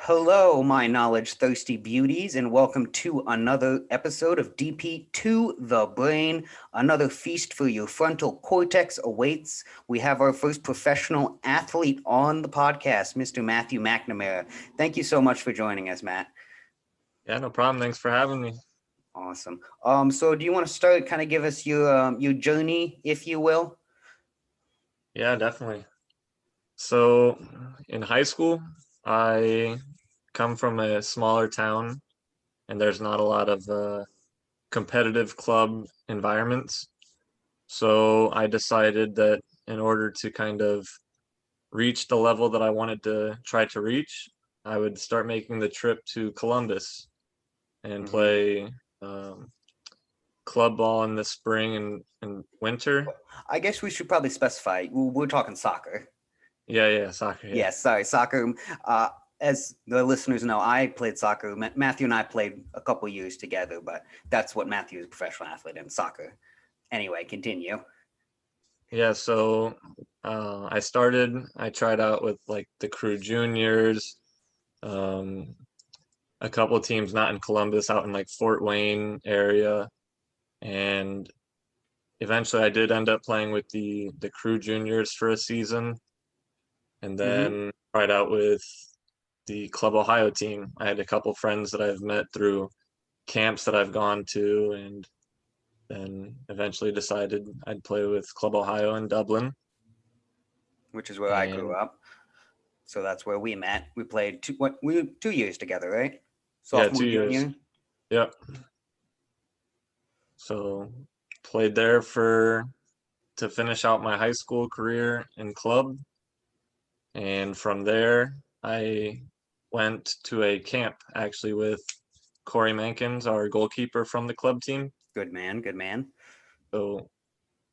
Hello, my knowledge thirsty beauties, and welcome to another episode of DP2 the Brain. Another feast for your frontal cortex awaits. We have our first professional athlete on the podcast, Mr. Matthew Mcnamara. Thank you so much for joining us, Matt. Yeah, no problem. Thanks for having me. Awesome. So do you want to start, kind of give us your journey, if you will? Yeah, definitely. So in high school, I come from a smaller town and there's not a lot of competitive club environments. So I decided that in order to kind of reach the level that I wanted to try to reach, I would start making the trip to Columbus and Hmm. play um, club ball in the spring and winter. I guess we should probably specify. We're talking soccer. Yeah, soccer, yeah. Yes, sorry, soccer. Uh, as the listeners know, I played soccer. Matthew and I played a couple years together, but that's what Matthew is a professional athlete in soccer. Anyway, continue. Yeah, so I tried out with like the Crew Juniors, um, a couple of teams not in Columbus, out in like Fort Wayne area, and eventually I did end up playing with the Crew Juniors for a season, and Hmm. then tried out with the Club Ohio team. I had a couple friends that I've met through camps that I've gone to, and then eventually decided I'd play with Club Ohio in Dublin. Which is where I grew And up. So that's where we met. We played we were 2 years together, right? yeah, Sophomore, 2 years. junior. Yep. So played there for to finish out my high school career in club, and from there I went to a camp actually with Corey Mankins, our goalkeeper from the club team. Good man, good man. So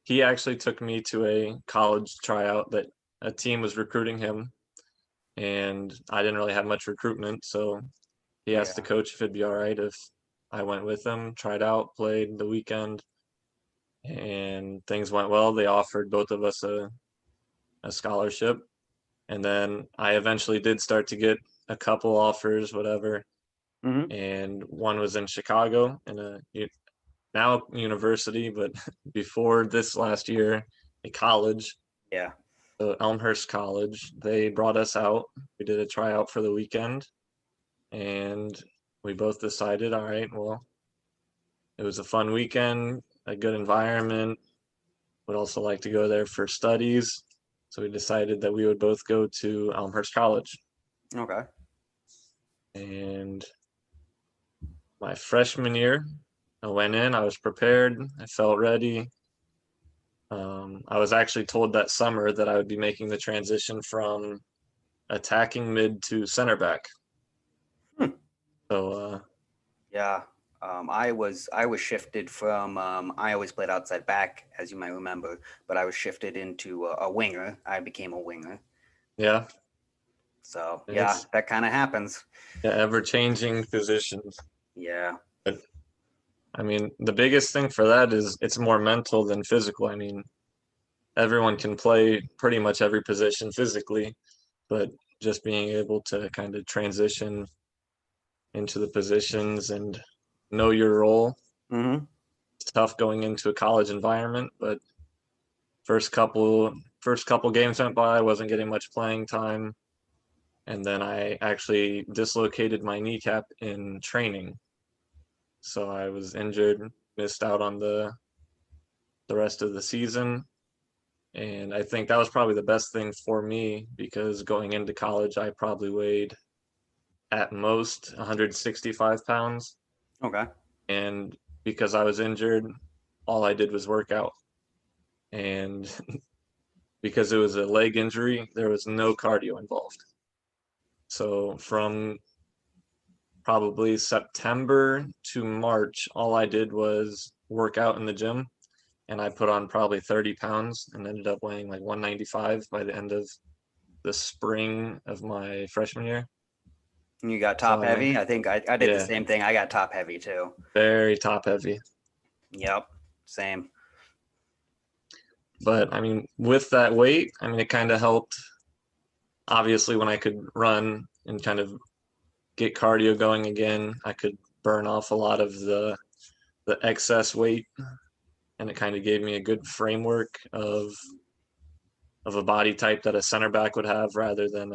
he actually took me to a college tryout that a team was recruiting him, and I didn't really have much recruitment, so he asked the Yeah. coach if it'd be all right if I went with him, tried out, played the weekend, and things went well. They offered both of us a scholarship. And then I eventually did start to get a couple offers, whatever. Hmm. And one was in Chicago in a now university, but before this last year, a college, Yeah. Elmhurst College. They brought us out. We did a tryout for the weekend, and we both decided, all right, well, it was a fun weekend, a good environment. Would also like to go there for studies. So we decided that we would both go to Elmhurst College. Okay. And my freshman year, I went in, I was prepared, I felt ready. I was actually told that summer that I would be making the transition from attacking mid to center back. Hmm. So, Yeah. I was shifted from I always played outside back, as you might remember, but I was shifted into a winger. I became a winger. yeah, So yeah, it's that kind of happens. ever changing positions. Yeah. But I mean, the biggest thing for that is it's more mental than physical. I mean, everyone can play pretty much every position physically, but just being able to kind of transition into the positions and know your role. Hmm. It's tough going into a college environment, but first couple first couple games went by, I wasn't getting much playing time, and then I actually dislocated my kneecap in training. So I was injured, missed out on the rest of the season, and I think that was probably the best thing for me because going into college I probably weighed at most 165 pounds, Okay. and because I was injured, all I did was work out. And because it was a leg injury, there was no cardio involved. So from probably September to March, all I did was work out in the gym, and I put on probably 30 pounds and ended up weighing like 195 by the end of the spring of my freshman year. You got So top heavy. I think I did the yeah, same thing. I got top heavy too. very top heavy. Yep. Same. But I mean, with that weight, I mean, it kind of helped obviously when I could run and kind of get cardio going again. I could burn off a lot of the excess weight, and it kind of gave me a good framework of a body type that a center back would have rather than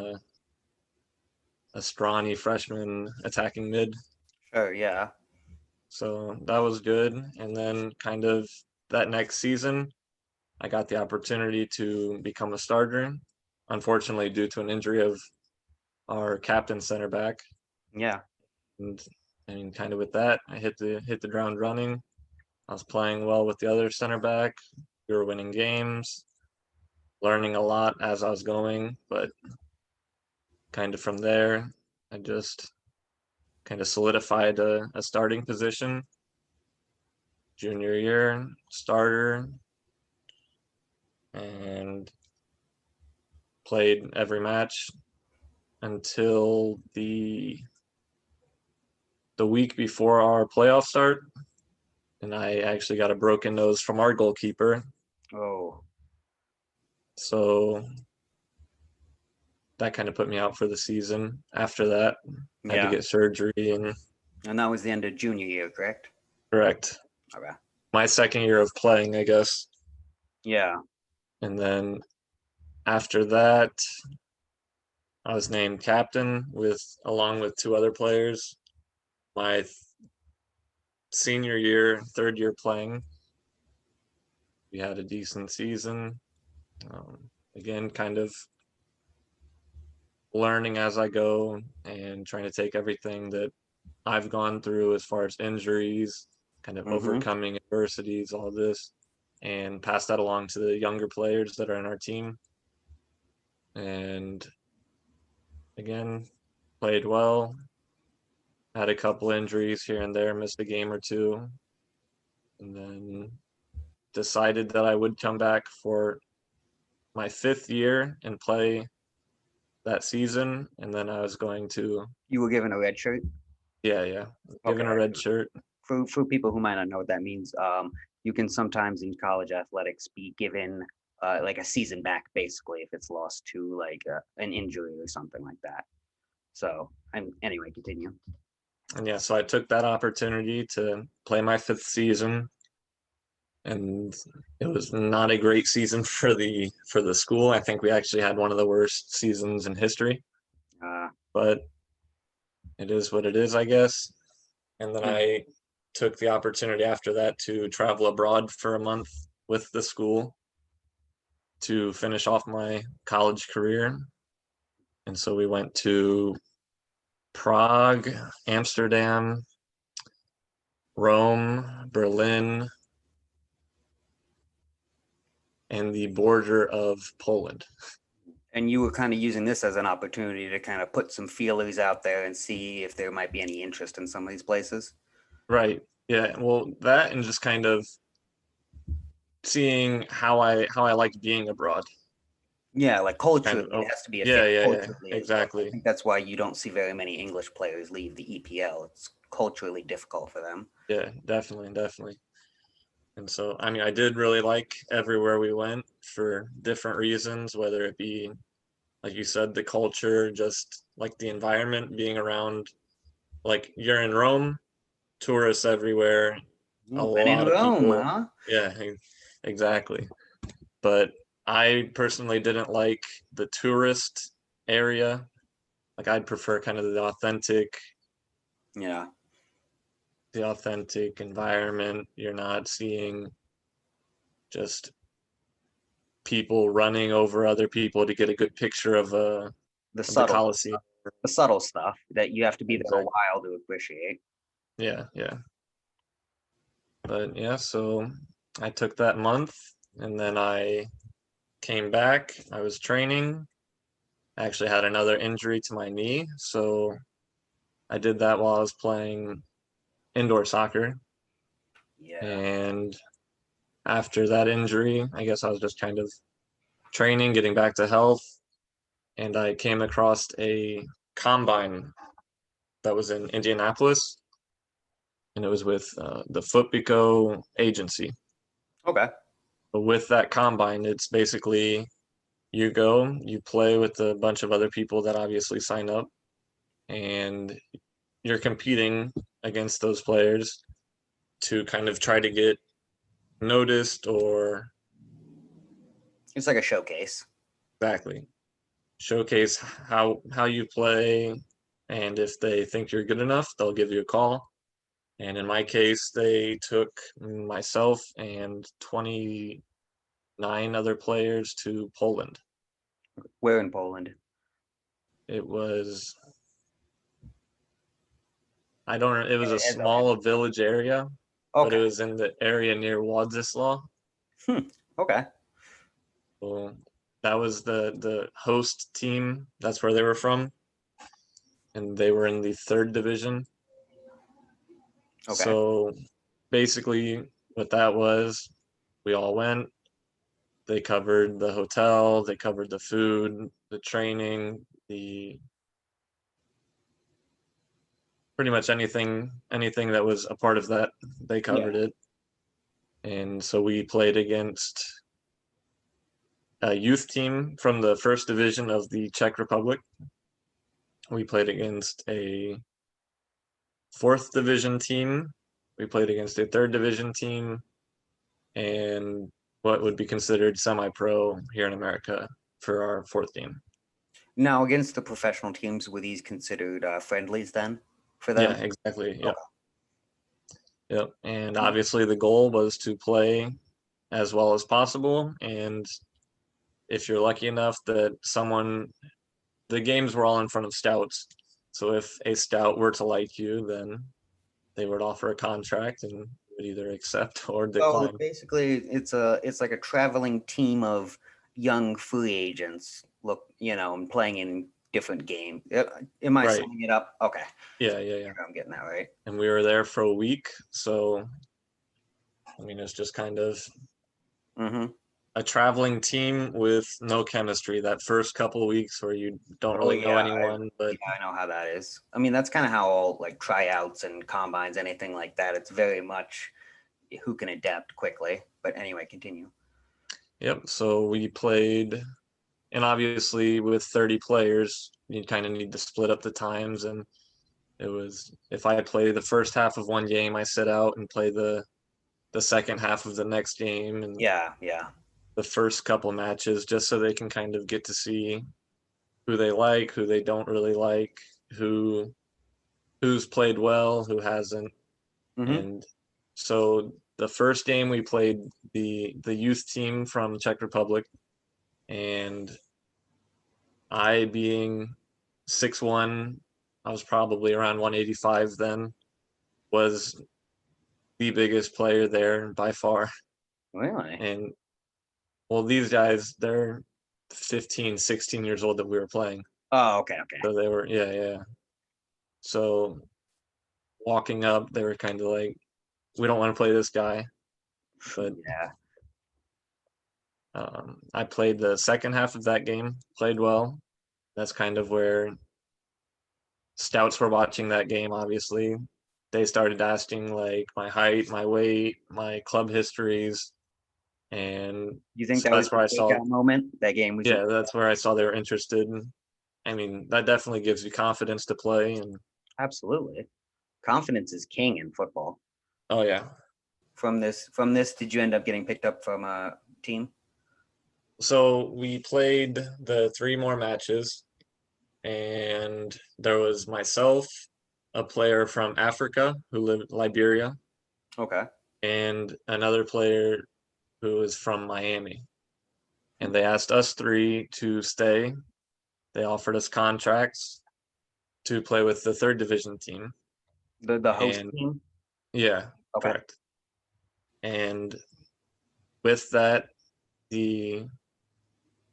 a scrawny freshman attacking mid. Sure, yeah. So that was good. And then kind of that next season, I got the opportunity to become a starter. Unfortunately, due to an injury of our captain center back. Yeah. And I mean, kind of with that, I hit the ground running. I was playing well with the other center back. We were winning games, learning a lot as I was going, but kind of from there, I just kind of solidified a starting position. Junior year, starter, and played every match until the week before our playoff start, and I actually got a broken nose from our goalkeeper. Oh. So that kind of put me out for the season. After that, I had to Yeah. get surgery. And that was the end of junior year, correct? Correct. Okay. My second year of playing, I guess. Yeah. And then after that, I was named captain along with two other players. My senior year, third year playing, we had a decent season. Again, kind of learning as I go and trying to take everything that I've gone through as far as injuries, kind of overcoming adversities, all this, and pass that along to the younger players that are in our team. And again, played well, had a couple injuries here and there, missed a game or two, and then decided that I would come back for my fifth year and play that season. And then I was going to, You were given a red shirt? yeah, given a red shirt. For people who might not know what that means, you can sometimes in college athletics be given like a season back, basically, if it's lost to like an injury or something like that. So, anyway, continue. And yeah, so I took that opportunity to play my fifth season, and it was not a great season for the school. I think we actually had one of the worst seasons in history, but it is what it is, I guess. And then I took the opportunity after that to travel abroad for a month with the school to finish off my college career. And so we went to Prague, Amsterdam, Rome, Berlin, and the border of Poland. And you were kind of using this as an opportunity to kind of put some feelers out there and see if there might be any interest in some of these places. Right. Yeah. Well, that and just kind of seeing how I like being abroad. Yeah, like culturally, Kind of, it has to be a yeah, fit yeah, culturally as well. I exactly. think that's why you don't see very many English players leave the EPL. It's culturally difficult for them. Yeah, definitely. And so, I mean, I did really like everywhere we went for different reasons, whether it be, like you said, the culture, just like the environment, being around, like you're in Rome, tourists everywhere, a Been in lot of Rome, people. huh? Yeah, exactly. But I personally didn't like the tourist area. Like I'd prefer kind of Yeah. the authentic environment. You're not seeing just people running over other people to get a good picture of The the subtle, Colosseum. the subtle stuff that you have to be there a Exactly. while to appreciate. Yeah. But yeah, so I took that month and then I came back. I was training. I actually had another injury to my knee, so I did that while I was playing indoor soccer. Yeah. And after that injury, I guess I was just kind of training, getting back to health, and I came across a combine that was in Indianapolis, and it was with the Footbico agency. Okay. But with that combine, it's basically you go, you play with a bunch of other people that obviously sign up, and you're competing against those players to kind of try to get noticed, or It's like a showcase. exactly showcase how you play, and if they think you're good enough, they'll give you a call. And in my case, they took myself and 29 other players to Poland. Where in Poland? It was, I don't, it was a Okay. small village area, but it Okay. was in the area near Władysław. Okay. So that was the host team. That's where they were from, and they were in the third division. Okay. So basically, what that was, we all went. They covered the hotel, they covered the food, the training, the pretty much anything that was a part of that, they Yeah. covered it. And so we played against a youth team from the first division of the Czech Republic. We played against a fourth division team. We played against a third division team, and what would be considered semi-pro here in America for our fourth team. Now, against the professional teams, were these considered friendlies then for Yeah, them? exactly. Yep. Okay. Yep. And obviously the goal was to play as well as possible. And if you're lucky enough that the games were all in front of scouts. So if a scout were to like you, then they would offer a contract and you would either accept or So decline. basically, it's like a traveling team of young free agents. Look, and playing in different games. Am I Right. summing it up? Okay, Yeah, yeah, yeah. I'm getting that right. And we were there for a week. So, I mean, it's just kind of Mm-hmm. a traveling team with no chemistry that first couple of weeks where you don't Oh really know yeah, anyone, but I know how that is. I mean, that's kind of how all like tryouts and combines, anything like that. It's very much who can adapt quickly. But anyway, continue. yep. So we played, and obviously with 30 players, you kind of need to split up the times. And it was, if I play the first half of one game, I sit out and play the second half of the next game and Yeah, yeah. the first couple matches, just so they can kind of get to see who they like, who they don't really like, who's played well, who hasn't. Mm-hmm. And so the first game we played the youth team from Czech Republic, and I being 6'1", I was probably around 185 then, was the biggest player there by far. Really? And well, these guys, they're 15, 16 years old that we were playing. Oh, okay, okay. So they were, yeah, yeah. So walking up, they were kind of like, we don't want to play this guy. But Yeah. I played the second half of that game, played well. That's kind of where scouts were watching that game, obviously. They started asking like my height, my weight, my club histories. And You think so that was that's the where I saw, breakout moment? That game was your yeah, that's where I saw they were interested. I mean, that definitely gives you confidence to play. And absolutely. Confidence is king in football. oh, yeah. From this, did you end up getting picked up from a team? So we played the three more matches, and there was myself, a player from Africa who lived in Liberia, Okay. and another player who was from Miami. And they asked us three to stay. They offered us contracts to play with the third division team. The host And team? yeah, Okay. correct. And with that, the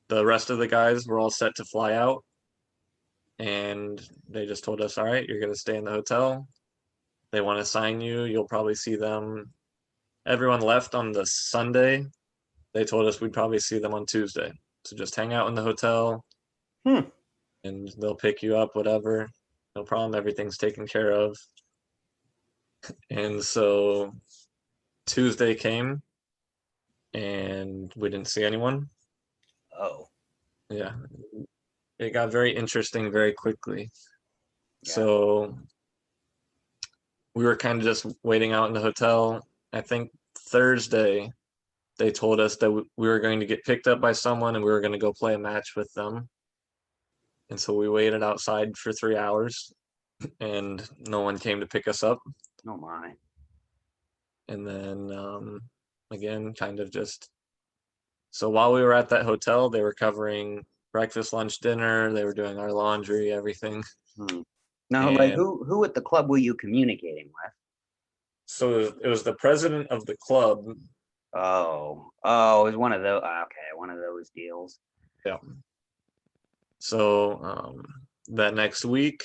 the rest of the guys were all set to fly out, and they just told us, all right, you're going to stay in the hotel. They want to sign you. You'll probably see them. Everyone left on the Sunday. They told us we'd probably see them on Tuesday. So just hang out in the hotel Hmm. and they'll pick you up, whatever. No problem. Everything's taken care of. And so Tuesday came and we didn't see anyone. Oh, Yeah. It got very interesting very quickly. yeah. So we were kind of just waiting out in the hotel. I think Thursday they told us that we were going to get picked up by someone and we were going to go play a match with them. And so we waited outside for 3 hours and no one came to pick us up. Oh my. And then again, kind of just so while we were at that hotel, they were covering breakfast, lunch, dinner. They were doing our laundry, everything. Now, like, And who at the club were you communicating with? so it was the president of the club. Oh, it was one of those. Okay, one of those deals. Yeah. So that next week,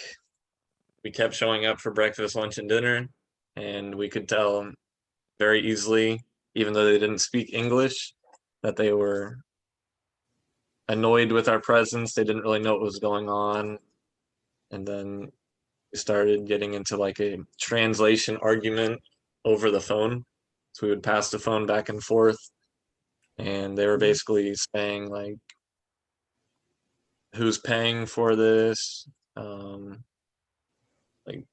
we kept showing up for breakfast, lunch, and dinner, and we could tell very easily, even though they didn't speak English, that they were annoyed with our presence. They didn't really know what was going on. And then we started getting into like a translation argument over the phone. So we would pass the phone back and forth, and they were basically saying like, "Who's paying for this? Like,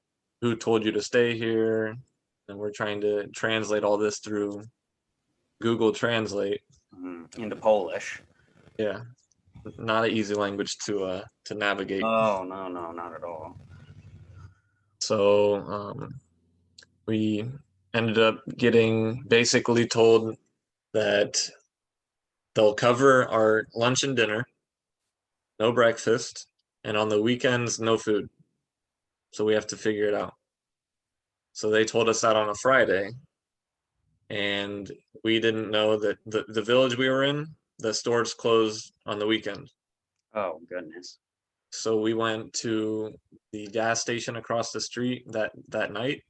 who told you to stay here?" And we're trying to translate all this through Google Translate. Into Polish. Yeah, not an easy language to navigate. Oh no, not at all. So we ended up getting basically told that they'll cover our lunch and dinner, no breakfast, and on the weekends, no food. So we have to figure it out. So they told us that on a Friday, and we didn't know that the village we were in, the stores close on the weekend. Oh goodness. So we went to the gas station across the street that night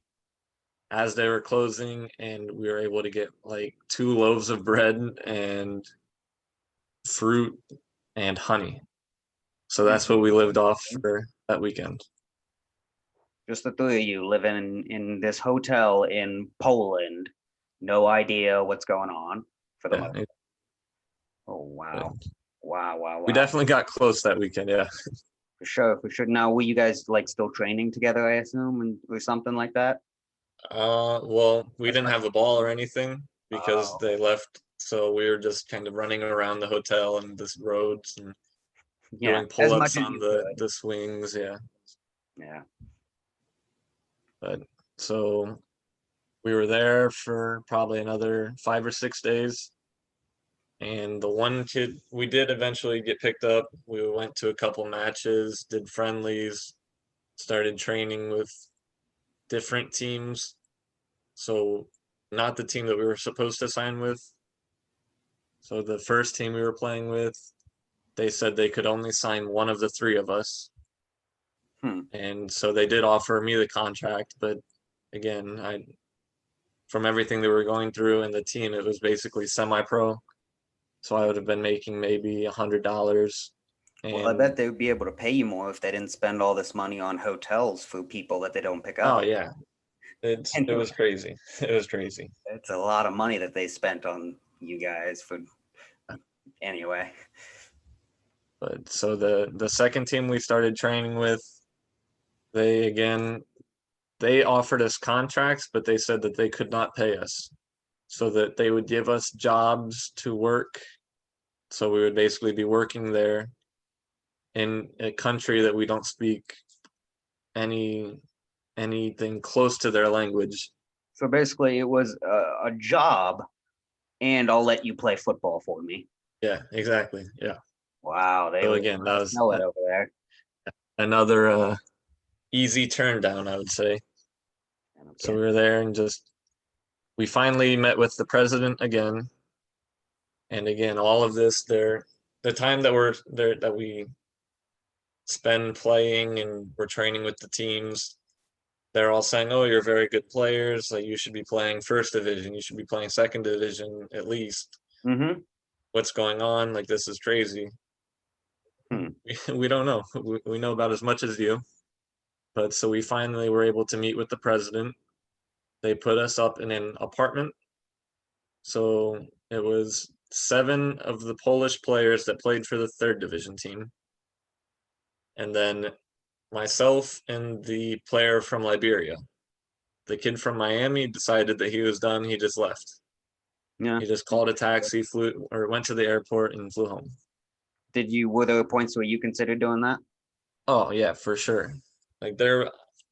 as they were closing, and we were able to get like 2 loaves of bread and fruit and honey. So that's what we lived off for that weekend. Just the three of you living in this hotel in Poland. No idea what's going on for the most. Oh wow. We definitely got close that weekend, yeah. For sure, for sure. Now, were you guys like still training together, I assume, or something like that? Well, we didn't have a ball or anything because Oh. they left, so we were just kind of running around the hotel and the roads and Yeah, doing as pull-ups much as on you the could. the swings, yeah. Yeah. But so we were there for probably another 5 or 6 days. And the one kid, we did eventually get picked up. We went to a couple matches, did friendlies, started training with different teams. So not the team that we were supposed to sign with. So the first team we were playing with, they said they could only sign one of the three of us. And so they did offer me the contract, but again, from everything they were going through and the team, it was basically semi-pro. So I would have been making maybe $100. Well, I And bet they would be able to pay you more if they didn't spend all this money on hotels for people that they don't pick oh up. yeah, it was crazy. It was crazy. It's a lot of money that they spent on you guys for anyway. But so the second team we started training with, they offered us contracts, but they said that they could not pay us. So that they would give us jobs to work. So we would basically be working there in a country that we don't speak anything close to their language. So basically, it was a job, and I'll let you play football for me. Yeah, exactly. Yeah. Wow, they So were again, that was smell it over there. another easy turn down, I would say. So we were there and just we finally met with the president again. And again, all of this there the time that we're there that we spend playing and we're training with the teams, they're all saying, "Oh, you're very good players. Like you should be playing first division. You should be playing second division at least. Mm-hmm. What's going on? Like this is crazy." We don't know. We know about as much as you. But so we finally were able to meet with the president. They put us up in an apartment. So it was 7 of the Polish players that played for the third division team. And then myself and the player from Liberia. the kid from Miami decided that he was done. He just left. Yeah. He just called a taxi, flew or went to the airport and flew home. Were there points where you considered doing that? Oh yeah, for sure. Like there,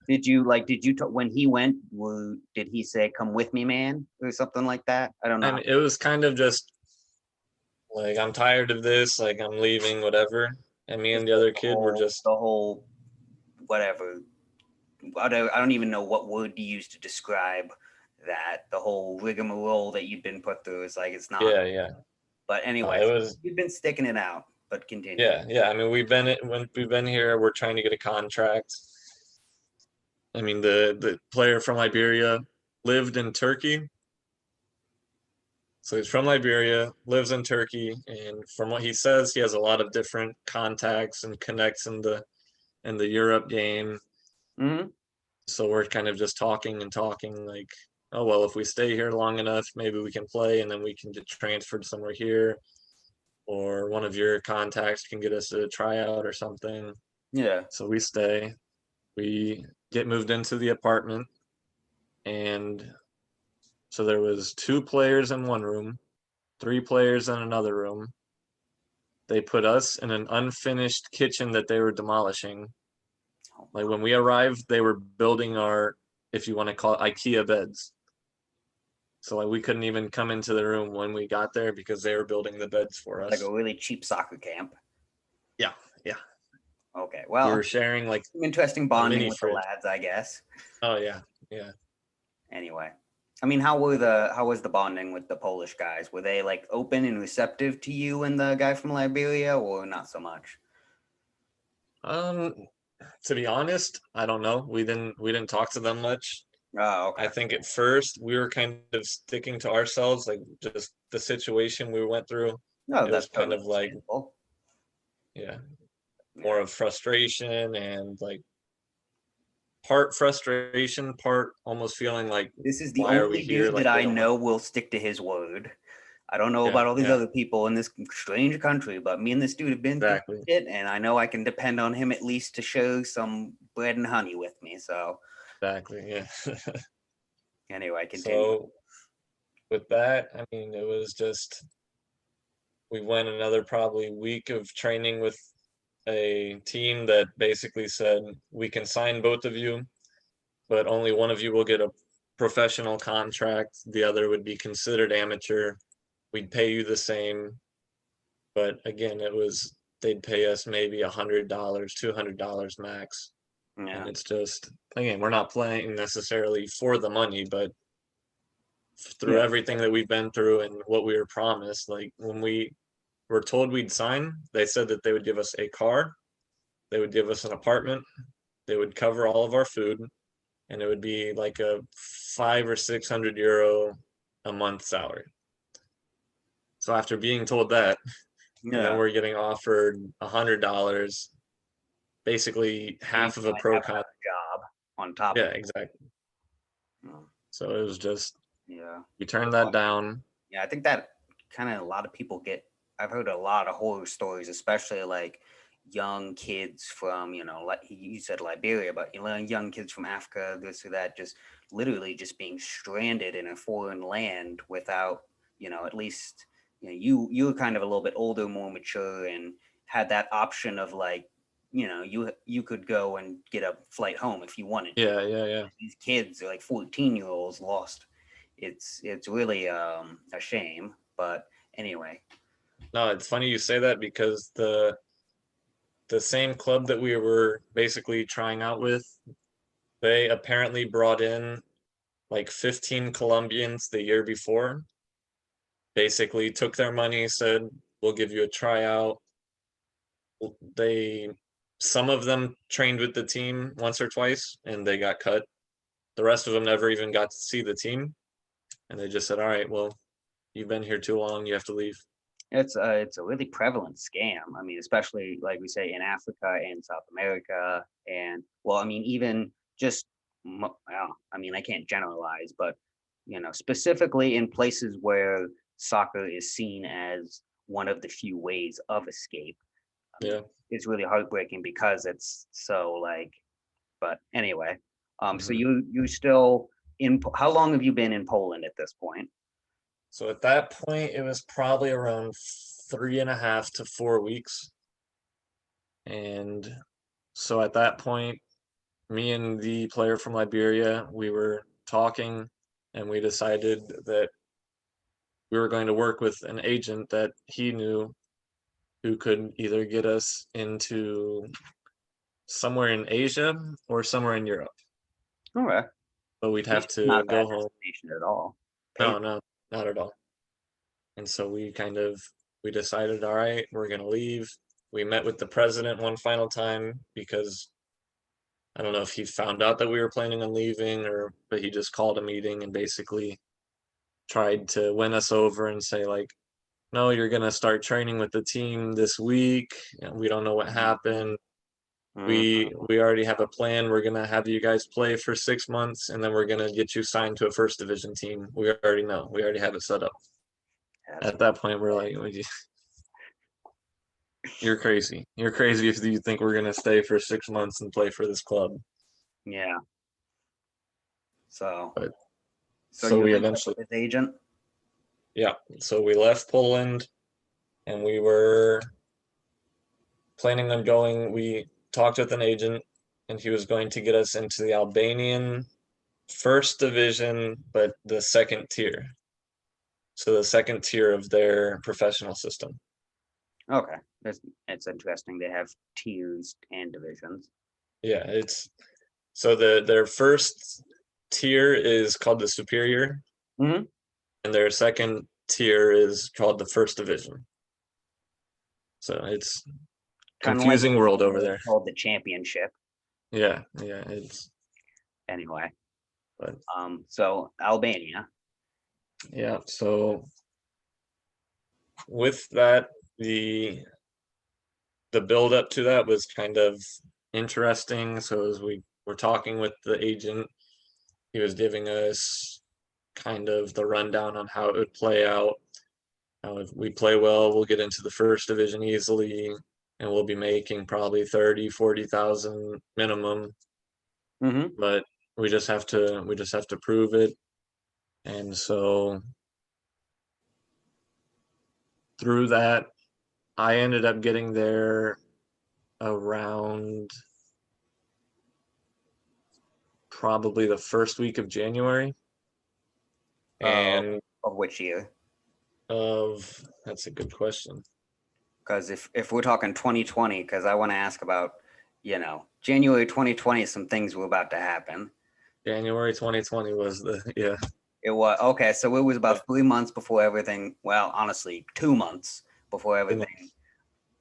When he went, did he say, "Come with me, man," or something like that? I don't I know. mean, it was kind of just like, I'm tired of this, like I'm leaving, whatever. And me Just and the like other kid were just, the whole, whatever. I don't even know what word to use to describe that. The whole rigmarole that you've been put through is like, it's not. yeah, yeah. But It anyways, was, you've been sticking it out, but continue. yeah, yeah. I mean, when we've been here, we're trying to get a contract. I mean, the player from Liberia lived in Turkey. So he's from Liberia, lives in Turkey, and from what he says, he has a lot of different contacts and connects in the Europe game. Hmm. So we're kind of just talking and talking, like, oh well, if we stay here long enough, maybe we can play, and then we can get transferred somewhere here, or one of your contacts can get us a tryout or something. Yeah. So we stay. We get moved into the apartment, and so there was two players in one room, three players in another room. They put us in an unfinished kitchen that they were demolishing. Oh, Like when we arrived, they were building our, if you want to call it, IKEA beds. So like we couldn't even come into the room when we got there because they were building the beds for like us. a really cheap soccer camp. Yeah, yeah. Okay. We were Well, sharing like some interesting a bonding mini with the fridge. lads, I guess. Oh yeah, yeah. Anyway. I mean, how was the bonding with the Polish guys? Were they like open and receptive to you and the guy from Liberia, or not so much? Um, to be honest, I don't know. We didn't talk to them much. Oh, I okay. think at first we were kind of sticking to ourselves, like just the situation we went through. No, It was that's kind totally of like, understandable. yeah, more Yeah. of frustration and like part frustration, part almost feeling like, This is the why are we only here? dude that Like they I don't want. know will stick to his word. I don't know Yeah, about all these yeah, other people in this strange country, but me and this dude have been through exactly, it, and I know I can depend on him at least to share some bread and honey with me. So, exactly. Yeah. anyway, continue. So with that, I mean, it was just we went another probably week of training with a team that basically said we can sign both of you, but only one of you will get a professional contract. The other would be considered amateur. We'd pay you the same, but again, it was they'd pay us maybe $100, $200 max. And Yeah. it's just, again, we're not playing necessarily for the money, but through Yeah. everything that we've been through and what we were promised, like when we were told we'd sign, they said that they would give us a car, they would give us an apartment, they would cover all of our food, and it would be like a 500 or 600 euro a month salary. So after being told that, and then Yeah. we're getting offered $100, basically And you half of a might pro have con. another job on top Yeah, of it. exactly. Mm. So it was just, Yeah. we turned that down. Yeah, I think that kind of a lot of people get. I've heard a lot of horror stories, especially like young kids from, like you said Liberia, but young kids from Africa, this or that, just literally just being stranded in a foreign land without, at least, you were kind of a little bit older, more mature, and had that option of like, you could go and get a flight home if you wanted to. Yeah, yeah, yeah. These kids are like 14-year-olds lost. It's really a shame, but anyway. No, it's funny you say that because the same club that we were basically trying out with, they apparently brought in like 15 Colombians the year before. Basically took their money, said, "We'll give you a tryout." They Some of them trained with the team once or twice and they got cut. The rest of them never even got to see the team, and they just said, "All right, well, you've been here too long, you have to leave." It's a really prevalent scam. I mean, especially like we say in Africa and South America, and well, I mean, even just well, I mean, I can't generalize, but specifically in places where soccer is seen as one of the few ways of escape. I mean, Yeah. it's really heartbreaking because it's so like. But anyway, so Hmm. you still. How long have you been in Poland at this point? So at that point, it was probably around 3.5 to 4 weeks. And so at that point, me and the player from Liberia, we were talking and we decided that we were going to work with an agent that he knew who could either get us into somewhere in Asia or somewhere in Europe. Okay. But we'd have Not to a bad go home. destination at all. No, no, not at all. And so we decided, all right, we're gonna leave. We met with the president one final time because I don't know if he found out that we were planning on leaving but he just called a meeting and basically tried to win us over and say like, no, you're gonna start training with the team this week. And we don't know what happened. We already have a plan. We're gonna have you guys play for 6 months, and then we're gonna get you signed to a first division team. We already know. We already have it set up. At that point, we're like, you're crazy. You're crazy if you think we're gonna stay for 6 months and play for this club. Yeah. So. But So so you we linked up eventually, with his agent. yeah. So we left Poland, and we were planning on going. We talked with an agent, and he was going to get us into the Albanian first division, but the second tier. So the second tier of their professional system. Okay, it's interesting. They have tiers and divisions. Yeah, it's so their first tier is called the superior, Mm-hmm. and their second tier is called the first division. So it's Kind of like confusing world over there. called the championship. Yeah, yeah, it's Anyway, but so Albania. yeah, so with that, the build up to that was kind of interesting. So as we were talking with the agent, he was giving us kind of the rundown on how it would play out. How if we play well, we'll get into the first division easily, and we'll be making probably 30, 40,000 minimum. Mm-hmm. But we just have to prove it. And so through that, I ended up getting there around probably the first week of January. And Of which year? that's a good question. Because if we're talking 2020, because I want to ask about, January 2020, some things were about to happen. January 2020 was yeah. It was okay, so it was about 3 months before everything. Well, honestly, 2 months before everything.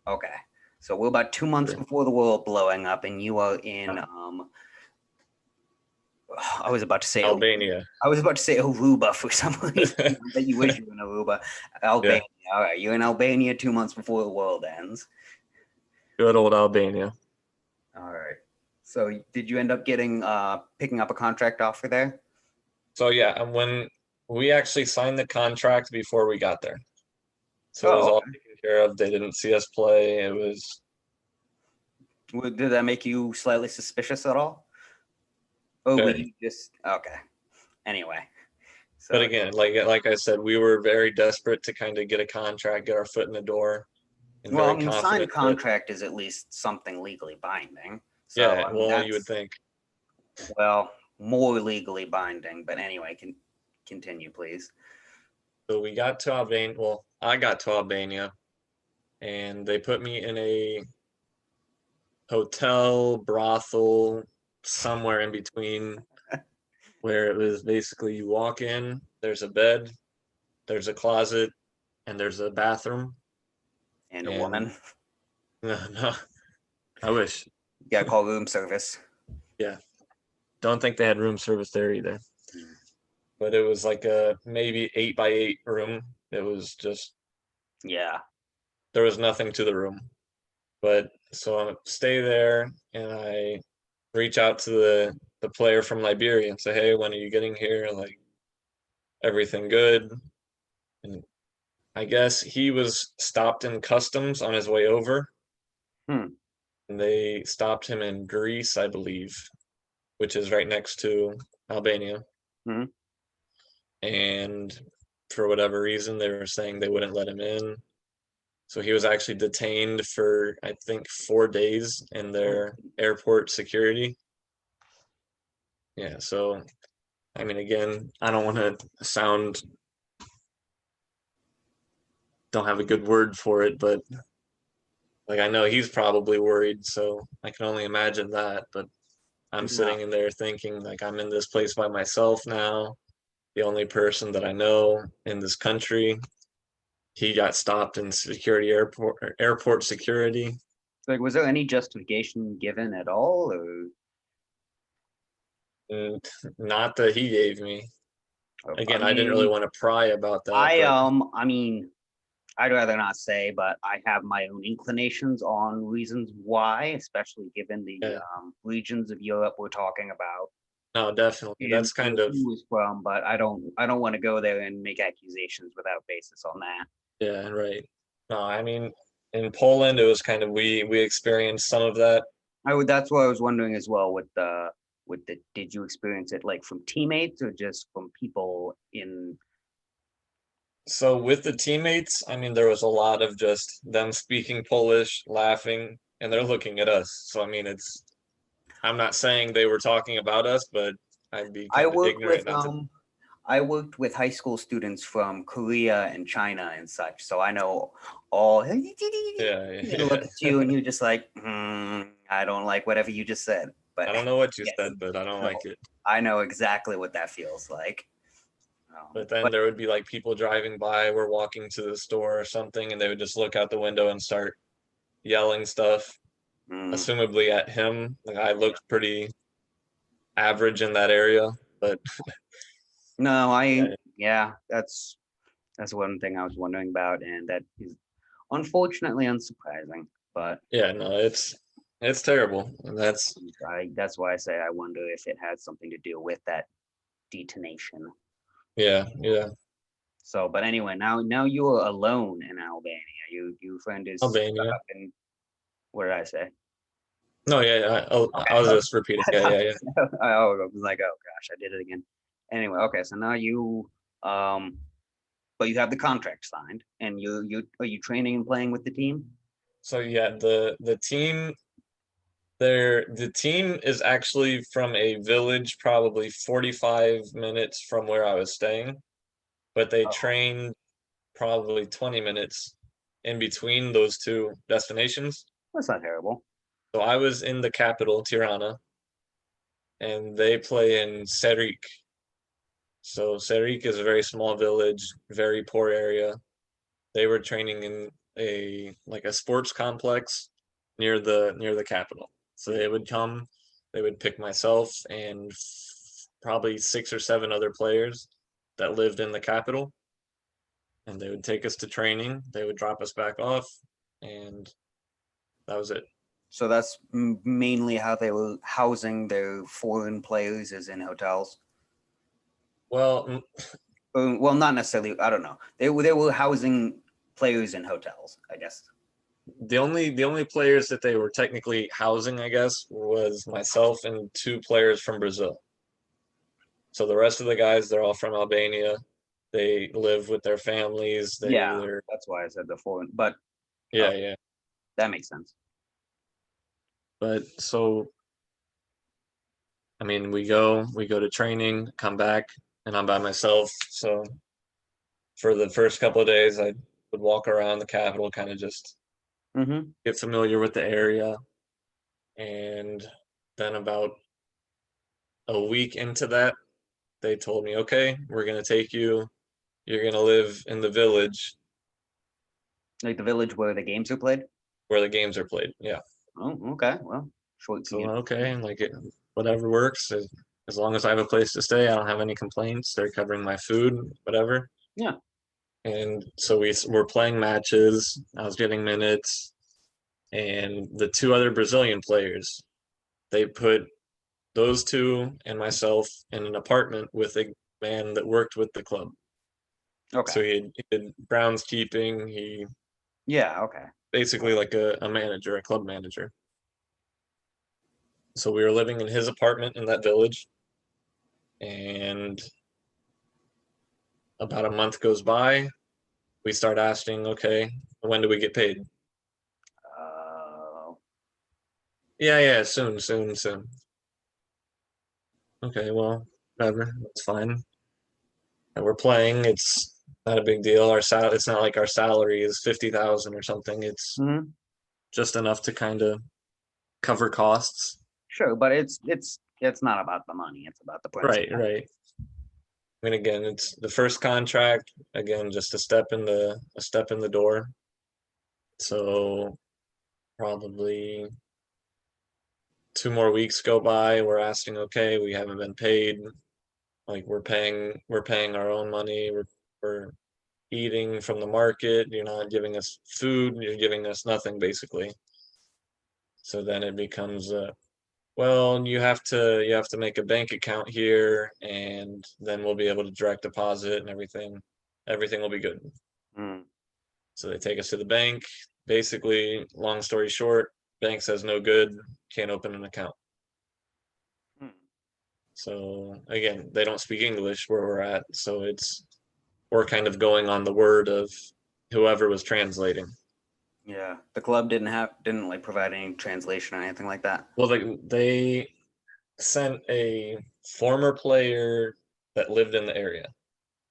Okay, so we're about 2 months before the world blowing up, and you are in. I was about to say Albania. I was about to say Aruba for some reason. That you wish you were in Aruba. Albania. Yeah. All right, you're in Albania 2 months before the world ends. Good old Albania. All right. So did you end up getting picking up a contract offer there? So yeah, and when we actually signed the contract before we got there. So it was all taken care of. They didn't see us play. It was. Did that make you slightly suspicious at all? Oh, we just okay. Anyway. So, but again, like I said, we were very desperate to kind of get a contract, get our foot in the door. And well, I very mean, signed confident contract is at least something legally binding. So, yeah, I mean, well, you would think. Well, more legally binding, but anyway, can continue, please. So we got to Albania. Well, I got to Albania, and they put me in a hotel, brothel, somewhere in between, where it was basically you walk in, there's a bed, there's a closet, and there's a bathroom. And a woman. No, I wish. You gotta call room service. Yeah. Don't think they had room service there either. But it was like a maybe 8x8 room. It was just there was nothing to the room. But so I stay there and I reach out to the player from Liberia and say, hey, when are you getting here? Like everything good? And I guess he was stopped in customs on his way over. And they stopped him in Greece, I believe, which is right next to Albania. Mhm. and for whatever reason, they were saying they wouldn't let him in. So he was actually detained for, I think, 4 days in Oh, their airport security. Yeah, so I mean, again, I don't want to sound, don't have a good word for it, but like I know he's probably worried, so I can only imagine that. But I'm no. sitting in there thinking, like, I'm in this place by myself now, the only person that I know in this country. He got stopped in airport security. Like, was there any justification given at all, or And not that he gave me. I Again, I didn't really mean, want to pry about that, but I mean, I'd rather not say, but I have my own inclinations on reasons why, especially given the yeah, regions of Europe we're talking about no, definitely. and That's where kind of, he was from. But I don't want to go there and make accusations without basis on that. yeah, right. No, I mean, in Poland, it was kind of, we experienced some of that. I would. That's what I was wondering as well. With the, did you experience it like from teammates or just from people in? So with the teammates, I mean, there was a lot of just them speaking Polish, laughing, and they're looking at us. So I mean, I'm not saying they were talking about us, but I'd be I kind of worked ignorant with not to. I worked with high school students from Korea and China and such, so I know all. Yeah, They yeah. look at you and you're just like, I don't like whatever you just said. I But don't know what you yes, said, but I don't like so it. I know exactly what that feels like. But then But there would be like people driving by, we're walking to the store or something, and they would just look out the window and start yelling stuff, mm, assumably at him. Like I looked pretty average in that area, but no, yeah, yeah, that's one thing I was wondering about, and that is unfortunately unsurprising. But yeah, no, it's terrible. And that's why I say I wonder if it had something to do with that detonation. yeah, yeah. So, but anyway, now you are alone in Albania. You friend is stuck Albania. up in, what did I say? No, yeah, yeah. I was Okay. just repeating. Yeah, yeah, yeah. I was like, oh gosh, I did it again. Anyway, okay, so now um, but you have the contract signed, and you are you training and playing with the team? So yeah, the team is actually from a village probably 45 minutes from where I was staying, but they Oh, trained probably 20 minutes in between those two destinations. that's not terrible. So I was in the capital, Tirana, and they play in Serik. So Serik is a very small village, very poor area. They were training in a sports complex near the capital. So they would come, they would pick myself and probably 6 or 7 other players that lived in the capital, and they would take us to training. They would drop us back off, and that was it. So that's mainly how they were housing their foreign players, is in hotels. Well, Well, not necessarily. I don't know. They were housing players in hotels, I guess. the only players that they were technically housing, I guess, was myself and 2 players from Brazil. So the rest of the guys, they're all from Albania. They live with their families. They Yeah, either, that's why I said the foreign. But yeah, okay, yeah. that makes sense. But so, I mean, we go to training, come back, and I'm by myself. So for the first couple of days, I would walk around the capital, kind of just Mm-hmm. get familiar with the area. And then about a week into that, they told me, okay, we're gonna take you. You're gonna live in the village Like the village where the games are played. where the games are played. Yeah. Oh, okay. Well, short So commute. okay, whatever works. As long as I have a place to stay, I don't have any complaints. They're covering my food, whatever. Yeah. And so we were playing matches. I was getting minutes, and the 2 other Brazilian players, they put those two and myself in an apartment with a man that worked with the club. Okay. So he did groundskeeping. He Yeah. Okay. basically like a manager, a club manager. So we were living in his apartment in that village, And about a month goes by, we start asking, okay, when do we get paid? Uh, Yeah, soon. Okay, well, whatever, that's fine. And we're playing. It's not a big deal. It's not like our salary is 50,000 or something. It's mhm. just enough to kind of cover costs. Sure, but it's not about the money. It's about the Right, principle. right. And again, it's the first contract. Again, just a step in the door. So probably 2 more weeks go by. We're asking, okay, we haven't been paid. Like we're paying our own money. We're eating from the market. You're not giving us food. You're giving us nothing basically. So then it becomes well, you have to make a bank account here, and then we'll be able to direct deposit and everything. Everything will be good. Mm, So they take us to the bank. Basically, long story short, bank says no good, can't open an account. mm. So again, they don't speak English where we're at, so we're kind of going on the word of whoever was translating. Yeah, the club didn't like provide any translation or anything like that. Well, they sent a former player that lived in the area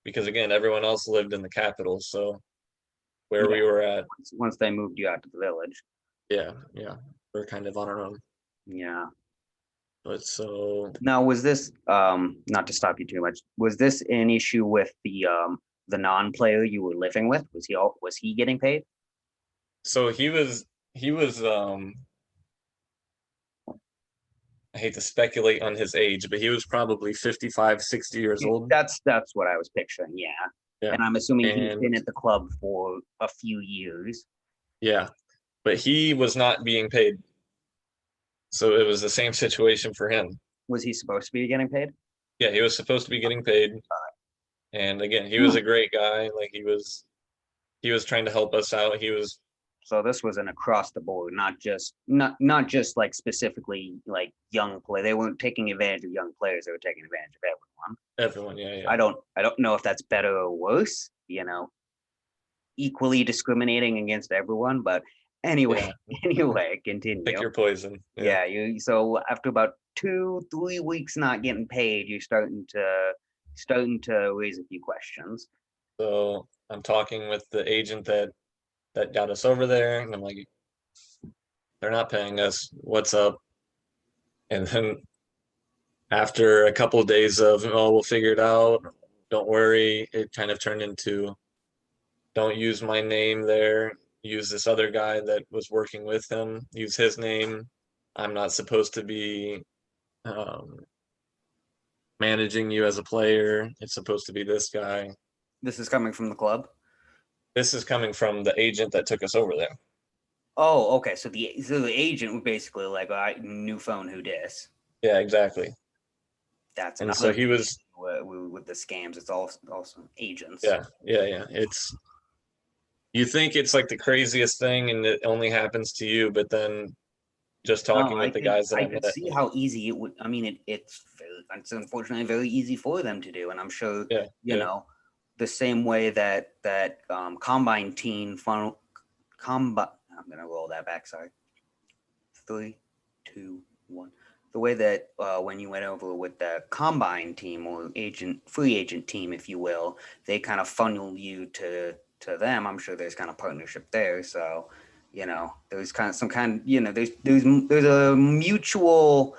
because again, everyone else lived in the capital. So where Yeah, we were at, once they moved you out to the village. yeah, we're kind of on our own. Yeah. But so Now, was this not to stop you too much? Was this an issue with the non-player you were living with? Was he getting paid? so he was I hate to speculate on his age, but he was probably 55, 60 years Yeah, old. that's what I was picturing. Yeah, Yeah. and I'm assuming he's And been at the club for a few years. yeah, but he was not being paid. So it was the same situation for him. Was he supposed to be getting paid? Yeah, he was supposed to be getting paid. And again, he was Hmm. a great guy. Like he was trying to help us out. He was So this was an across the board, not just like specifically like young play. They weren't taking advantage of young players. They were taking advantage of everyone. everyone. Yeah, yeah. I don't know if that's better or worse. Equally discriminating against everyone. But anyway, Yeah. anyway, Pick continue. your poison. Yeah. Yeah, so after about 2, 3 weeks not getting paid, you're starting to raise a few questions. So I'm talking with the agent that got us over there, and I'm like, they're not paying us. What's up? And then after a couple of days of, oh, we'll figure it out. Don't worry. It kind of turned into, don't use my name there. Use this other guy that was working with him. Use his name. I'm not supposed to be um, managing you as a player. It's supposed to be this guy. This is coming from the club. This is coming from the agent that took us over there. Oh, okay. So the agent was basically like, all right, new phone, who dis? Yeah, exactly. That's And so another he big was, issue with the scams. It's also agents. yeah. You think it's like the craziest thing and it only happens to you, but then just No, talking I with the could guys that I I could met, see how easy it would. I mean, it's unfortunately very easy for them to do, and I'm sure yeah, you yeah. know the same way that combine team funnel combine. I'm gonna roll that back. Sorry, 3, 2, 1. The way that when you went over with the combine team or free agent team, if you will, they kind of funnel you to them. I'm sure there's kind of partnership there. So, there's kind of some kind. There's a mutual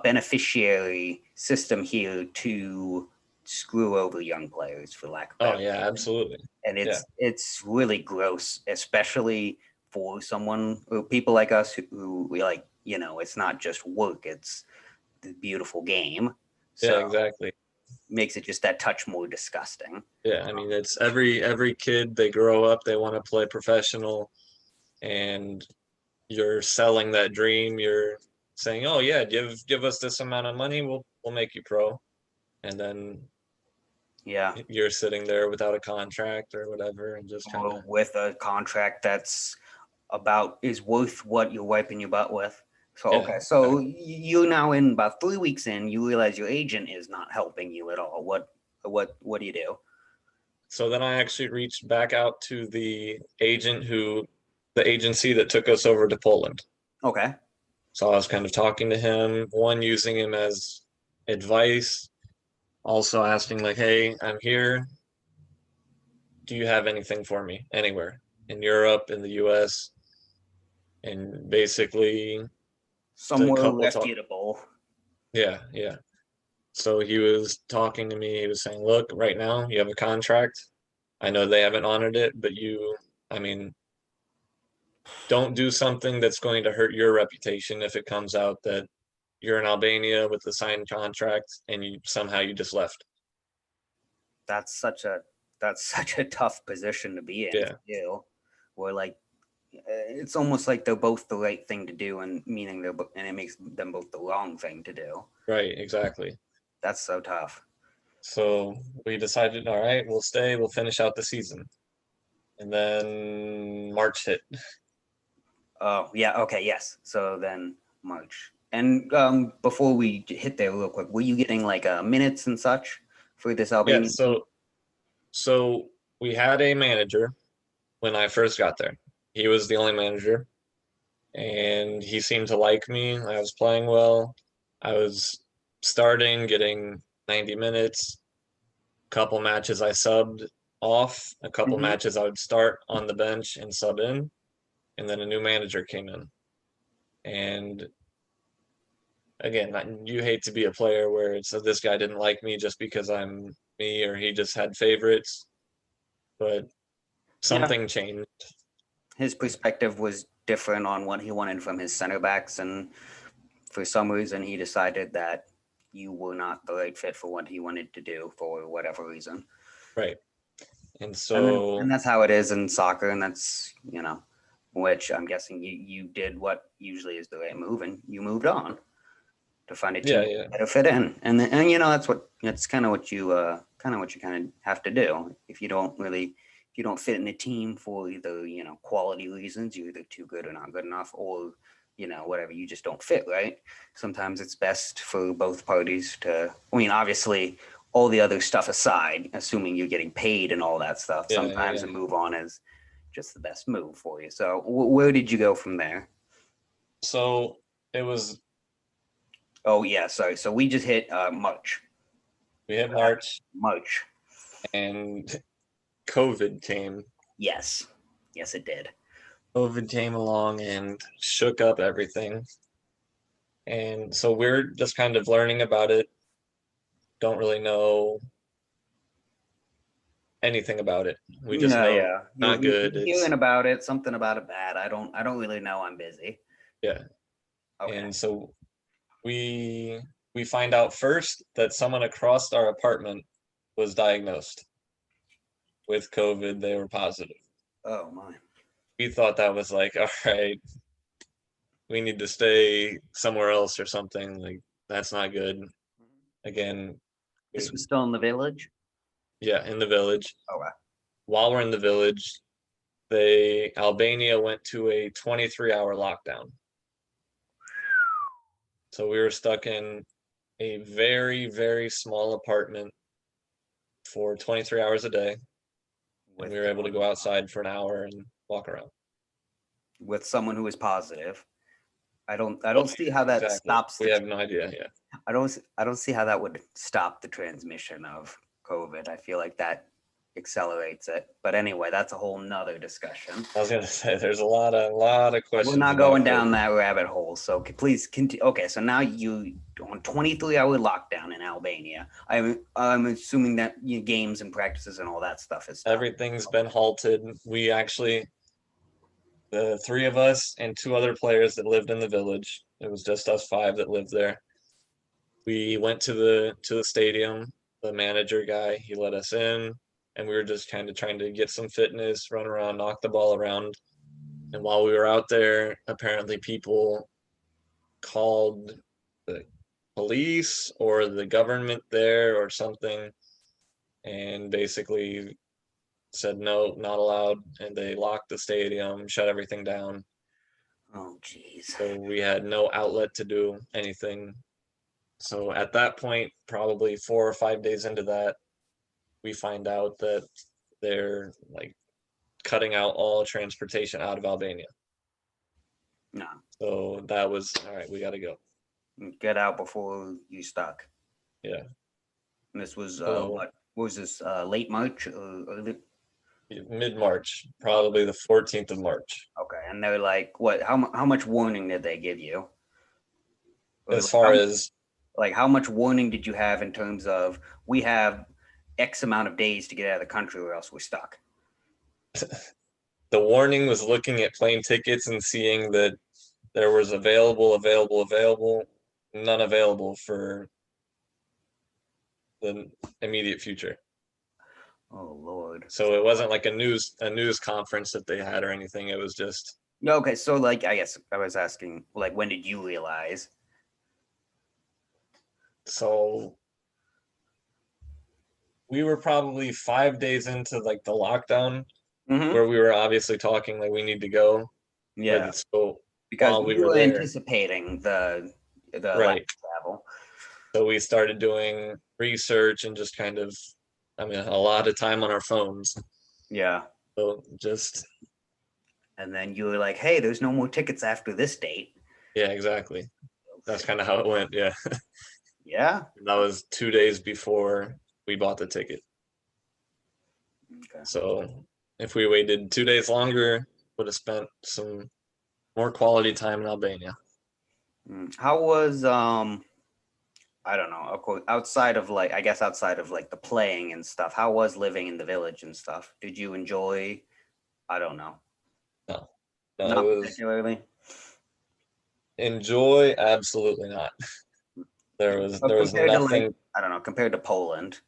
beneficiary system here to screw over young players, for lack of Oh better. yeah, absolutely. And Yeah, it's really gross, especially for someone or people like us who we like. It's not just work; it's the beautiful game. yeah, So exactly. makes it just that touch more disgusting. Yeah, I mean it's every kid they grow up, they want to play professional, and you're selling that dream. You're saying, "Oh yeah, give us this amount of money, we'll make you pro," and then Yeah, you're sitting there without a contract or whatever, and just kind or of with a contract that's about is worth what you're wiping your butt with. So Yeah. okay, so you're now in about 3 weeks in. You realize your agent is not helping you at all. What do you do? So then I actually reached back out to the agency that took us over to Poland. Okay. So I was kind of talking to him, one using him as advice, also asking like, "Hey, I'm here. Do you have anything for me anywhere in Europe, in the US?" And basically the Somewhere couple talk, reputable. yeah, yeah. So he was talking to me, he was saying, "Look, right now you have a contract. I know they haven't honored it, but I mean, don't do something that's going to hurt your reputation if it comes out that you're in Albania with the signed contract and you just left." That's such a that's such a tough position to be in for Yeah, you. Where like it's almost like they're both the right thing to do, and meaning and it makes them both the wrong thing to do. right, exactly. That's so tough. So we decided, all right, we'll stay, we'll finish out the season. And then March hit. Oh yeah, okay, yes. So then March. And before we hit there real quick, were you getting like minutes and such for this Yeah, Albanian team? so we had a manager when I first got there. He was the only manager, and he seemed to like me. I was playing well. I was starting, getting 90 minutes. Couple matches I subbed off. A couple Hmm. matches I would start on the bench and sub in. And then a new manager came in. And again, you hate to be a player where it's this guy didn't like me just because I'm me, or he just had favorites, but Yeah, something changed. his perspective was different on what he wanted from his center backs, and for some reason he decided that you were not the right fit for what he wanted to do for whatever reason. Right. And And so, that's how it is in soccer, and that's which I'm guessing you did what usually is the right move, and you moved on to find a yeah, team yeah, that'll fit in. And that's kind of what you kind of have to do if you don't fit in a team for either quality reasons, you're either too good or not good enough, or whatever, you just don't fit right. Sometimes it's best for both parties to, I mean, obviously all the other stuff aside, assuming you're getting paid and all that stuff, yeah, yeah, sometimes yeah. a move on is just the best move for you. So where did you go from there? So it was, Oh yeah, sorry. So we just hit March. we hit March March. and COVID came. Yes. Yes, it did. COVID came along and shook up everything. And so we're just kind of learning about it. Don't really know anything about it. We just Yeah, know yeah. not good. You're hearing It's, about it, something about it bad. I don't really know. I'm busy. yeah. Okay. And so we we find out first that someone across our apartment was diagnosed with COVID. They were positive. Oh my. We thought that was like, all right, we need to stay somewhere else or something. Like that's not good. Again, This we, was still in the village? yeah, in the village. Okay. While we're in the village, they Albania went to a 23-hour lockdown. So we were stuck in a very, very small apartment for 23 hours a day, and we With were able to go outside for an hour and walk around. someone who is positive. I Oh, don't see how that exactly. stops We the have no idea. Yeah. I don't see how that would stop the transmission of COVID. I feel like that accelerates it. But anyway, that's a whole nother discussion. I was gonna say there's a lot of We're questions not about going down COVID. that rabbit hole. So please continue. Okay, so now you on 23-hour lockdown in Albania. I'm assuming that games and practices and all that stuff is stopped. Everything's been halted. We actually, the three of us and two other players that lived in the village. It was just us five that lived there. We went to the stadium. The manager guy, he let us in, and we were just kind of trying to get some fitness, run around, knock the ball around. And while we were out there, apparently people called the police or the government there or something, and basically said no, not allowed, and they locked the stadium, shut everything down. Oh, jeez. So we had no outlet to do anything. So at that point, probably 4 or 5 days into that, we find out that they're like cutting out all transportation out of Albania. No, So that was all right. We got to go. get out before you stuck. Yeah. And this was So what was this? Late March or mid-March, probably the 14th of March. okay, and they're like, what? How much warning did they give you? Or As far as like how much warning did you have in terms of we have X amount of days to get out of the country or else we're stuck? the warning was looking at plane tickets and seeing that there was available, none available for the immediate future. Oh Lord. So it wasn't like a news conference that they had or anything. It was just Okay, so like I guess I was asking like when did you realize? so we were probably 5 days into like the lockdown Mm-hmm. where we were obviously talking like we need to go. Yeah, But so because while we you were were there, anticipating the lack right. of travel. So we started doing research and just kind of, I mean, a lot of time on our phones. Yeah. So just, And then you were like, hey, there's no more tickets after this date. yeah, exactly. That's kind of how it went. Yeah. Yeah. That was 2 days before we bought the ticket. Okay. So if we waited 2 days longer, would have spent some more quality time in Albania. How was I don't know, of course, outside of like I guess outside of like the playing and stuff, how was living in the village and stuff? Did you enjoy, I don't know. No, no, it Not was particularly. enjoy. Absolutely not. There was But there was compared to like, nothing. I don't know, compared to Poland.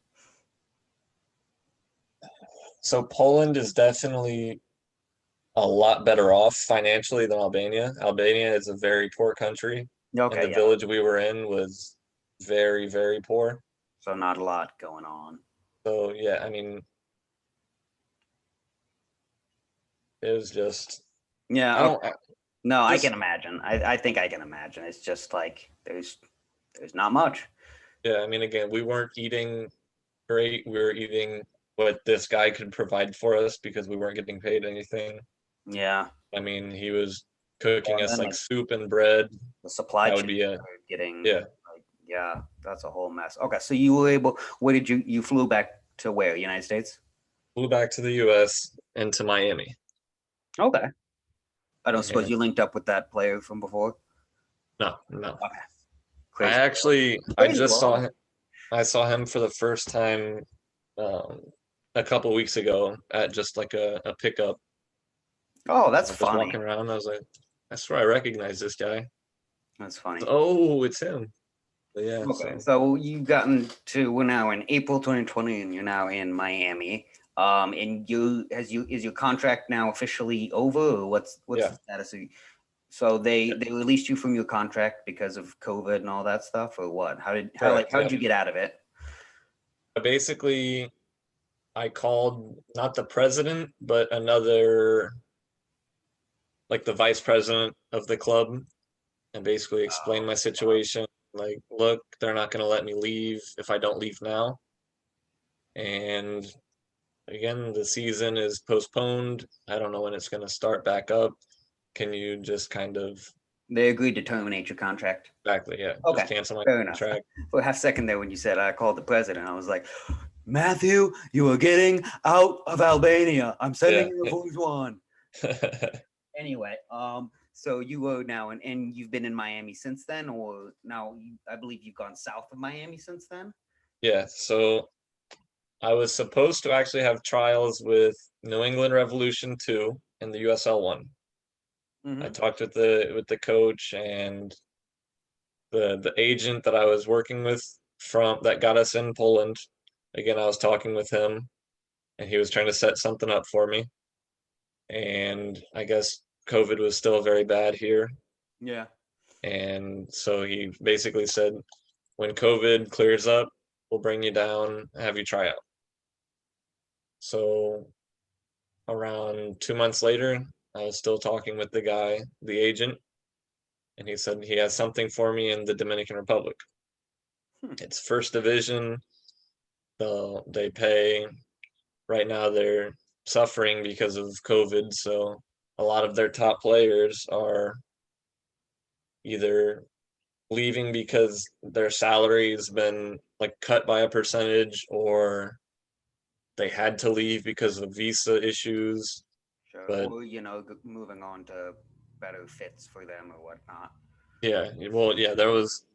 So Poland is definitely a lot better off financially than Albania. Albania is a very poor country, and the Okay, yeah. village we were in was very, very poor. So not a lot going on. So yeah, I mean, it was just I Yeah, okay. don't I, No, I can just imagine. I think I can imagine. It's just like there's not much. yeah. I mean, again, we weren't eating great. We were eating what this guy could provide for us because we weren't getting paid anything. Yeah. I mean, he was Well, cooking and us then like like soup and bread. the supply That would chain be a started getting yeah. like yeah, that's a whole mess. Okay, so you were able. Where did you flew back to where? United States? Flew back to the U.S. and to Miami. Okay. I don't suppose And you linked up with that player from before. no, no. Okay, I crazy, actually I crazy just saw world. him. I saw him for the first time um, a couple weeks ago at just like a pickup. Oh, that's Just funny. walking around. I was like, I swear I recognize this guy. That's funny. Oh, it's him. But yeah, Okay, so so you've gotten to we're now in April 2020, and you're now in Miami. And you has you is your contract now officially over, or what's yeah, the status of you? So they yeah, they released you from your contract because of COVID and all that stuff, or what? correct. How Yeah. did you get out of it? Basically, I called not the president, but another, like the vice president of the club, and basically explained my situation. Like, look, they're not going to let me leave if I don't leave now. And again, the season is postponed. I don't know when it's going to start back up. Can you just kind of They agreed to terminate your contract. exactly, yeah, just Okay, cancel my fair enough. contract? For a half second there, when you said I called the president, I was like, Matthew, you are getting out of Albania. I'm sending Yeah. you a voice one. Anyway, so you were now and you've been in Miami since then, or now I believe you've gone south of Miami since then. Yeah, so I was supposed to actually have trials with New England Revolution 2 and the USL 1. I Mm-hmm. talked with the coach and the agent that I was working with from that got us in Poland. Again, I was talking with him and he was trying to set something up for me. And I guess COVID was still very bad here. Yeah. And so he basically said, when COVID clears up, we'll bring you down, have you try out. So around 2 months later, I was still talking with the guy, the agent, and he said he has something for me in the Dominican Republic. Hmm. It's first division. They pay. Right now they're suffering because of COVID, so a lot of their top players are either leaving because their salary's been like cut by a percentage, or they had to leave because of visa issues. Sure. But Or, moving on to better fits for them or whatnot. yeah, well, yeah, there was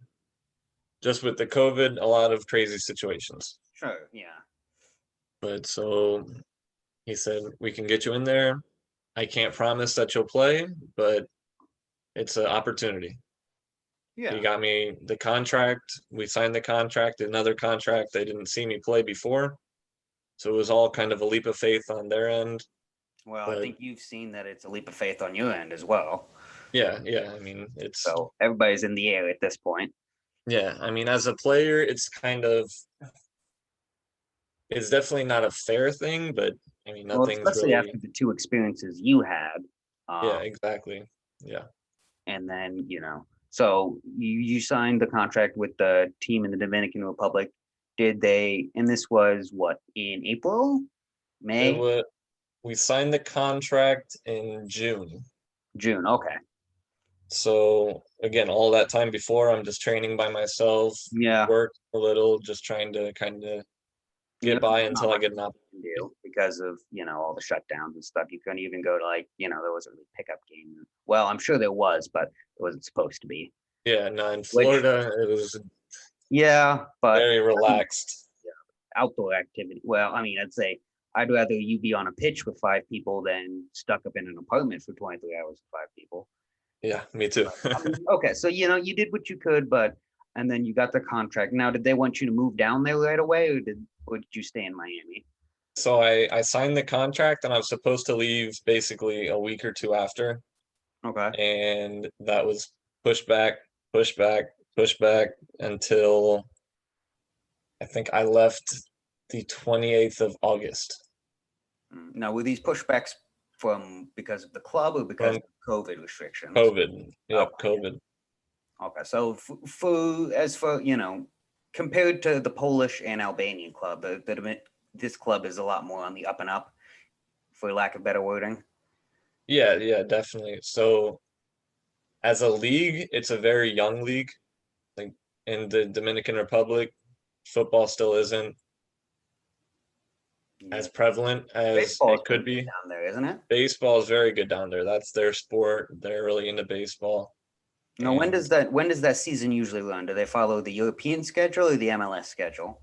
just with the COVID a lot of crazy situations. Sure. Yeah. But so he said we can get you in there. I can't promise that you'll play, but it's an opportunity. He Yeah. got me the contract. We signed the contract, another contract. They didn't see me play before. So it was all kind of a leap of faith on their end. Well, I But think you've seen that it's a leap of faith on your end as well. yeah, yeah. I mean, So everybody's in the air at this point. yeah. I mean, as a player, it's definitely not a fair thing, but I mean, Well, nothing's especially really, after the two experiences you had, yeah, um, exactly. Yeah. and then so you signed the contract with the team in the Dominican Republic. Did they? And this was what, in April, It May, was, we signed the contract in June. June? Okay. So again, all that time before, I'm just training by myself, Yeah. work a little, just trying to kind of Yeah, get by not until I much get an you can opportunity. do because of all the shutdowns and stuff. You couldn't even go to, like, there wasn't a pickup game. Well, I'm sure there was, but it wasn't supposed to be. Yeah, no, in Which, Florida, it was yeah, but very I mean, relaxed. outdoor activity. Well, I mean, I'd say I'd rather you be on a pitch with five people than stuck up in an apartment for 23 hours with five people. Yeah, me too. I mean, okay, so you did what you could, but and then you got the contract. Now, did they want you to move down there right away, or did you stay in Miami? So I signed the contract and I was supposed to leave basically a week or two after, Okay. and that was pushed back, pushed back, pushed back until I think I left the 28th of August Now, were these pushbacks from because of the club or because from of COVID restrictions? COVID. Yep, Okay. COVID. Okay. So for compared to the Polish and Albanian club, this club is a lot more on the up and up, for lack of better wording. Yeah, yeah, definitely. So as a league, it's a very young league. Like in the Dominican Republic, football still isn't Yeah. as prevalent as Baseball is it could pretty good be. down there, isn't it? Baseball is very good down there. That's their sport. They're really into baseball. Now, And when does that season usually run? Do they follow the European schedule or the MLS schedule?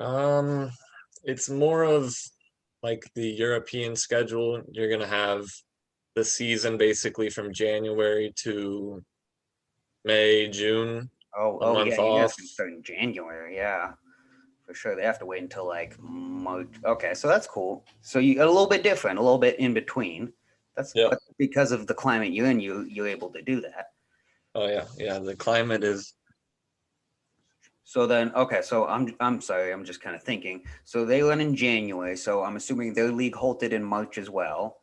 um it's more of like the European schedule. You're gonna have the season basically from January to May, June, Oh, a oh yeah, month you guys off. can start in January. Yeah, for sure. They have to wait until like March. Okay, so that's cool. So you a little bit different, a little bit in between. Yep. But because of the climate you're in, you're able to do that. Oh yeah, yeah. The climate is So then, okay, so I'm sorry, I'm just kind of thinking. So they run in January. So I'm assuming their league halted in March as well.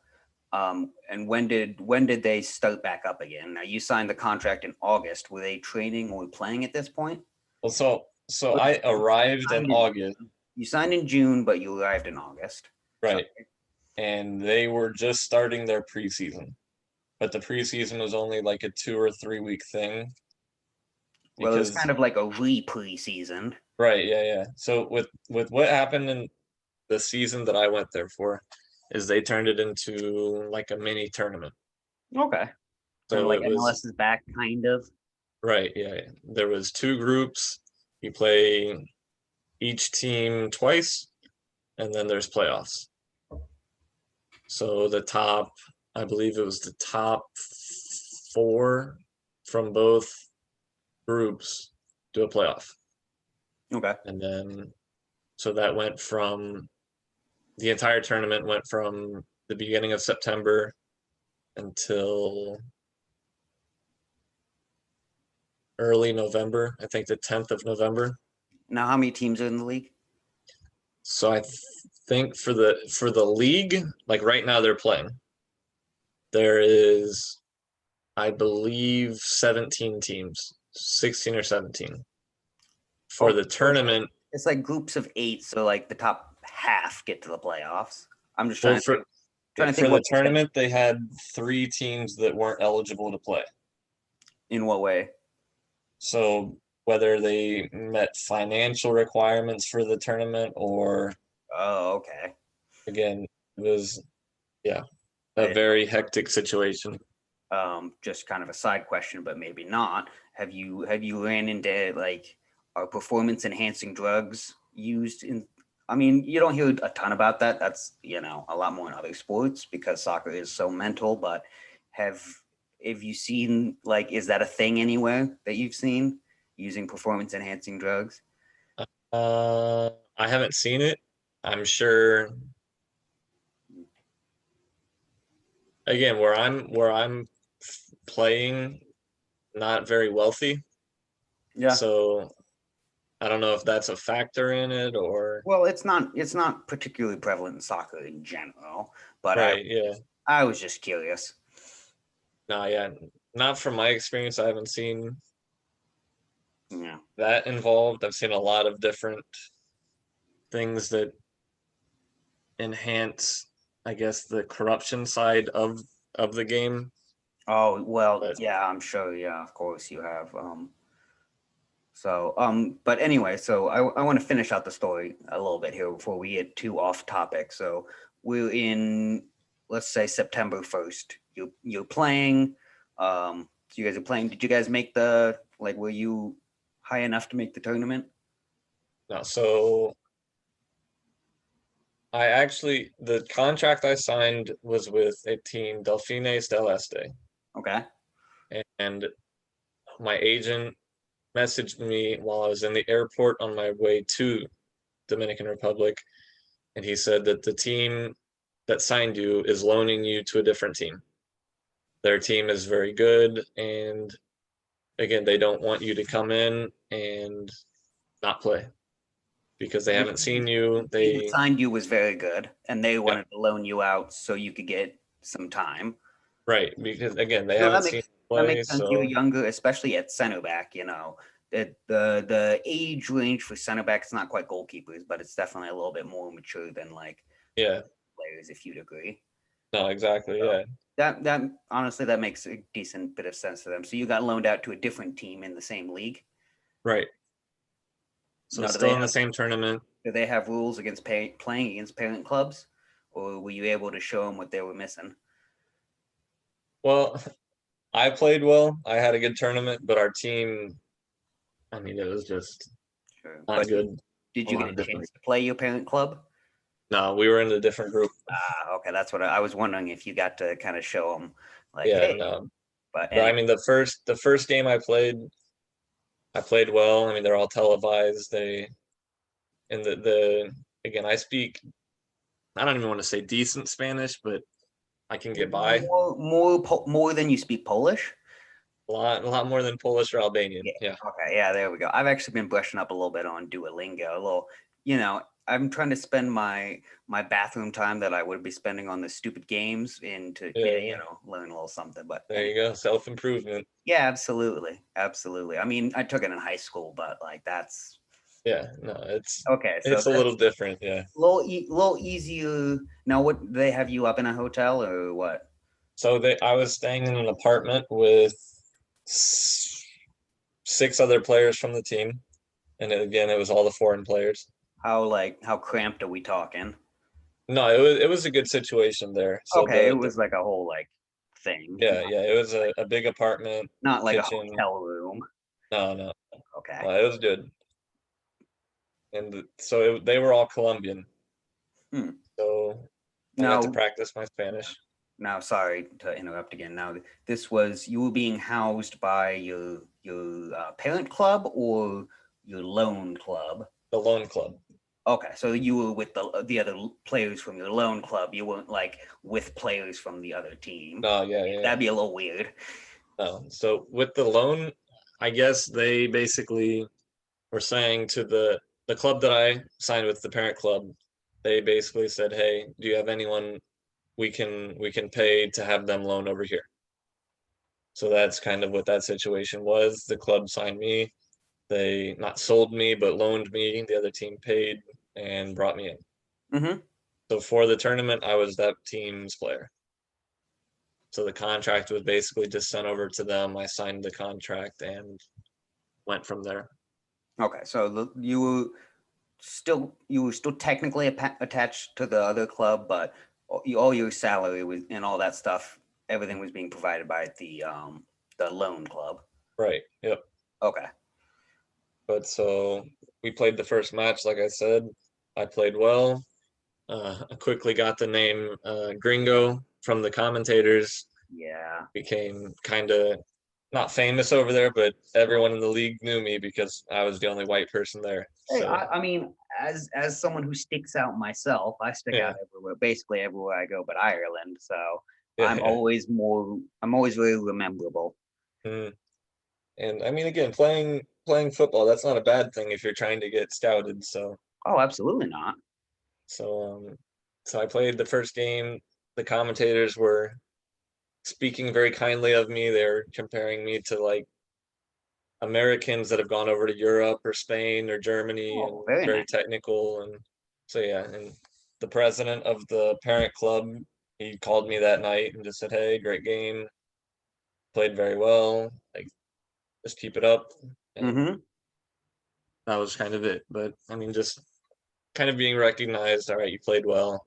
And when did they start back up again? Now you signed the contract in August. Were they training or playing at this point? well, so Or I arrived in signed in August, You signed in June, but you arrived in August. So, right? And they were just starting their preseason. But the preseason was only like a 2 or 3 week thing well, it was because kind of like a pre-preseason. right, yeah, yeah. So with what happened in the season that I went there for is they turned it into like a mini tournament. Okay. Kind of So like it was MLS is back, kind of. right, yeah, yeah. There was two groups. You play each team twice, and then there's playoffs. So I believe it was the top four from both groups do a playoff. Okay. And then, so that went from the entire tournament went from the beginning of September until early November, I think the 10th of November. Now, how many teams are in the league? So think for the league, like right now they're playing. there is, I believe, 17 teams, 16 or 17 for Oh, the tournament. it's like groups of 8, so like the top half get to the playoffs. I'm just Well, trying to think for the what you said. tournament, they had 3 teams that weren't eligible to play. In what way? So whether they met financial requirements for the tournament or, Oh, okay. again, it was, yeah, I a didn't know. very hectic situation. Just kind of a side question, but maybe not. Have you ran into like are performance enhancing drugs used in? I mean, you don't hear a ton about that. That's a lot more in other sports because soccer is so mental. But have have you seen like is that a thing anywhere that you've seen using performance enhancing drugs? I haven't seen it. I'm sure, again, where I'm playing, not very wealthy. Yeah. So I don't know if that's a factor in it or, Well, it's not particularly prevalent in soccer in general, but I right, yeah. I was just curious. No, yeah. Not from my experience. I haven't seen Yeah. that involved. I've seen a lot of different things that enhance, I guess, the corruption side of the game. Oh, well, But yeah, I'm sure. Yeah, of course you have. But anyway, so I want to finish out the story a little bit here before we get too off topic. So we're in, let's say September 1st. You're playing. You guys are playing. Did you guys make were you high enough to make the tournament? no, so I actually, the contract I signed was with a team, Delfines del Este, Okay. and my agent messaged me while I was in the airport on my way to Dominican Republic, and he said that the team that signed you is loaning you to a different team. Their team is very good, and again, they don't want you to come in and not play because they The haven't seen you. team that They, signed you was very good, and they yeah, wanted to loan you out so you could get some time. right, because again, they No, haven't seen you that play, makes sense. You're so younger, especially at center back. The age range for center backs is not quite goalkeepers, but it's definitely a little bit more mature than like yeah, players, if you'd agree. no, exactly, So yeah, that honestly that makes a decent bit of sense to them. So you got loaned out to a different team in the same league. right. So Now, still in the same tournament. do they have rules against playing against parent clubs, or were you able to show them what they were missing? Well, I played well. I had a good tournament, but our team, I mean, it was just Sure, not but good. did A you lot get of a different. chance to play your parent club? No, we were in a different group. Ah, okay, that's what I was wondering if you got to kind of show them, like, Yeah, hey, no. but But I anyway, mean, the first game I played well. I mean, they're all televised. And the again, I speak. I don't even want to say decent Spanish, but I can get by more than you speak Polish. a lot more than Polish or Albanian. Yeah. Yeah, Okay. Yeah. There we go. I've actually been brushing up a little bit on Duolingo. A little, I'm trying to spend my bathroom time that I would be spending on the stupid games into, yeah, yeah. learn a little something. But There anyway, you go. Self-improvement. yeah, absolutely, absolutely. I mean, I took it in high school, but like that's Yeah, no, it's okay. So it's a little that's different. Yeah. little easier. Now, what they have you up in a hotel or what? So I was staying in an apartment with 6 other players from the team, and again, it was all the foreign players. How cramped are we talking? No, it was a good situation there. So Okay, it the was like a whole like thing, yeah, yeah, it was a big apartment, not like a kitchen. hotel room. No, no, Okay. no, it was good. And so they were all Colombian. Hmm. So I got to Now, practice my Spanish. sorry to interrupt again. Now, this was you were being housed by your parent club or your loan club. The loan club. Okay, so you were with the other players from your loan club. You weren't like with players from the other team. No, yeah, yeah, yeah. That'd be a little weird. No. So with the loan, I guess they basically were saying to the club that I signed with, the parent club, they basically said, "Hey, do you have anyone we can pay to have them loan over here. So that's kind of what that situation was. The club signed me. They not sold me, but loaned me. The other team paid and brought me in. Mm-hmm. So for the tournament, I was that team's player. So the contract was basically just sent over to them. I signed the contract and went from there. Okay, so you were still technically attached to the other club, but all your salary was and all that stuff, everything was being provided by the loan club. Right. Yep. Okay. But so we played the first match, like I said. I played well. I quickly got the name Gringo from the commentators. Yeah. Became kind of not famous over there, but everyone in the league knew me because I was the only white person there. Hey, So I mean, as someone who sticks out myself, I stick yeah, out everywhere, basically everywhere I go, but Ireland. So yeah, yeah. I'm always very rememberable. Mm. And I mean, again, playing football, that's not a bad thing if you're trying to get scouted. Oh, absolutely not. So so I played the first game. The commentators were speaking very kindly of me. They're comparing me to like Americans that have gone over to Europe or Spain or Germany Oh, and very very nice. technical. And so yeah, and the president of the parent club, he called me that night and just said, "Hey, great game, played very well. Like, just keep it up." And Mm-hmm. that was kind of it. But I mean, just kind of being recognized. All right, you played well.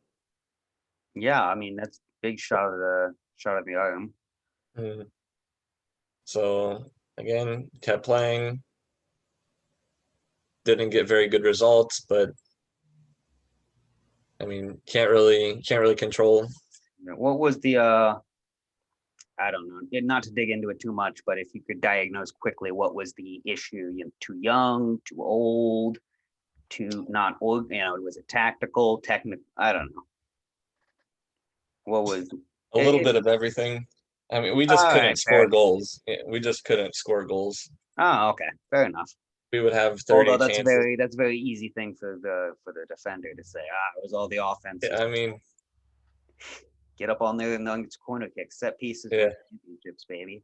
Yeah, I mean that's big shot of the arm. Mm. So again, kept playing. Didn't get very good results, but I mean, can't really control. What was the I don't know, not to dig into it too much, but if you could diagnose quickly, what was the issue? Too young, too old, too not old, was it tactical, technical? I don't know. What was A little bit of everything. I mean, we just all right, couldn't fair score enough. goals. Yeah, we just couldn't score goals. Oh, okay, fair enough. We would have Although 30 chances. that's a very easy thing for the defender to say. It was all the Yeah, offenses. I mean, Get up on there and then it's corner kicks, set pieces, yeah. win championships, baby.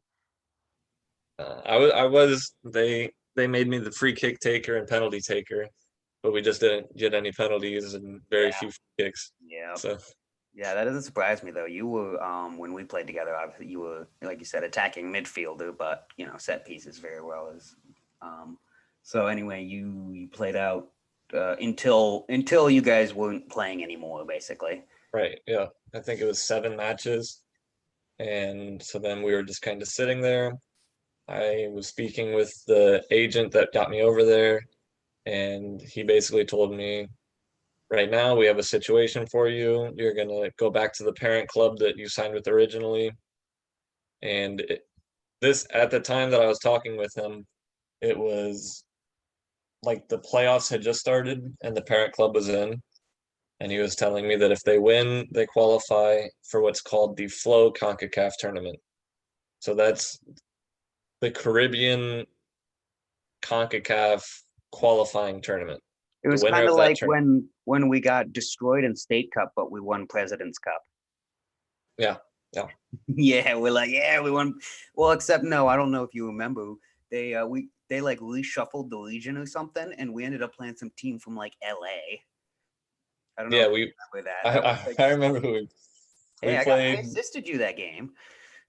They made me the free kick taker and penalty taker, but we just didn't get any penalties and very Yeah, few free kicks. yeah. So Yeah, that doesn't surprise me though. You were when we played together, obviously you were like you said, attacking midfielder, but set pieces very well as so anyway, you played out until you guys weren't playing anymore, basically. right, yeah. I think it was 7 matches. And so then we were just kind of sitting there. I was speaking with the agent that got me over there, and he basically told me, right now we have a situation for you. You're gonna go back to the parent club that you signed with originally. And this at the time that I was talking with him, it was like the playoffs had just started and the parent club was in. And he was telling me that if they win, they qualify for what's called the Flow CONCACAF tournament. So that's the Caribbean CONCACAF qualifying tournament. It The was winner kind of of that like tournament. when we got destroyed in State Cup, but we won President's Cup. Yeah. Yeah. Yeah, we're like, yeah, we won. Well, except no, I don't know if you remember. They like reshuffled the Legion or something, and we ended up playing some team from like LA. I don't know Yeah, if you we remember that. I, That was I, like, I remember who we hey, I played. assisted you that game.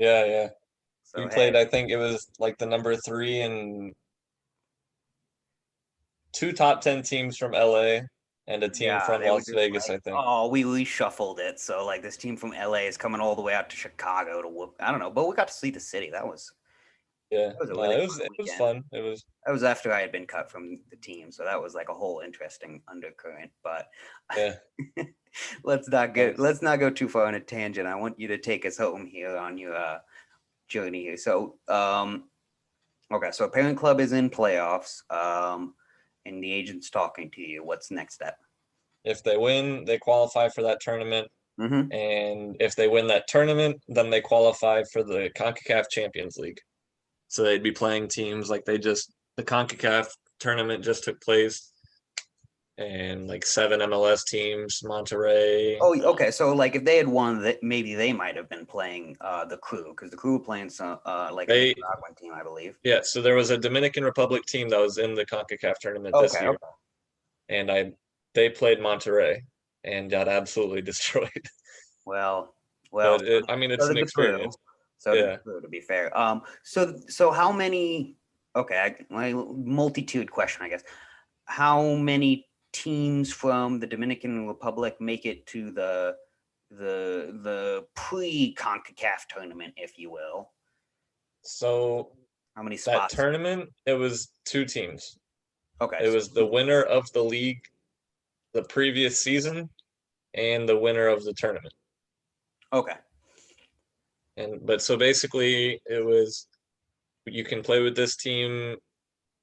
Yeah, yeah. So We hey, played, I think it was like the number 3 and 2 top 10 teams from LA and a team yeah, from they were Las just Vegas, like, I think. oh, we reshuffled it. So like this team from LA is coming all the way out to Chicago to whoop. I don't know, but we got to see the city. Yeah. That was a No, really it fun was it was weekend. fun. It was That was after I had been cut from the team, so that was like a whole interesting undercurrent. But yeah. Nice. let's not go too far on a tangent. I want you to take us home here on your journey here. So okay, so Parent Club is in playoffs, and the agent's talking to you. What's the next step? If they win, they qualify for that tournament. Mm-hmm. And if they win that tournament, then they qualify for the CONCACAF Champions League. So they'd be playing teams like the CONCACAF tournament just took place. and like 7 MLS teams, Monterrey. Oh, okay. So like if they had won, that maybe they might have been playing the Crew because the Crew were playing some like a They Nicaraguan team, I believe. Yeah, so there was a Dominican Republic team that was in the CONCACAF tournament this Okay. year, Okay. and they played Monterrey and got absolutely destroyed. Well, well. But So, I mean, so it's an did the Crew. experience. So did the Yeah. Crew, to be fair. So how many? Okay, multitude question, I guess. How many teams from the Dominican Republic make it to the pre CONCACAF tournament, if you will? So How many that spots? tournament, it was 2 teams. Okay, It so was the winner of the league the previous season and the winner of the tournament. okay, And but so basically, it was you can play with this team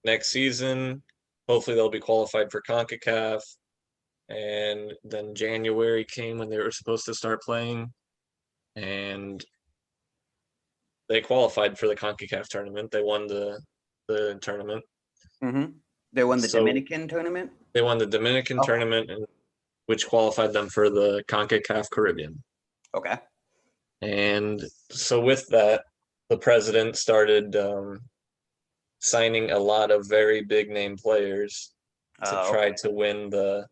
next season. Hopefully, they'll be qualified for CONCACAF. And then January came when they were supposed to start playing, and they qualified for the CONCACAF tournament. They won the tournament. mm-hmm. They won the So Dominican tournament. they won the Dominican Okay, tournament, which qualified them for the CONCACAF Caribbean. okay. And so with that, the president started signing a lot of very big name players to try Okay. to win the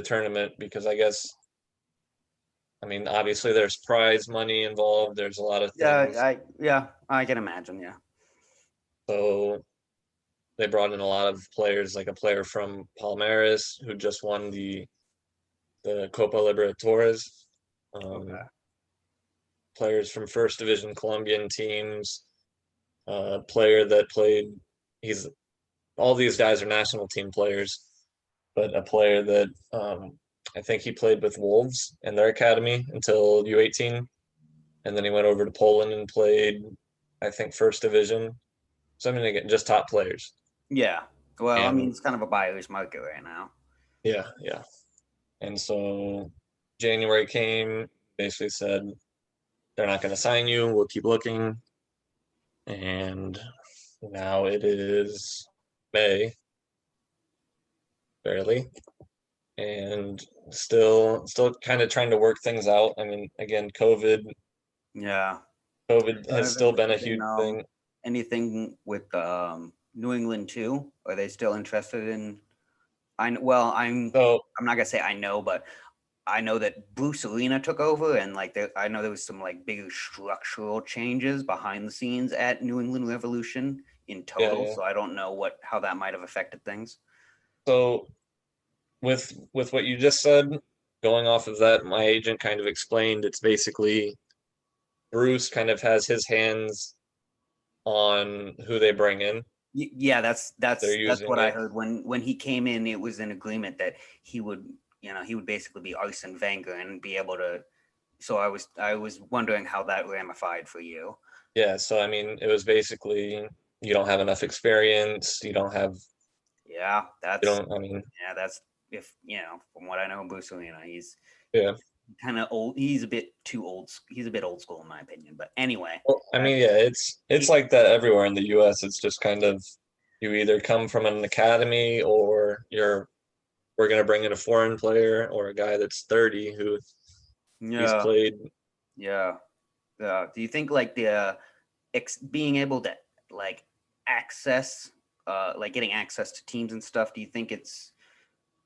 tournament because I mean, obviously there's prize money involved. There's a lot of things. Yeah, I can imagine. Yeah. So they brought in a lot of players, like a player from Palmeiras who just won the Copa Libertadores. Okay. Um, Players from first division Colombian teams. Player that played. He's All these guys are national team players, but a player that I think he played with Wolves in their academy until U18, and then he went over to Poland and played, I think, first division. So I mean, again, just top players. Yeah. Well, I mean, And it's kind of a buyer's market right now. yeah, yeah. And so January came, basically said they're not going to sign you. We'll keep looking. And now it is May, barely, and still kind of trying to work things out. I mean, again, Yeah. COVID has Have still been a been huge thing. anything with New England too? Are they still interested in? Well, So I'm not gonna say I know, but I know that Bruce Arena took over, and I know there was some like bigger structural changes behind the scenes at New England Revolution in yeah, total. yeah. So I don't know how that might have affected things. So with what you just said, going off of that, my agent kind of explained it's basically Bruce kind of has his hands on who they bring in. Yeah, that's They're that's using what I it. heard when he came in. It was an agreement that he would basically be Arsene Wenger and be able to. So I was wondering how that ramified for you. Yeah, so I mean, it was basically you don't have enough experience. Yeah, You that's don't. I mean, yeah, that's if from what I know, Bruce Arena, he's yeah. kind of old. He's a bit too old. He's a bit old school in my opinion. But anyway, Well, I mean, yeah, it's like that everywhere in the U.S. It's just kind of you either come from an academy or we're gonna bring in a foreign player or a guy that's 30 who he's yeah, played. yeah. Do you think like the being able to like access, like getting access to teams and stuff? Do you think it's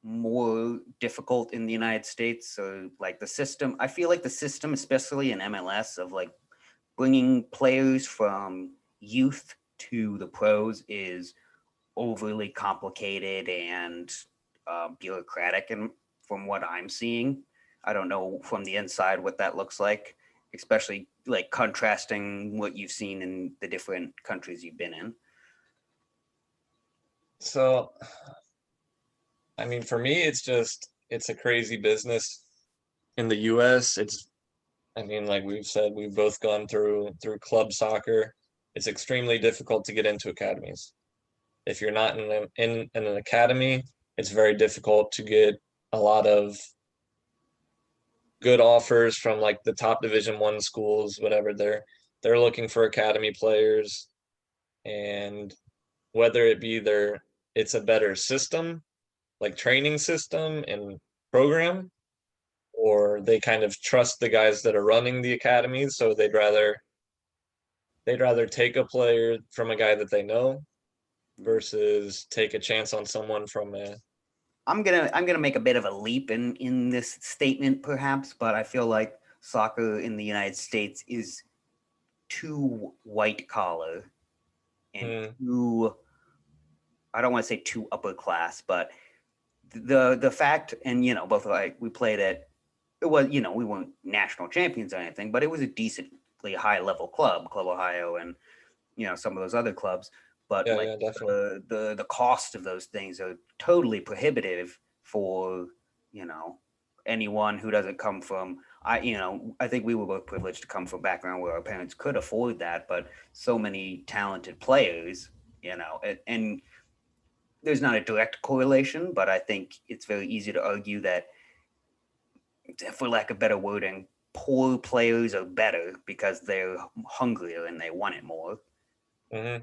more difficult in the United States? So like the system, I feel like the system, especially in MLS, of like bringing players from youth to the pros is overly complicated and bureaucratic. And from what I'm seeing, I don't know from the inside what that looks like, especially like contrasting what you've seen in the different countries you've been in. So, I mean, for me, it's a crazy business in the U.S. I mean, like we've said, we've both gone through club soccer. It's extremely difficult to get into academies. If you're not in an academy, it's very difficult to get a lot of good offers from like the top division 1 schools, whatever. They're looking for academy players, and whether it be it's a better system like training system and program, or they kind of trust the guys that are running the academies, so they'd rather take a player from a guy that they know versus take a chance on someone from a. I'm gonna make a bit of a leap in this statement, perhaps, but I feel like soccer in the United States is too white collar and Hmm, too, I don't want to say too upper class, but the fact, and both like we played at, it was, we weren't national champions or anything, but it was a decently high level Club Ohio, and some of those other clubs. But yeah, like yeah, definitely. the cost of those things are totally prohibitive for you know anyone who doesn't come from, I think we were both privileged to come from a background where our parents could afford that, but so many talented players, and there's not a direct correlation, but I think it's very easy to argue that, for lack of better wording, poor players are better because they're hungrier and they want it more. Hmm.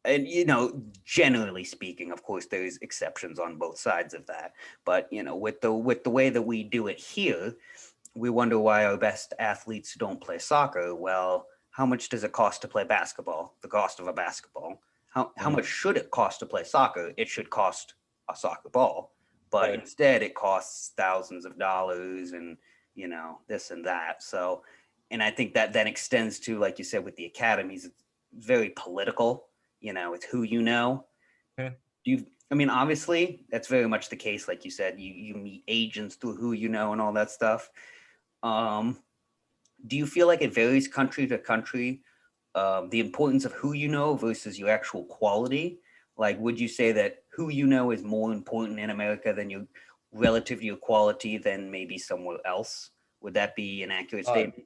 And generally speaking, of course, there's exceptions on both sides of that. But with the way that we do it here, we wonder why our best athletes don't play soccer. Well, how much does it cost to play basketball? The cost of a basketball. How Hmm. much should it cost to play soccer? It should cost a soccer ball, but Right. instead it costs thousands of dollars, and this and that. So, and I think that then extends to, like you said, with the academies, it's very political. It's who you know. Hmm. I mean, obviously, that's very much the case. Like you said, you meet agents through who you know and all that stuff. Um, do you feel like it varies country to country, the importance of who you know versus your actual quality? Like, would you say that who you know is more important in America than your relative to your quality than maybe somewhere else? Would that be an accurate Uh, statement?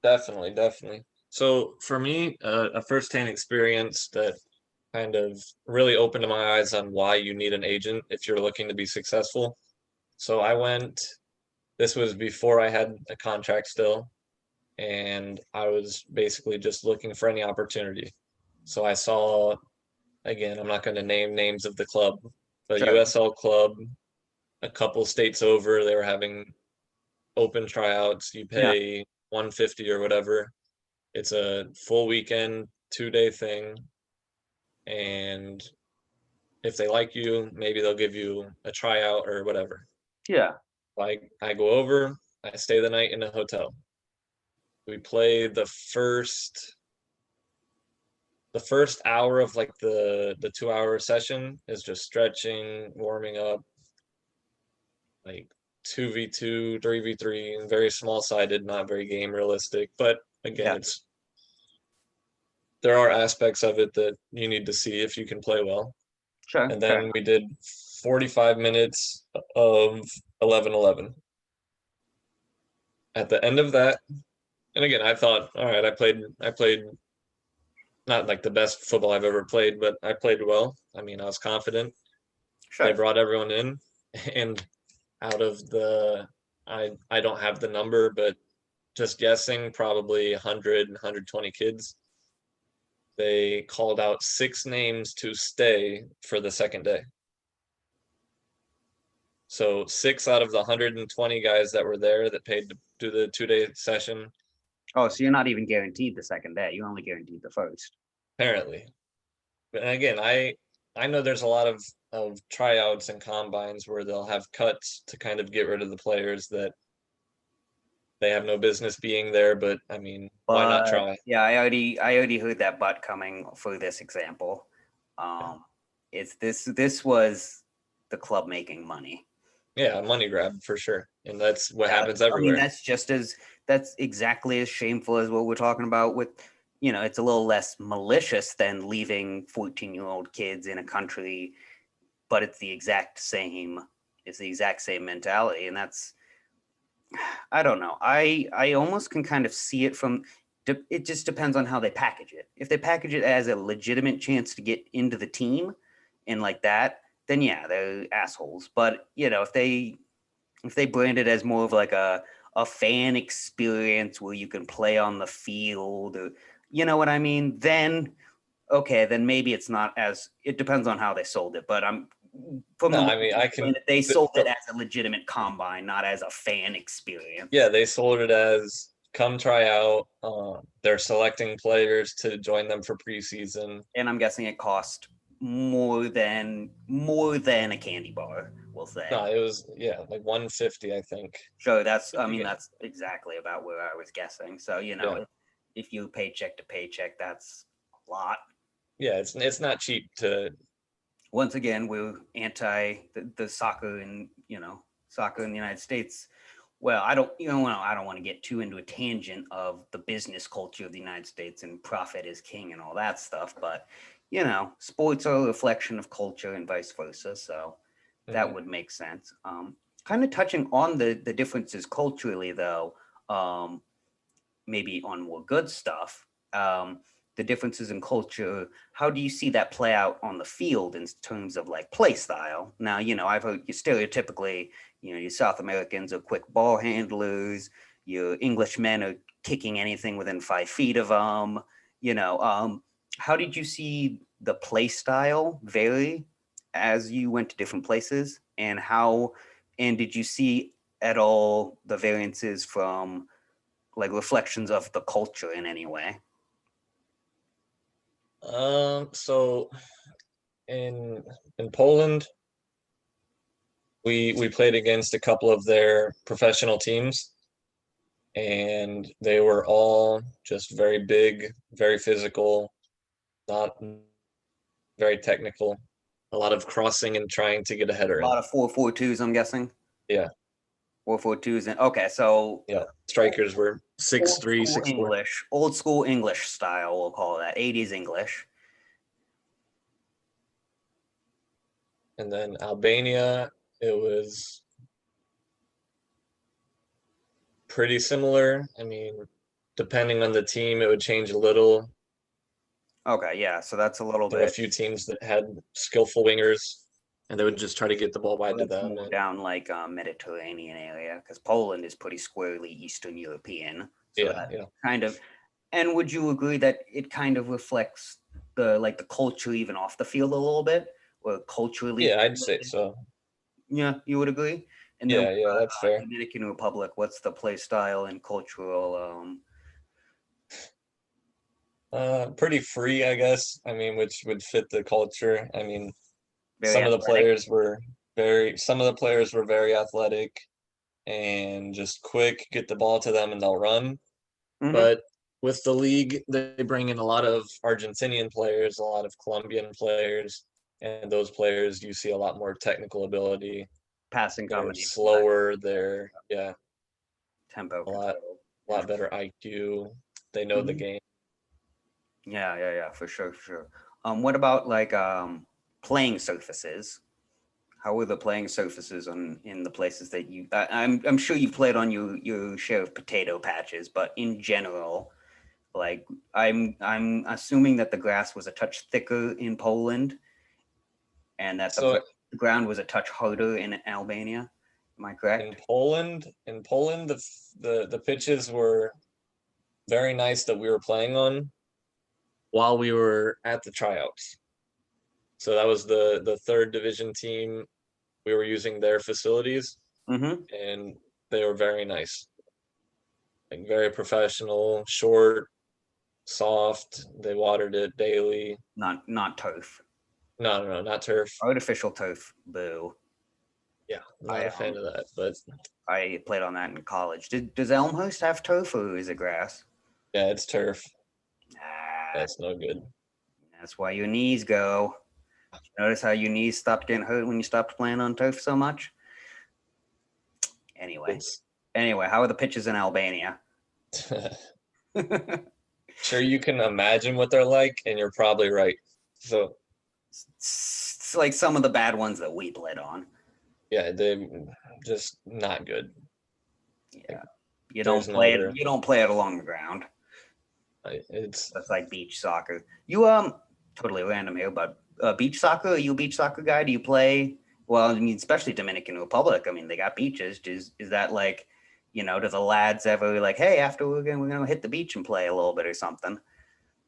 Definitely, definitely. So for me, a firsthand experience that kind of really opened my eyes on why you need an agent if you're looking to be successful. So this was before I had a contract still, and I was basically just looking for any opportunity. So I saw, again, I'm not going to name names of the club, but Sure. USL club, a couple states over, they were having open tryouts. You Yeah. pay 150 or whatever. It's a full weekend, 2-day thing, and if they like you, maybe they'll give you a tryout or whatever. Yeah. I go over, I stay the night in a hotel. We play the first hour of like the 2 hour session is just stretching, warming up, like 2v2, 3v3, very small sided, not very game realistic. But again, Yeah. it's there are aspects of it that you need to see if you can play well. Sure. And Fair then enough. we did 45 minutes of 11-11. At the end of that, and again, I thought, all right, I played not like the best football I've ever played, but I played well. I mean, I was confident. They Sure. brought everyone in, and out of I don't have the number, but just guessing, probably 100, 120 kids. They called out 6 names to stay for the second day. So 6 out of the 120 guys that were there that paid to do the 2-day session, Oh, so you're not even guaranteed the second day. You're only guaranteed the first. apparently. And again, I know there's a lot of tryouts and combines where they'll have cuts to kind of get rid of the players that they have no business being there, but I mean, why not But try? yeah, I already heard that butt coming for this example. Um, it's this was the club making money. Yeah, money grab for sure. And that's what Yeah, happens I mean everywhere. that's exactly as shameful as what we're talking about with, it's a little less malicious than leaving 14-year-old kids in a country, but it's the exact same mentality, and that's, I don't know. I almost can kind of see it from. It just depends on how they package it. If they package it as a legitimate chance to get into the team, and like that, then yeah, they're assholes. But if they brand it as more of like a fan experience where you can play on the field, or you know what I mean, then okay, then maybe it's not as. It depends on how they sold it. But from No, the I mean, I can. they sold it as a legitimate combine, not as a fan experience. Yeah, they sold it as come try out. They're selecting players to join them for preseason. And I'm guessing it cost more than a candy bar, we'll say. No, it was like 150, I think. So Yeah, that's exactly about where I was guessing. So, yeah, if you paycheck to paycheck, that's a lot. yeah. It's not cheap to. Once again, we're anti the soccer soccer in the United States. Well, I don't want to get too into a tangent of the business culture of the United States and profit is king and all that stuff, but sports are a reflection of culture and vice versa. So that Mhm. would make sense. Kind of touching on the differences culturally, though, maybe on more good stuff. The differences in culture. How do you see that play out on the field in terms of like play style? Now, I've heard you stereotypically, your South Americans are quick ball handlers. Your Englishmen are kicking anything within 5 feet of them. How did you see the play style vary as you went to different places, and did you see at all the variances from like reflections of the culture in any way? So in Poland, we played against a couple of their professional teams, and they were all just very big, very physical, not very technical. A lot of crossing and trying to get a A header in. lot of 4-4-2s, I'm guessing. Yeah, 4-4-2s, and okay, so yeah. Strikers were six old three, school 6'4". English, old school English style, we'll call that 80s English. And then Albania, it was pretty similar. I mean, depending on the team, it would change a little. Okay, yeah, so that's a little There were a bit. few teams that had skillful wingers, and they would just try to get the ball wide to That's them. more And down like Mediterranean area because Poland is pretty squarely Eastern European. So yeah, that yeah, kind of, and would you agree that it kind of reflects the culture even off the field a little bit, or culturally yeah, I'd say correlated? so. Yeah, you would agree. And then Yeah, that's fair. Dominican Republic, what's the play style and cultural? Pretty free, I guess. I mean, which would fit the culture. I mean, Very athletic. some of the players were very athletic and just quick, get the ball to them and they'll run. Mm-hmm. But with the league, they bring in a lot of Argentinian players, a lot of Colombian players, and those players you see a lot more technical ability. Passing They're combination, slower, they're tempo a lot control. better IQ. They know the Mhm. game. Yeah, for sure, for sure. What about like playing surfaces? How were the playing surfaces in the places that I'm sure you played on your share of potato patches, but in general, like I'm assuming that the grass was a touch thicker in Poland and that So the ground was a touch harder in Albania. Am I correct? in Poland, the pitches were very nice that we were playing on while we were at the tryouts. So that was the third division team. We were using their facilities, Mm-hmm. and they were very nice, like very professional, short, soft. They watered it daily. Not turf. No, not turf. Artificial turf. Boo. Yeah, not I a fan of that. But I played on that in college. Does Elmhurst have turf or is it grass? yeah, it's turf. Ah, That's no good. that's why your knees go. Notice how your knees stopped getting hurt when you stopped playing on turf so much? Anyway. It's Anyway, how are the pitches in Albania? sure you can imagine what they're like, and you're probably right. So It's like some of the bad ones that we played on. yeah, they just not good. Like Yeah. there's no other. You don't play it along the ground. It's That's like beach soccer. You totally random here, but beach soccer, are you a beach soccer guy? Do you play well, I mean, especially Dominican Republic. I mean, they got beaches. Is that like, do the lads ever like, hey, after we're gonna hit the beach and play a little bit or something?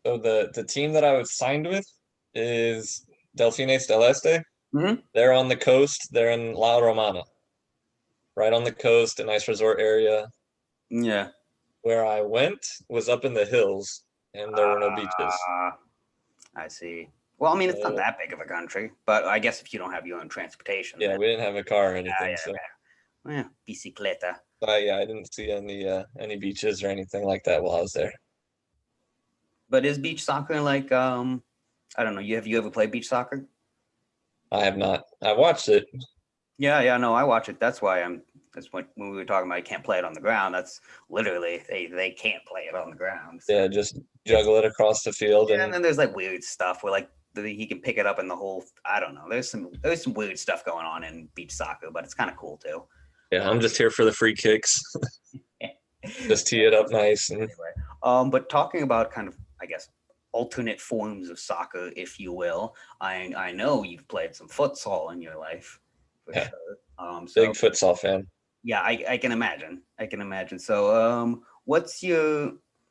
so the team that I was signed with is Delfines del Este. Hmm. They're on the coast. They're in La Romana, right on the coast, a nice resort area. Yeah. Where I went was up in the hills, and there were no beaches. Uh, I see. Well, I mean, it's not So that big of a country, but I guess if you don't have your own transportation, yeah, then we didn't have a car or anything, yeah, so yeah, bicicleta. yeah, I didn't see any beaches or anything like that while I was there. But is beach soccer like I don't know, have you ever played beach soccer? I have not. I watched it. Yeah, yeah, no, I watch it. That's why that's what when we were talking about you can't play it on the ground. That's literally they can't play it on the ground. So Yeah, just it's juggle it across the field, yeah, and and then there's like weird stuff where like he can pick it up in the whole. I don't know. There's some weird stuff going on in beach soccer, but it's kind of cool too. yeah, I'm just here for the free kicks. Anyway, Just tee it up nice, and but talking about kind of I guess alternate forms of soccer, if you will. I know you've played some futsal in your life for yeah, sure. big So futsal fan. yeah, I can imagine. I can imagine. So,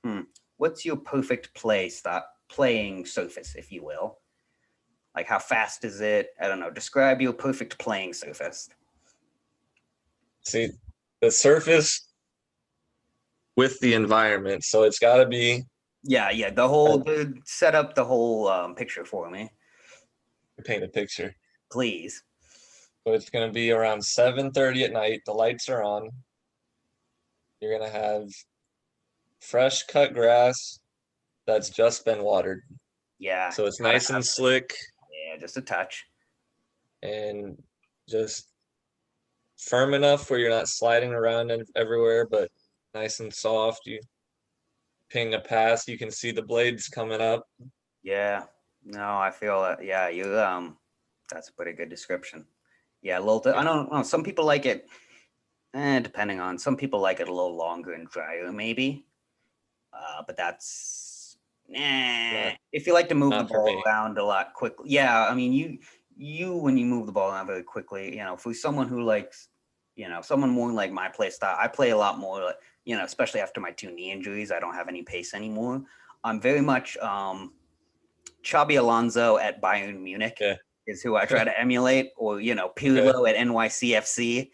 hmm, what's your perfect playing surface, if you will? Like, how fast is it? I don't know. Describe your perfect playing surface. See, the surface with the environment, so it's got to be. Yeah, yeah. Set up the whole picture for me, Paint a picture. please. So it's going to be around 7:30 at night. The lights are on. You're going to have fresh cut grass that's just been watered. Yeah, So it's gotta nice have. and slick Yeah, just a touch. and just firm enough where you're not sliding around everywhere, but nice and soft. You ping a pass, you can see the blades coming up. Yeah. No, I feel that. Yeah, you that's a pretty good description. Yeah, a little. I Yeah, don't know. Some people like it. Depending on some people like it a little longer and drier, maybe. But that's not if you like to move the not for ball me. around a lot quickly. Yeah, I mean you when you move the ball around very quickly, for someone who likes, someone more like my play style, I play a lot more like, especially after my two knee injuries, I don't have any pace anymore. I'm very much Xabi Alonso at Bayern Munich Yeah. is who I try to emulate, or Okay. Pirlo at NYCFC.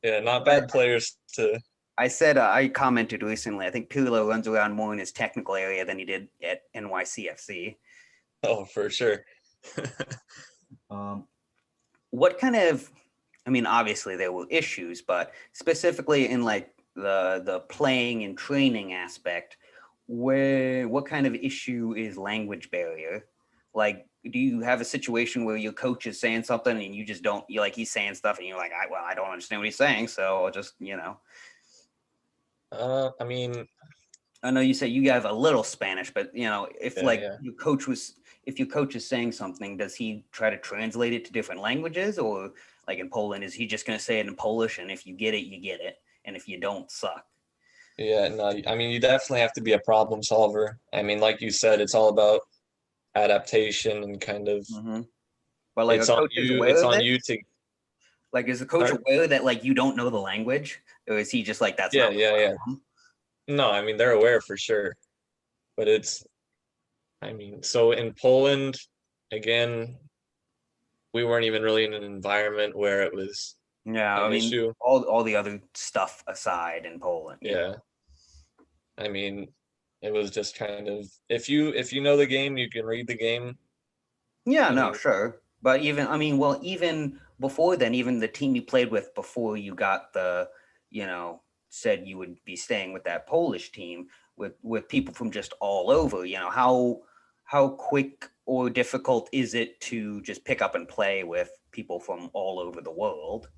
Yeah, not bad players to. I said I commented recently. I think Pirlo runs around more in his technical area than he did at NYCFC. Oh, for sure. Um, what kind of? I mean, obviously there were issues, but specifically in like the playing and training aspect, what kind of issue is language barrier? Like, do you have a situation where your coach is saying something and you just don't? You like he's saying stuff and you're like, I don't understand what he's saying, so I'll just I mean, I know you say you have a little Spanish, but if yeah, like yeah. if your coach is saying something, does he try to translate it to different languages, or like in Poland, is he just going to say it in Polish, and if you get it, you get it, and if you don't, suck. Yeah, no, I mean, you definitely have to be a problem solver. I mean, like you said, it's all about adaptation and kind of Hmm. But like a coach is aware it's of on this. you to. Like, is the coach Sorry? aware that like you don't know the language, or is he just like that's Yeah, not yeah, my yeah. problem? No, I mean, they're aware for sure. But I mean, so in Poland, again, we weren't even really in an environment where it was Yeah, I an mean issue. all the other stuff aside in Poland, Yeah. I mean, it was just kind of if you know the game, you can read the game. Yeah, I no, mean, sure. But even, I mean, well, even before then, even the team you played with before you got said you would be staying with that Polish team with people from just all over, how quick or difficult is it to just pick up and play with people from all over the world?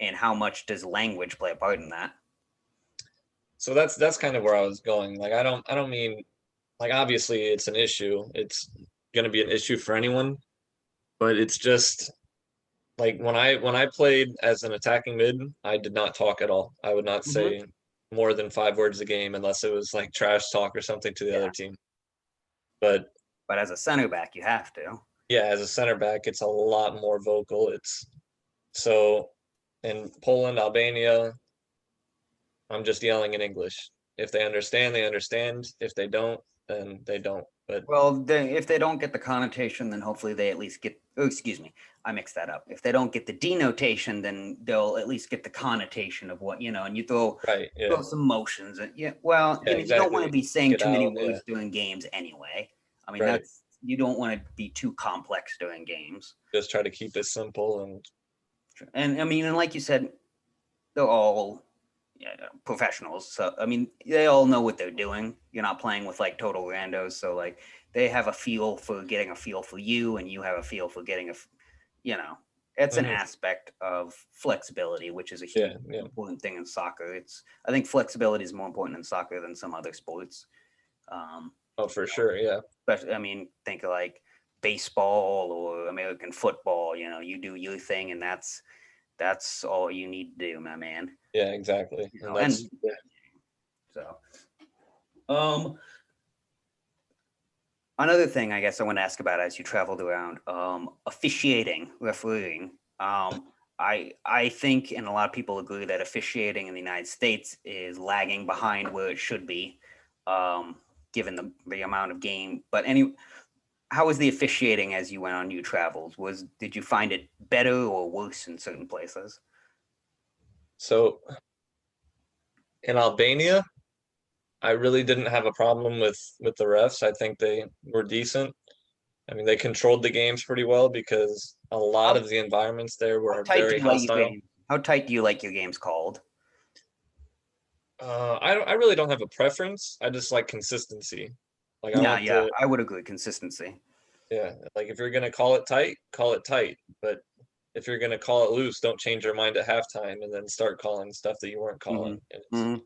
And how much does language play a part in that? so that's kind of where I was going. Like I don't mean like obviously it's an issue. It's going to be an issue for anyone, but it's just like when I played as an attacking mid, I did not talk at all. I would not Hmm. say more than 5 words a game unless it was like trash talk or something to the Yeah. other team. But But as a center back, you have to. yeah, as a center back, it's a lot more vocal. It's so in Poland, Albania, I'm just yelling in English. If they understand, they understand. If they don't, then they don't. But Well, if they don't get the connotation, then hopefully they at least get. Oh, excuse me, I mixed that up. If they don't get the denotation, then they'll at least get the connotation of what you know. And you right, yeah, throw some motions. And yeah, well, yeah, you don't want to exactly. be saying Get too many out, yeah, words during games anyway. I mean, right. that's you don't want to be too complex during games. Just try to keep it simple and And I mean, and like you said, they're all yeah, professionals. So I mean, they all know what they're doing. You're not playing with like total randos, so like they have a feel for getting a feel for you, and you have a feel for getting you know, it's an mhm, aspect of flexibility, which is a huge yeah, yeah. important thing in soccer. I think flexibility is more important in soccer than some other sports. Oh, You for know, sure, yeah, but I mean, think of like baseball or American football. You know, you do your thing, and that's all you need to do, my man. yeah, exactly. You And know, and that's yeah. so um another thing I guess I want to ask about as you traveled around, officiating, refereeing. I think, and a lot of people agree that officiating in the United States is lagging behind where it should be, um, given the amount of game. But how was the officiating as you went on your travels? Did you find it better or worse in certain places? So in Albania, I really didn't have a problem with the refs. I think they were decent. I mean, they controlled the games pretty well because a lot How of the environments there how were tight do very you like your hostile. game? How tight do you like your games called? I really don't have a preference. I just like consistency. Like I Yeah, want yeah, the I would agree. Consistency. yeah, like if you're gonna call it tight. But if you're gonna call it loose, don't change your mind at halftime and then start calling stuff that you weren't Hmm. calling. And it's, Hmm.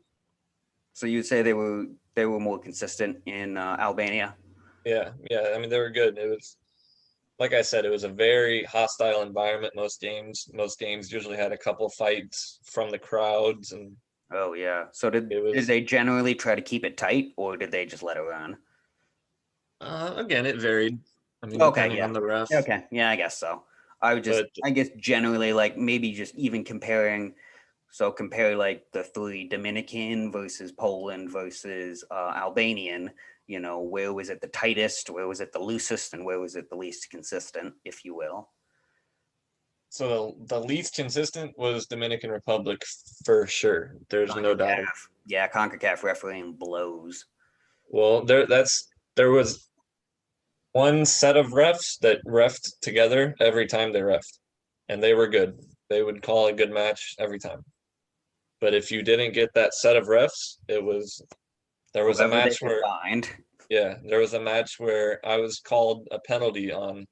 So you'd say they were more consistent in Albania? yeah, yeah. I mean, they were good. It was like I said, it was a very hostile environment. Most games usually had a couple fights from the crowds, and Oh yeah. So did it did was they generally try to keep it tight, or did they just let it run? again, it varied. I mean, Okay, depending yeah. on the ref, Okay, yeah, I guess so. but I guess generally like maybe just even comparing. So compare like the three Dominican versus Poland versus Albanian. You know, where was it the tightest? Where was it the loosest? And where was it the least consistent, if you will? so the least consistent was Dominican Republic for sure. There's no doubt. CONCACAF. Yeah, CONCACAF refereeing blows. Well, there was one set of refs that refed together every time they refed, and they were good. They would call a good match every time. But if you didn't get that set of refs, there was a Whoever they match could where find. yeah, there was a match where I was called a penalty on,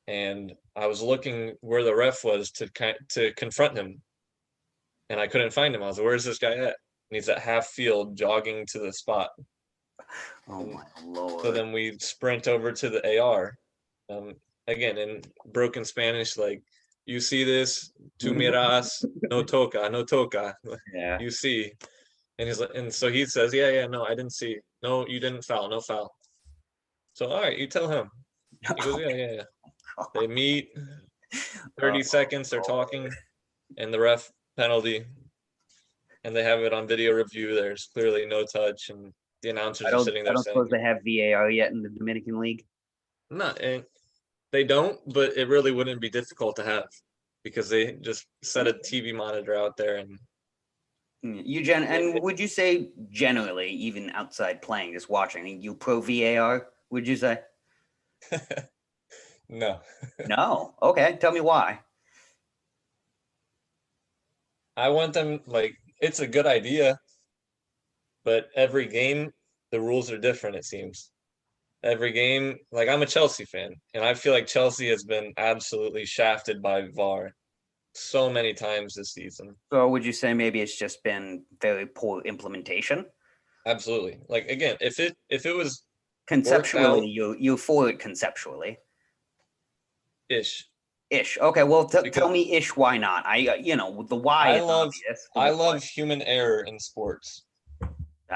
and I was looking where the ref was to confront him, and I couldn't find him. I was like, "Where's this guy at?" And he's at half field jogging to the spot. Oh And my so lord. then we sprint over to the AR. Again in broken Spanish, like you see this, tu miras, no toca, no toca. Yeah. You see, and he's like, and so he says, yeah, yeah, no, I didn't see. No, you didn't foul, no foul. So all right, you tell him. He goes, yeah, yeah, yeah. They meet, Oh 30 seconds, they're lord. talking, and the ref penalty, and they have it on video review. There's clearly no touch, and the announcers are sitting I there don't saying, suppose they have VAR yet in the Dominican League. not, and they don't, but it really wouldn't be difficult to have because they just set a TV monitor out there and And would you say generally, even outside playing, just watching, you pro VAR? Would you say no. no? Okay, tell me why. I want them like it's a good idea, but every game the rules are different, it seems. Every game, like I'm a Chelsea fan, and I feel like Chelsea has been absolutely shafted by VAR so many times this season. So would you say maybe it's just been very poor implementation? Absolutely. Like again, if it was worked Conceptually, out you for it conceptually ish, ish. Okay, well, tell because me ish. Why not? The why is obvious. I The what? love human error in sports.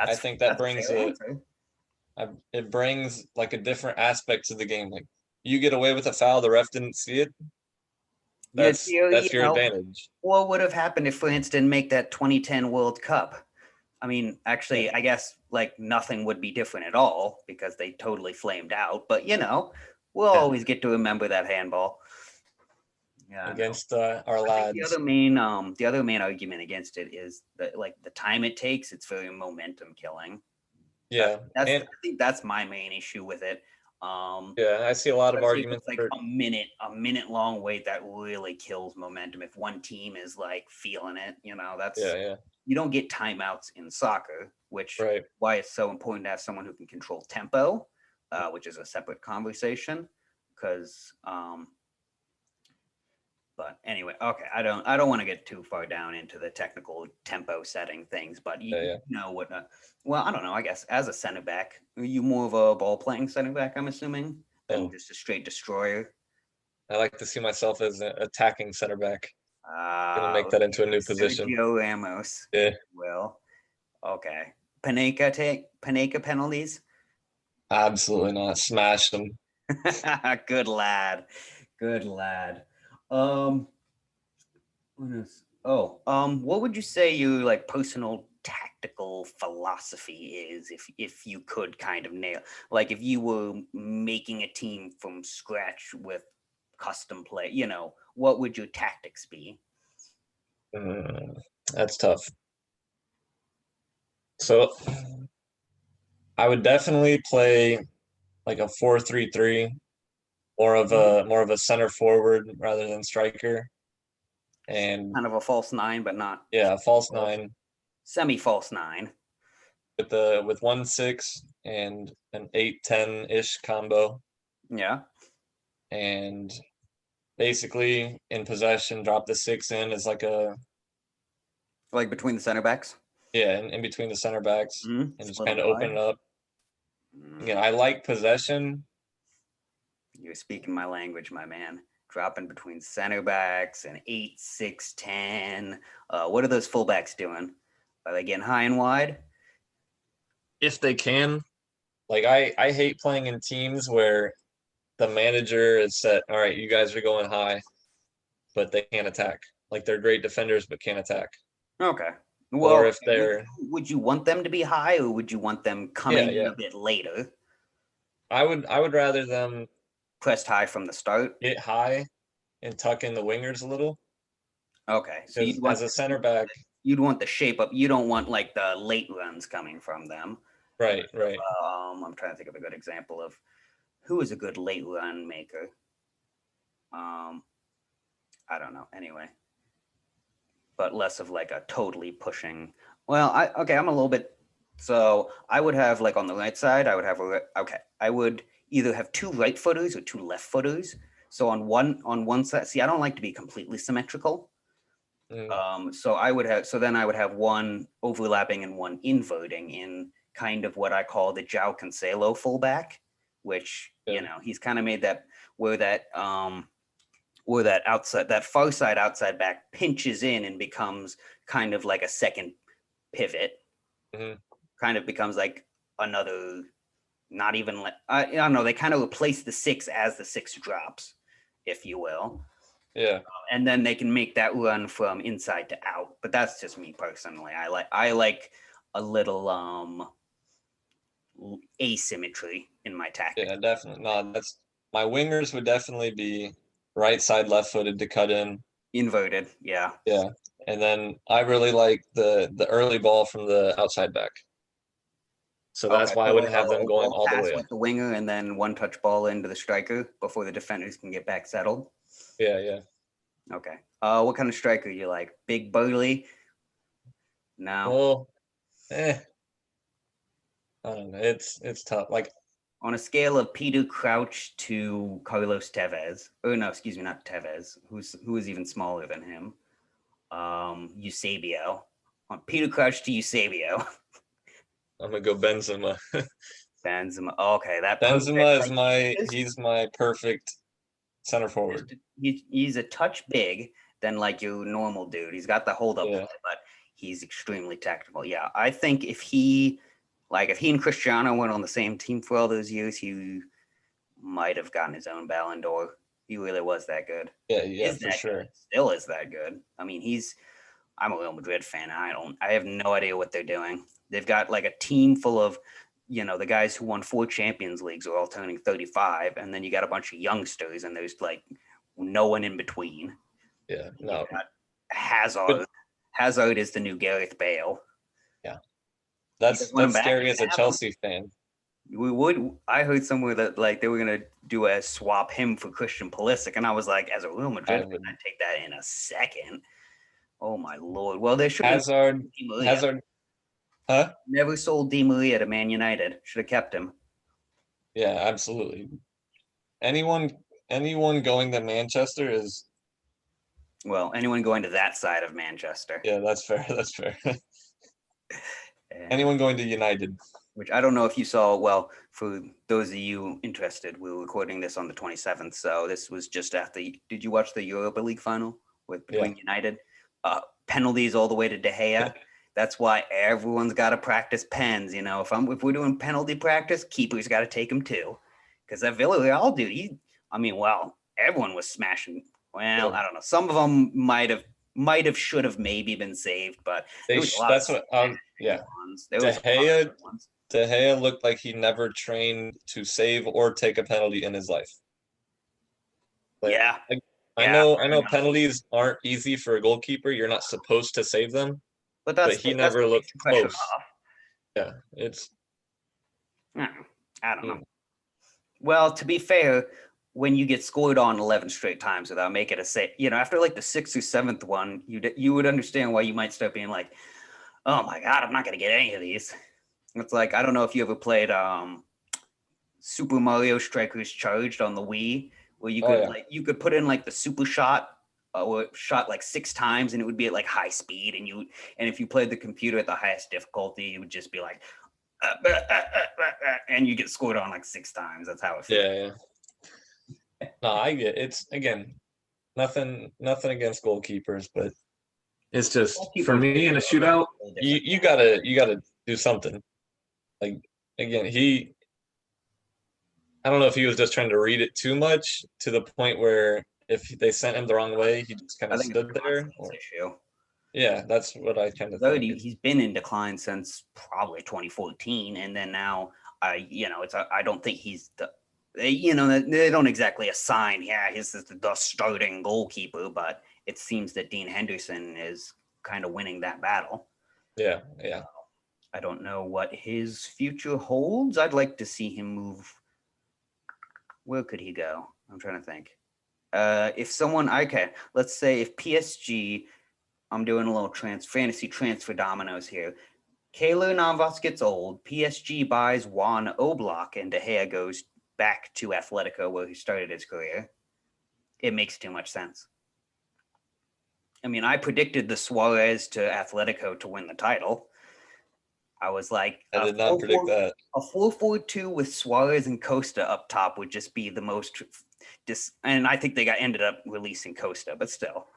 I think that That's a brings fair answer. it brings like a different aspect to the game. Like you get away with a foul, the ref didn't see it. You That's your advantage. what would have happened if France didn't make that 2010 World Cup? I mean, actually, I guess like nothing would be different at all because they totally flamed out. But we'll Yeah. always get to remember that handball. Yeah, no. Against our I think lads. the other main argument against it is that like the time it takes, it's very momentum killing. Yeah, I and think that's my main issue with it. yeah, I see a lot of Especially if arguments it's like for a minute long wait, that really kills momentum. If one team is like feeling it, yeah, that's yeah, you don't get timeouts in soccer, which right. why it's so important to have someone who can control tempo, which is a separate conversation. Because, but anyway, okay, I don't want to get too far down into the technical tempo setting things, but Yeah, you yeah. know what? Well, I don't know. I guess as a center back, are you more of a ball playing center back? I'm assuming than Oh, just a straight destroyer. I like to see myself as an attacking center back. Gonna Ah, make that into a new position. Sergio Ramos, if Yeah, you will. Okay. Panenka penalties. absolutely not. Smash them. Good lad. Good lad. Um, what would you say your like personal tactical philosophy is if you could kind of nail, like if you were making a team from scratch with custom play, what would your tactics be? That's tough. So I would definitely play like a 4-3-3, Mhm. more of a center forward rather than striker. And Kind of a false nine, but not yeah, false nine semi false nine. with 1-6 and an 8-10-ish combo. Yeah, And basically in possession, drop the six in as like a like between the center backs. yeah, in between the center backs and just Split kind them of open wide. it up. Again, Mm, I like possession. you're speaking my language, my man. Dropping between center backs and 8, 6, 10. What are those fullbacks doing? Are they getting high and wide? If they can. Like I hate playing in teams where the manager is set, all right, you guys are going high, but they can't attack. Like they're great defenders but can't attack. Okay. Well, Or if would they're would you want them to be high, or would you want them yeah, coming in yeah. a bit later, I would rather them pressed high from the start? get high and tuck in the wingers a little Okay, so because as a center back, you'd want the shape up. You don't want like the late runs coming from them. right, right. I'm trying to think of a good example of who is a good late run maker. Um, I don't know. Anyway, but less of like a totally pushing. Well, I'm a little bit. So I would have like on the right side, I would have okay. I would either have two right footers or two left footers. So on one side, see, I don't like to be completely symmetrical. Mm, So then I would have one overlapping and one inverting in kind of what I call the João Cancelo fullback, which yeah, he's kind of made that where that outside that far side outside back pinches in and becomes kind of like a second pivot, mhm, kind of becomes like another, not even like I don't know, they kind of replace the six as the six drops, if you will, yeah, and then they can make that run from inside to out. But that's just me personally. I like a little asymmetry in my tactics. yeah, definitely. No, that's my wingers would definitely be right side left footed to cut in. Inverted, yeah. Yeah. And then I really like the early ball from the outside back. So Okay, that's why I so wouldn't like have them a going wall all the pass way up. with the winger and then one touch ball into the striker before the defenders can get back settled. Yeah, yeah. Okay. What kind of striker you like? Big burly? No. Well, eh, I don't know. It's tough. Like On a scale of Peter Crouch to Carlos Tevez, or no, excuse me, not Tevez, who is even smaller than him. Eusebio. On Peter Crouch to Eusebio. I'm gonna go Benzema. Benzema. Okay, that perfect. Benzema is Like he's my perfect center just forward. he's a touch big than like your normal dude. He's got the hold up Yeah. play, but he's extremely technical. Yeah, I think if he and Cristiano went on the same team for all those years, he might have gotten his own Ballon d'Or. He really was that good. Yeah, yeah, Is for that good? sure. Still is that good. I mean, he's I'm a Real Madrid fan. I have no idea what they're doing. They've got like a team full of, the guys who won 4 Champions Leagues are all turning 35, and then you got a bunch of youngsters, and there's like no one in between. Yeah, And you've no. got Hazard. But Hazard is the new Gareth Bale. yeah, You guys want him that's back? scary as a Chelsea fan. We would. I heard somewhere that like they were gonna do a swap him for Christian Pulisic, and I was like, as a Real Madrid I fan, would I'd take that in a second. Oh my lord! Well, they should have Hazard, Di Maria. Hazard, huh? Never sold Di Maria to Man United. Should have kept him. Yeah, absolutely. Anyone anyone going to Manchester is Well, anyone going to that side of Manchester, yeah, that's fair. That's fair. and, Anyone going to United? which I don't know if you saw. Well, for those of you interested, we were recording this on the 27th, so this was just after. Did you watch the Europa League final with Yeah. between United? Penalties all the way to De Gea. That's why everyone's got to practice pens. If we're doing penalty practice, keepers got to take them too, because that Villarreal dude, everyone was smashing. Well, Yeah. I don't know. Some of them might have, should have, maybe been saved, but there was a lot That's of what yeah. ones. There De was a lot Gea of good ones. De Gea looked like he never trained to save or take a penalty in his life. Like Yeah, I yeah, know fair enough. penalties aren't easy for a goalkeeper. You're not supposed to save them, But but he that's never what looked takes the pressure close. off. Yeah, it's I don't know. Well, to be fair, when you get scored on 11 straight times without making a save, after like the sixth or seventh one, you would understand why you might start being like, oh my God, I'm not going to get any of these. It's like, I don't know if you ever played Super Mario Strikers Charged on the Wii, where you could put in like the super shot or shot like 6 times and it would be at like high speed, and if you played the computer at the highest difficulty, it would just be like and you get scored on like 6 times. That's how it feels. yeah. No, I get it's again nothing against goalkeepers, but it's just for me in a shootout, you gotta do something. Like again, I don't know if he was just trying to read it too much to the point where if they sent him the wrong way, he just kind I of think it's stood a there. confidence issue. Yeah, that's what I kind of think. He's been in decline since probably 2014, and then now I don't think he's they don't exactly assign he's the starting goalkeeper, but it seems that Dean Henderson is kind of winning that battle. Yeah. I don't know what his future holds. I'd like to see him move. Where could he go? I'm trying to think. If someone, okay, let's say if PSG, I'm doing a little fantasy transfer dominoes here. Keylor Navas gets old. PSG buys Juan Oblak, and De Gea goes back to Atletico where he started his career. It makes too much sense. I mean, I predicted the Suarez to Atletico to win the title. I was like, I did not predict that. A 4-4-2 with Suarez and Costa up top would just be the most and I think they ended up releasing Costa, but still.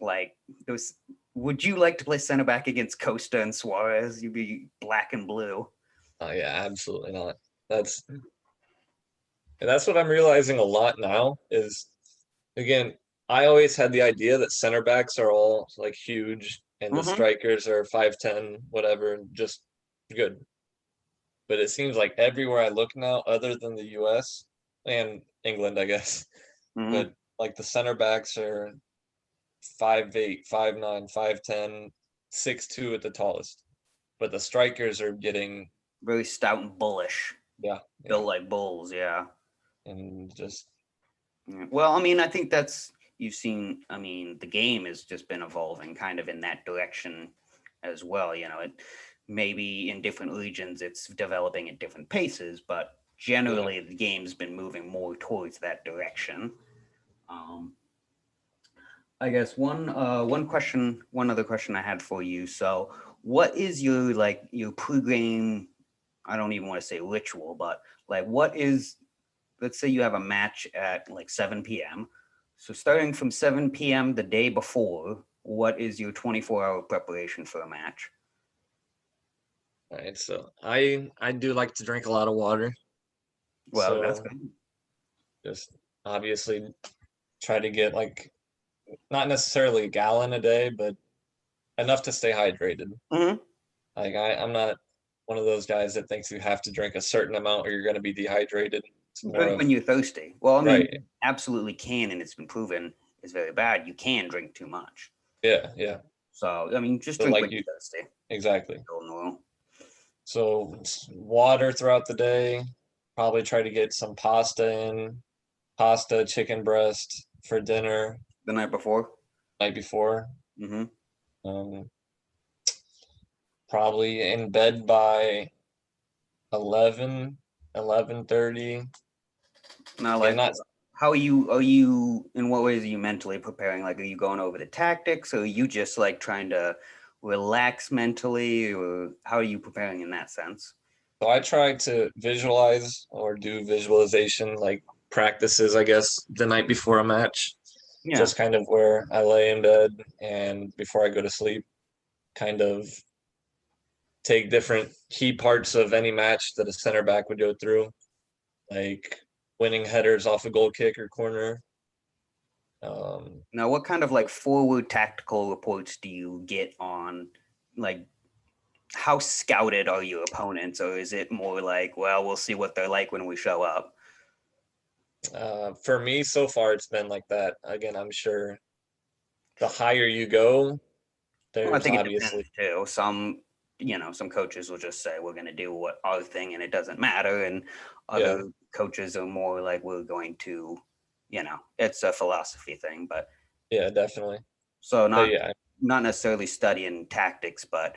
Like those, would you like to play center back against Costa and Suarez? You'd be black and blue. Oh yeah, absolutely not. That's what I'm realizing a lot now is again, I always had the idea that center backs are all like huge and the strikers are 5'10", whatever, just good. But it seems like everywhere I look now, other than the US and England, I guess, but like the center backs are 5'8", 5'9", 5'10", 6'2" at the tallest. But the strikers are getting very stout and bullish. Built like bulls, yeah. And just well, I mean, I think you've seen, I mean, the game has just been evolving kind of in that direction as well. It maybe in different regions it's developing at different paces, but generally the game's been moving more towards that direction. I guess one other question I had for you. So, what is your pre-game? I don't even want to say ritual, but like, what is? Let's say you have a match at like 7 p.m. So, starting from 7 p.m. the day before, what is your 24-hour preparation for a match? all right, so I do like to drink a lot of water. Well, So that's good. just obviously try to get like not necessarily a gallon a day, but enough to stay hydrated. Hmm. Like I'm not one of those guys that thinks you have to drink a certain amount or you're going to be dehydrated. It's more Drink of when you're thirsty. Well, I mean, right. you absolutely can, and it's been proven is very bad. You can drink too much. Yeah, yeah. So, I mean, just But drink like when you you're thirsty. exactly. Go in the room. So water throughout the day. Probably try to get some pasta in, pasta, chicken breast for dinner The night before. night before. Hmm. Um, Probably in bed by 11, 11:30. Now, Again, like, not how are you, in what ways are you mentally preparing? Like, are you going over the tactics, or are you just like trying to relax mentally, or how are you preparing in that sense? so I try to visualize or do visualization like practices, I guess, the night before a match. Yeah. Just kind of where I lay in bed and before I go to sleep, kind of take different key parts of any match that a center back would go through, like winning headers off a goal kick or corner. Um, Now, what kind of like forward tactical reports do you get on, like, how scouted are your opponents, or is it more like, well, we'll see what they're like when we show up? for me, so far, it's been like that. Again, I'm sure the higher you go, Well, I there's think it obviously, depends too. Some coaches will just say we're going to do what our thing, and it doesn't matter, and yeah, other coaches are more like we're going to, it's a philosophy thing. But yeah, definitely. so But not yeah, not necessarily studying tactics, but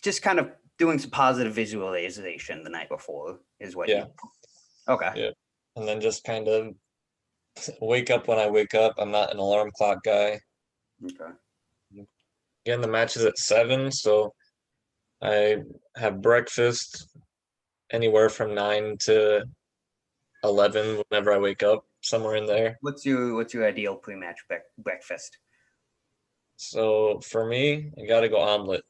just kind of doing some positive visualization the night before is what you. yeah, Okay. yeah. And then just kind of wake up when I wake up. I'm not an alarm clock guy. Okay. Again, the match is at 7, so I have breakfast anywhere from 9 to 11 whenever I wake up, somewhere in there. What's your ideal pre-match breakfast? So for me, I gotta go omelet.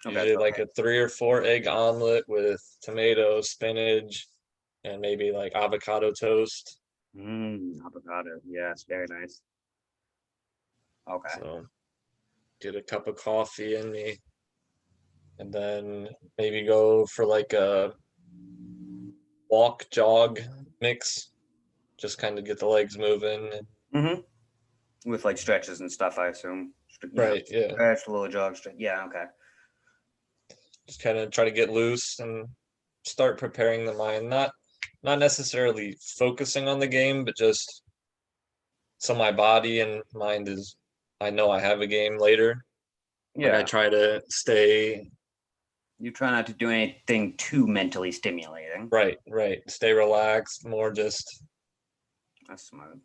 Okay. Usually So like a 3 or 4 egg omelet with tomato, spinach, and maybe like avocado toast. avocado. Yes, very nice. Okay. So get a cup of coffee in me, and then maybe go for like a walk jog mix, just kind of get the legs moving. Mm-hmm. With like stretches and stuff, I assume. Right, yeah. Stretch, a little jog. Yeah, okay. Just kind of try to get loose and start preparing the mind. Not necessarily focusing on the game, but just so my body and mind is I know I have a game later. Like I Yeah. try to stay You try not to do anything too mentally stimulating. right, right, stay relaxed, more just That's smart.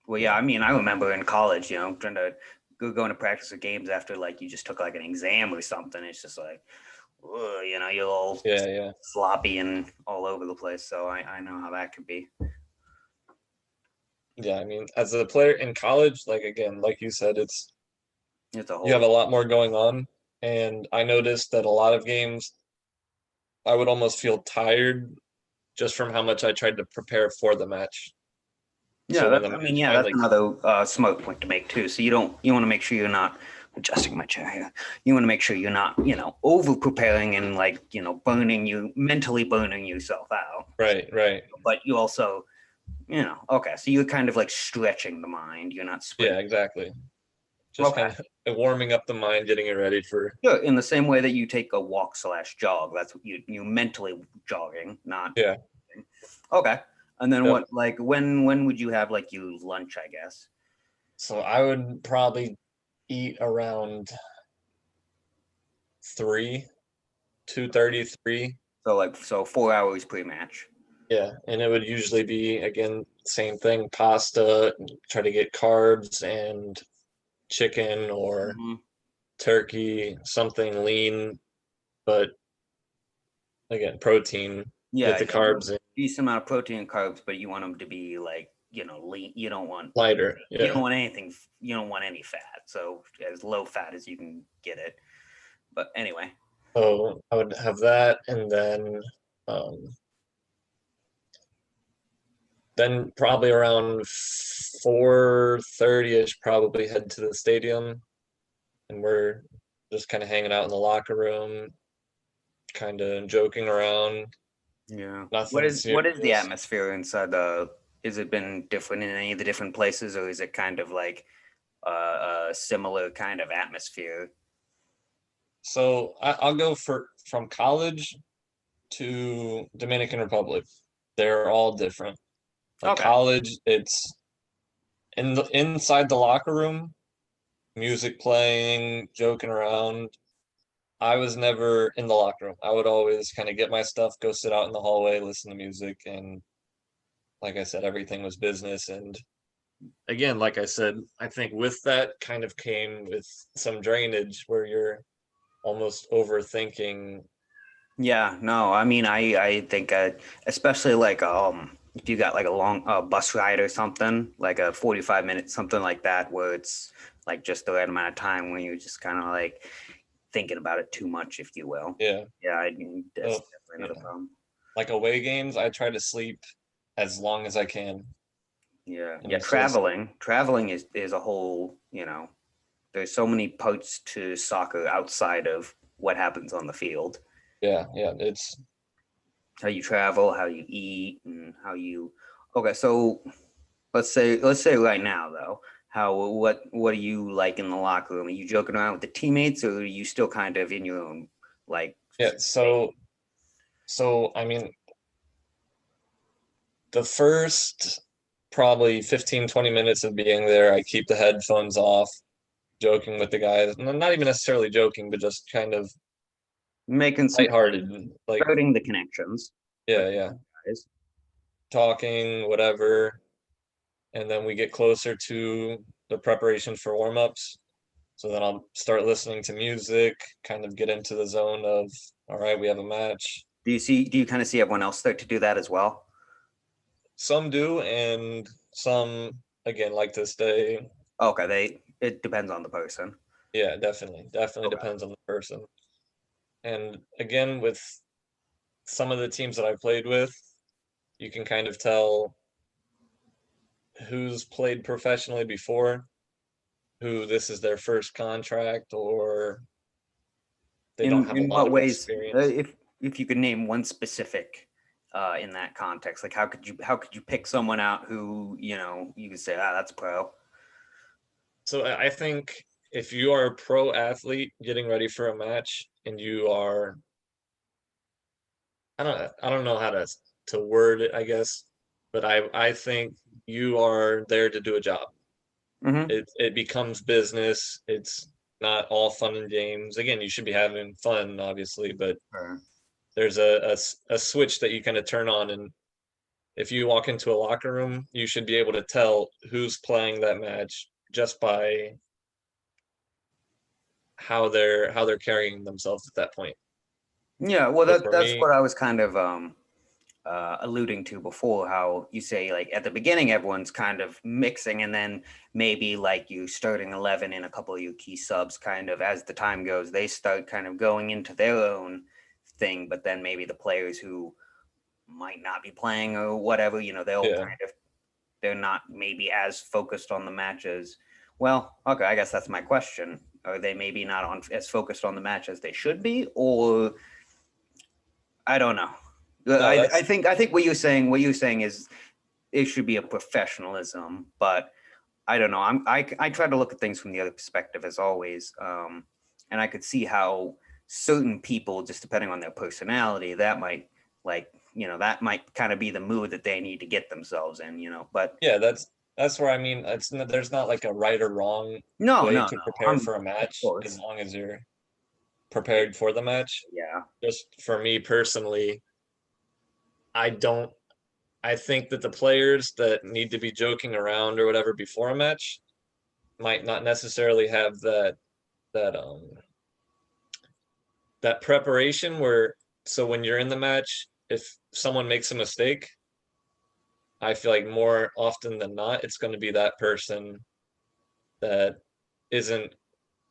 Well, yeah, yeah, I mean, I remember in college, trying to going to practice the games after like you just took like an exam or something. It's just like, ugh, you're all yeah, yeah. sloppy and all over the place. So I know how that could be. Yeah, I mean, as a player in college, like again, like you said, it's It's a you have whole. a lot more going on. And I noticed that a lot of games I would almost feel tired just from how much I tried to prepare for the match. Yeah, So when that's. the I mean, match yeah, that's finally, another smart point to make too. So you want to make sure you're not adjusting my chair here. You want to make sure you're not, over preparing and like, mentally burning yourself out. right, right, But you also, okay, so you're kind of like stretching the mind. You're not yeah, sprinting. exactly. Just Okay. kind of warming up the mind, getting it ready for, Sure. In the same way that you take a walk slash jog, that's what you mentally jogging, not yeah, okay. And then yep. what, like, when would you have like your lunch? I guess. So I would probably eat around 3, 2:33. So 4 hours pre-match. Yeah, and it would usually be again same thing, pasta, try to get carbs and chicken or Hmm. turkey, something lean, but again, protein, get Yeah, the yeah. You want carbs in decent amount of protein and carbs, but you want them to be like, lean. lighter. You don't Yeah. want anything. You don't want any fat. So as low fat as you can get it. But anyway. So I would have that and um then probably around 4:30ish probably head to the stadium and we're just kind of hanging out in the locker room, kind of joking around. Yeah. What Nothing is what is the serious. atmosphere inside the? Has it been different in any of the different places, or is it kind of like a similar kind of atmosphere? So I'll go for from college to Dominican Republic. They're all different. Like Okay. college, it's in the inside the locker room, music playing, joking around. I was never in the locker room. I would always kind of get my stuff, go sit out in the hallway, listen to music, and like I said, everything was business. And again, like I said, I think with that kind of came with some drainage where you're almost overthinking. Yeah, no, I mean, I think especially like if you got like a long bus ride or something, like a 45 minute something like that, where it's like just the right amount of time when you're just kind of like thinking about it too much, if you will. Yeah. Yeah, I mean, that's So definitely yeah, another problem. like away games, I try to sleep as long as I can, Yeah, and yeah, it's just traveling is a whole, there's so many parts to soccer outside of what happens on the field. yeah, yeah. It's How you travel, how you eat, and how you. Okay, so let's say right now though, what do you like in the locker room? Are you joking around with the teammates, or are you still kind of in your own like yeah. So I mean, the first probably 15, 20 minutes of being there, I keep the headphones off, joking with the guys. Not even necessarily joking, but just kind of making some lighthearted, like starting the connections with yeah, the yeah, guys? talking, whatever. And then we get closer to the preparation for warm-ups. So then I'll start listening to music, kind of get into the zone of, all right, we have a match. Do you kind of see everyone else start to do that as well? Some do, and some, again, like to stay. Okay, it depends on the person. Yeah, definitely. Definitely Okay. depends on the person. And again, with some of the teams that I played with, you can kind of tell who's played professionally before, who this is their first contract, or they don't have a In lot what of ways, experience. if you could name one specific in that context, like how could you pick someone out who you could say, ah, that's pro. So I think if you are a pro athlete getting ready for a match and you are, I don't know how to word it, I guess, but I think you are there to do a job. Mm-hmm. It becomes business. It's not all fun and games. Again, you should be having fun, obviously, but Sure. there's a switch that you kind of turn on, and if you walk into a locker room, you should be able to tell who's playing that match just by how they're carrying themselves at that point. Yeah, well, So that for that's me, what I was kind of alluding to before. How you say like at the beginning everyone's kind of mixing, and then maybe like you starting 11 in a couple of your key subs, kind of as the time goes, they start kind of going into their own thing. But then maybe the players who might not be playing or whatever, they'll yeah, kind of they're not maybe as focused on the matches. Well, okay, I guess that's my question. Are they maybe not on as focused on the match as they should be, or I don't know. no, I think what you're saying is it should be a professionalism, but I don't know. I try to look at things from the other perspective as always, and I could see how certain people, just depending on their personality, that might like that might kind of be the mood that they need to get themselves in. But yeah, that's where I mean, there's not like a right or wrong no, way no, to no. prepare for a Of match as course, long as you're prepared for the match. yeah. Just for me personally, I don't I think that the players that need to be joking around or whatever before a match might not necessarily have that that preparation where so when you're in the match, if someone makes a mistake, I feel like more often than not, it's going to be that person that isn't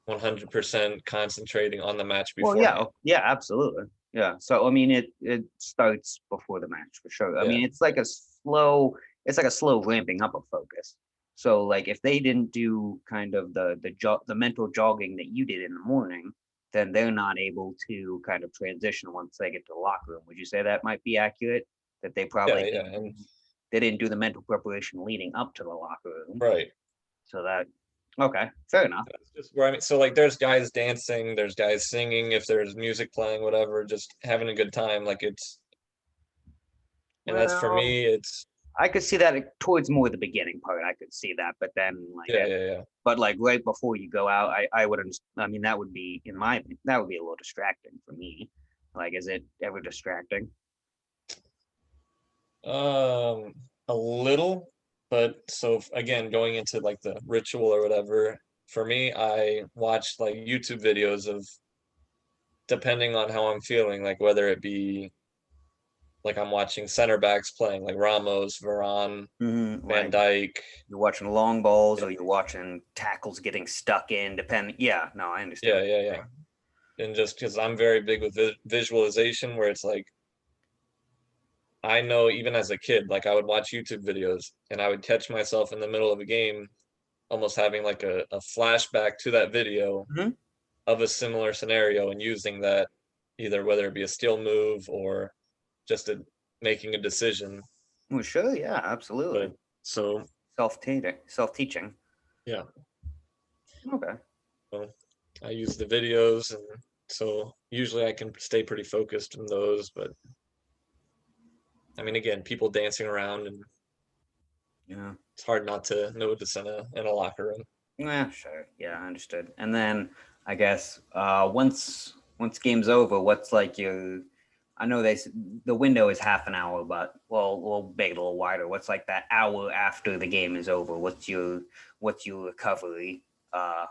100% concentrating on the match Well, yeah, beforehand. yeah, absolutely, yeah. So I mean, it starts before the match for sure. I Yeah. mean, it's like a slow ramping up of focus. So like if they didn't do kind of the mental jogging that you did in the morning, then they're not able to kind of transition once they get to the locker room. Would you say that might be accurate? That they probably Yeah, and they didn't do the mental preparation leading up to the locker room. right. So that okay, fair enough. That's just where I mean, so like there's guys dancing, there's guys singing, if there's music playing, whatever, just having a good time. Like it's, and that's for Well, me, it's, I could see that towards more the beginning part. I could see that, but then like yeah, yeah, yeah. but like right before you go out, I wouldn't. I mean, that would be in my opinion, that would be a little distracting for me. Like, is it ever distracting? Um, a little, but so again, going into like the ritual or whatever, for me, I watch like YouTube videos of depending on how I'm feeling, like whether it be like I'm watching center backs playing like Ramos, Varane, Van Like Dyke. you're watching long balls or you're watching tackles getting stuck in. Depending. Yeah, no, I understand. Yeah, yeah, yeah. And just because I'm very big with visualization, where it's like I know even as a kid, like I would watch YouTube videos and I would catch myself in the middle of a game almost having like a flashback to that video Mhm. of a similar scenario and using that either whether it be a steal move or just making a decision. Well, sure, yeah, absolutely. But so Self-teaching. yeah, Okay. well, I use the videos and so usually I can stay pretty focused in those. But I mean, again, people dancing around and Yeah. it's hard not to notice in a locker room. Yeah, sure. Yeah, I understood. And then I guess once game's over, what's like your I know the window is half an hour, but we'll make it a little wider. What's like that hour after the game is over? What's your recovery uh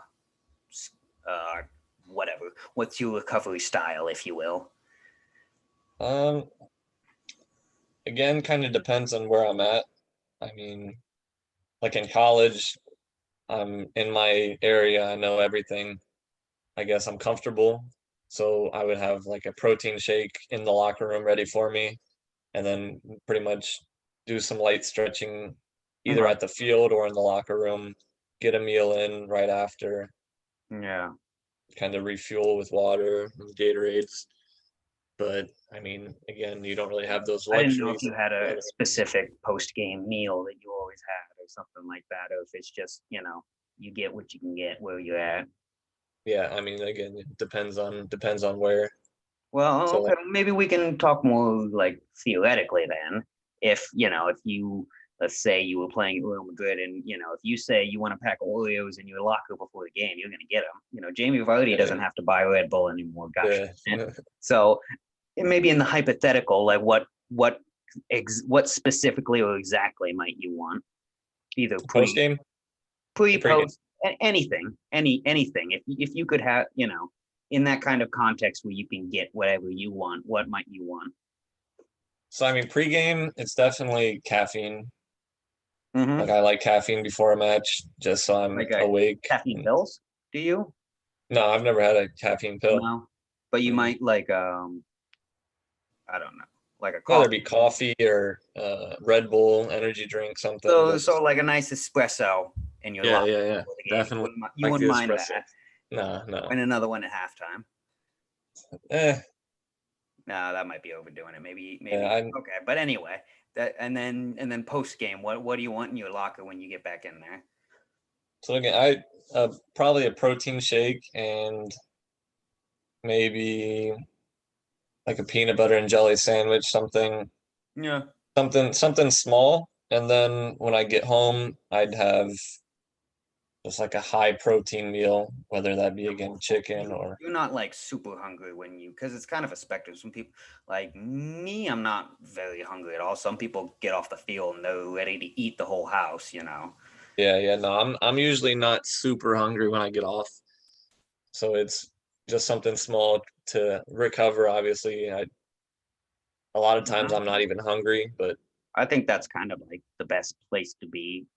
whatever. What's your recovery style, if you will? Um, Again, kind of depends on where I'm at. I mean, like in college, I'm in my area, I know everything. I guess I'm comfortable. So I would have like a protein shake in the locker room ready for me, and then pretty much do some light stretching either Okay. at the field or in the locker room, get a meal in right after, Yeah. kind of refuel with water and Gatorades. But I mean, again, you don't really have those I didn't know if luxuries. you had a specific post game meal that you always had or something like that, or if it's just, you get what you can get where you're at. Yeah, I mean, again, it depends on where. Well, So okay, like, maybe we can talk more like theoretically then. If you let's say you were playing at Real Madrid and if you say you want to pack Oreos in your locker before the game, you're gonna get them. Jamie Vardy yeah, doesn't have to buy Red Bull anymore. Gosh. yeah. So maybe in the hypothetical, like what specifically or exactly might you want? Either Post game or pre-game. post, anything, anything. If you could have, in that kind of context where you can get whatever you want, what might you want? So I mean, pre-game, it's definitely caffeine. Like Mm-hmm. I like caffeine before a match, just so I'm Like awake. caffeine pills? Do you? No, I've never had a caffeine pill. No, but you Mm. might like I don't know, like a Whether it coffee. be coffee or Red Bull, energy drink, something. So Just like a nice espresso in your yeah, locker yeah, yeah. before the game. Definitely You like the wouldn't mind espresso. that, No, no. and another one at halftime. Eh, No, that might be overdoing it. yeah. Maybe okay. But anyway, that and then post game, what do you want in your locker when you get back in there? So again, I probably a protein shake and maybe like a peanut butter and jelly sandwich, Yeah. something small. And then when I get home, I'd have just like a high protein meal, whether that be again chicken or You're not like super hungry because it's kind of a spectrum. Some people like me, I'm not very hungry at all. Some people get off the field and they're ready to eat the whole house. yeah, yeah. No, I'm usually not super hungry when I get off, so it's just something small to recover. Obviously, a lot of times I'm not even hungry, but I think that's kind of like the best place to be.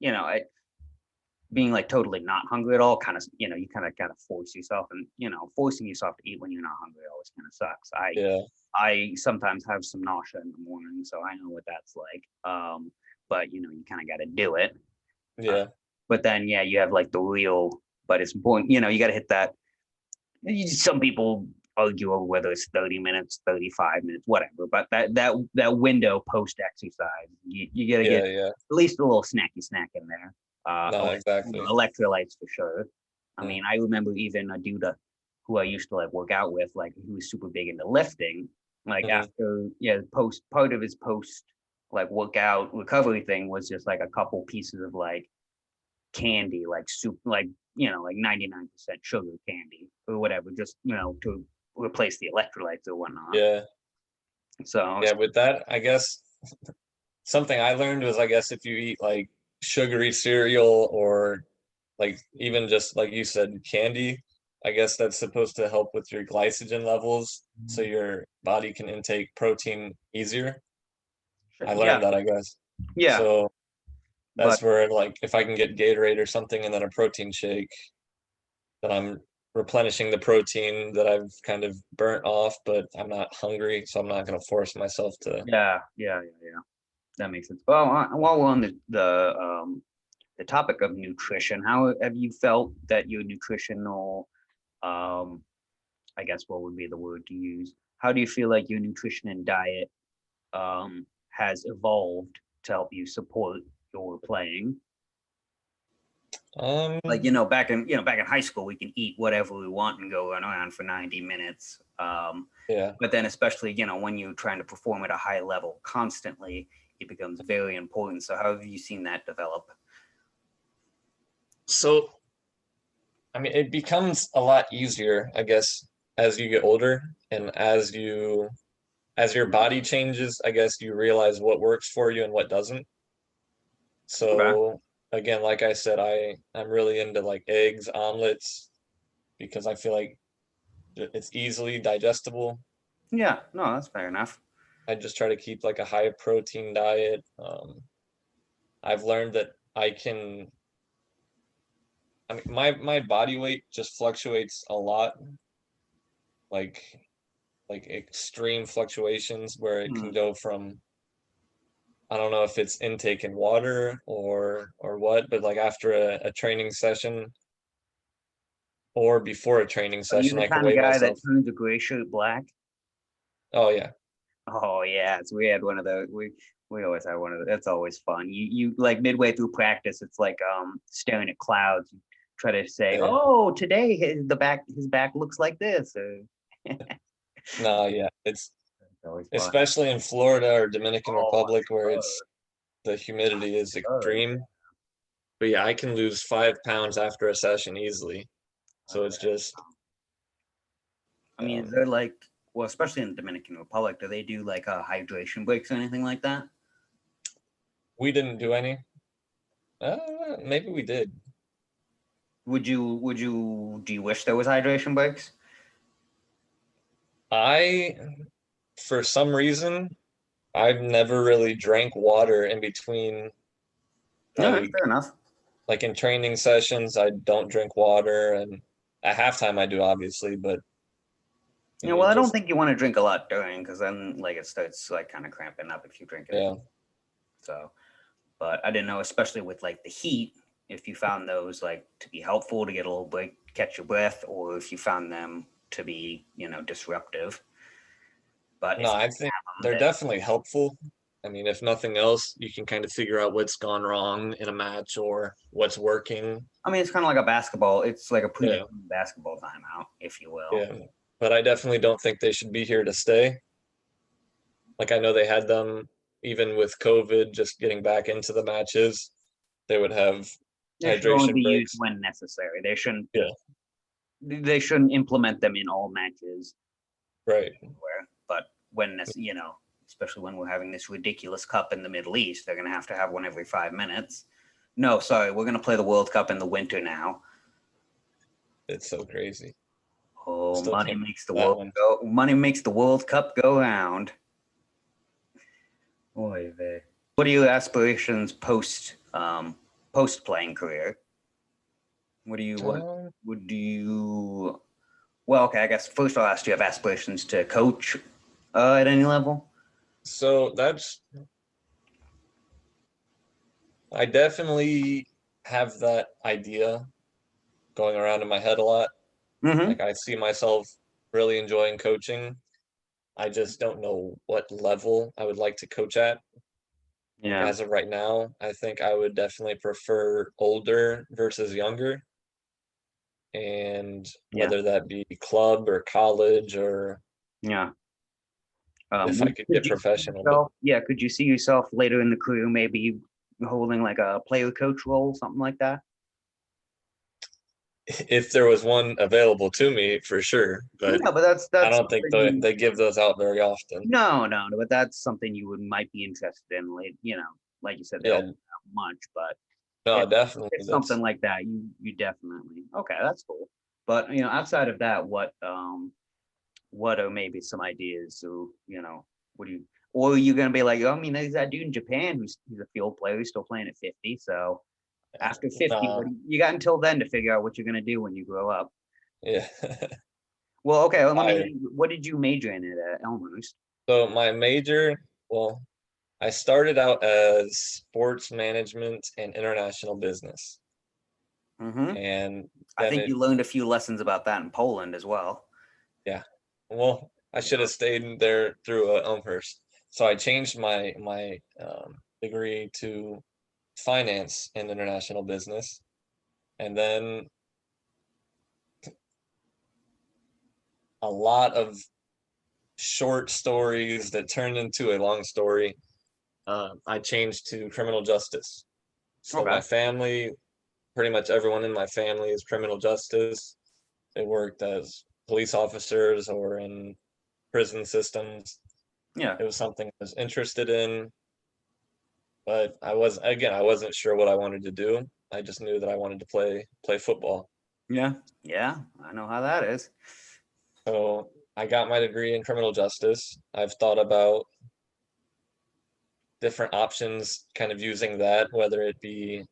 Being like totally not hungry at all, kind of, you kind of force yourself, and forcing yourself to eat when you're not hungry always kind of sucks. I yeah, I sometimes have some nausea in the morning, so I know what that's like. But you kind of got to do it. Uh, yeah. But then, yeah, you have like the real, but it's important, you got to hit that. Some people argue over whether it's 30 minutes, 35 minutes, whatever. But that window post exercise, you got to get Yeah, yeah. at least a little snacky snack in there. No, exactly. Electrolytes for sure. I Mm, mean, I remember even a dude who I used to like work out with, like he was super big into lifting. Like mhm. after, yeah, post part of his post like workout recovery thing was just like a couple pieces of like candy, like soup, like like 99% sugar candy or whatever, just to replace the electrolytes or whatnot. Yeah, So yeah. With that, I guess something I learned was, I guess, if you eat like sugary cereal or like even just like you said, candy, I guess that's supposed to help with your glycogen levels so your body can intake protein easier. I yeah, learned that, I guess. yeah, So but that's where, like, if I can get Gatorade or something and then a protein shake, then I'm replenishing the protein that I've kind of burnt off, but I'm not hungry, so I'm not going to force myself to. yeah, that makes sense. Well, while we're on the topic of nutrition, how have you felt that your nutritional, um, I guess what would be the word to use? How do you feel like your nutrition and diet has evolved to help you support your playing? Um, Like back in high school, we can eat whatever we want and go run around for 90 minutes. yeah. But then, especially when you're trying to perform at a high level constantly, it becomes very important. So, how have you seen that develop? So, I mean, it becomes a lot easier, I guess, as you get older and as your body changes, I guess you realize what works for you and what doesn't. Okay. So again, like I said, I'm really into like eggs, omelets, because I feel like it's easily digestible. Yeah, no, that's fair enough. I just try to keep like a high protein diet. I've learned that I mean, my body weight just fluctuates a lot, like extreme fluctuations where it can Hmm. go from, I don't know if it's intake in water or what, but like after a training session or before a training Are you session, the I can kind of weigh guy that myself. turns a gray shirt black? Oh yeah, Oh yeah, it's we had one of those. We always have one of those. That's always fun. You like midway through practice, it's like staring at clouds. You try to say, yeah. "Oh, today his back looks like this." No, yeah. It's It's always fun. especially in Florida or Dominican Oh, Republic where sure, it's the humidity is sure. extreme. But yeah, I can lose 5 pounds after a session easily. I So it's bet. just I mean, is um, there like, well, especially in the Dominican Republic, do they do like hydration breaks or anything like that? we didn't do any. Maybe we did. Do you wish there was hydration breaks? I, for some reason, I've never really drank water in between, No, that's like fair enough. in training sessions. I don't drink water, and at halftime I do obviously, but I Yeah, well, mean I don't just think you want to drink a lot during because then like it starts like kind of cramping up if you drink it. yeah. So, but I didn't know, especially with like the heat, if you found those like to be helpful to get a little break, catch your breath, or if you found them to be, disruptive. But No, if you I think have them, they're then definitely helpful. I mean, if nothing else, you can kind of figure out what's gone wrong in a match or what's working. I mean, it's kind of like a basketball. It's like a Yeah, pre-game basketball timeout, if you will. yeah. But I definitely don't think they should be here to stay. Like I know they had them even with COVID, just getting back into the matches. They would have They should only hydration be used breaks. when necessary. They shouldn't. Yeah, They shouldn't implement them in all matches right. everywhere. But especially when we're having this ridiculous cup in the Middle East, they're going to have one every 5 minutes. No, sorry, we're going to play the World Cup in the winter now. It's so crazy. Oh, Still money can't makes the that world one. go. Money makes the World Cup go round. Oy vey. What are your aspirations post playing career? What Um, would you? Well, okay, I guess first I'll ask, do you have aspirations to coach at any level? so I definitely have that idea going around in my head a lot. Mm-hmm. Like I see myself really enjoying coaching. I just don't know what level I would like to coach at. Like Yeah. as of right now, I think I would definitely prefer older versus younger, and Yeah. whether that be club or college or Yeah. if I could Could get you see professional. But yourself? Yeah. Could you see yourself later in the career, maybe holding like a player coach role, something like that? if there was one available to me, for sure. But Yeah, but that's I that's don't think something you. they give those out very often. No, but that's something you would might be interested in. Like like you said, they don't Yeah, have much, but no, if definitely. if something That's like that, you definitely okay. That's cool. But outside of that, what are maybe some ideas? So what do you? Or are you gonna be like, oh, I mean, there's that dude in Japan who's he's a field player, he's still playing at 50. So after 50, nah, you got until then to figure out what you're gonna do when you grow up. yeah. Well, okay, well, let I me. What did you major in at Elmhurst? so my major, well, I started out as sports management and international business, Mm-hmm. and I then think it, you learned a few lessons about that in Poland as well. yeah. Well, I should have stayed there through Elmhurst. So I changed my degree to finance and international business, and then a lot of short stories that turned into a long story. I changed to criminal justice. So Okay. my family, pretty much everyone in my family is criminal justice. They worked as police officers or in prison systems. Yeah. It was something I was interested in, but I wasn't sure what I wanted to do. I just knew that I wanted to play football. Yeah. Yeah. I know how that is. So I got my degree in criminal justice. I've thought about different options, kind of using that, whether it be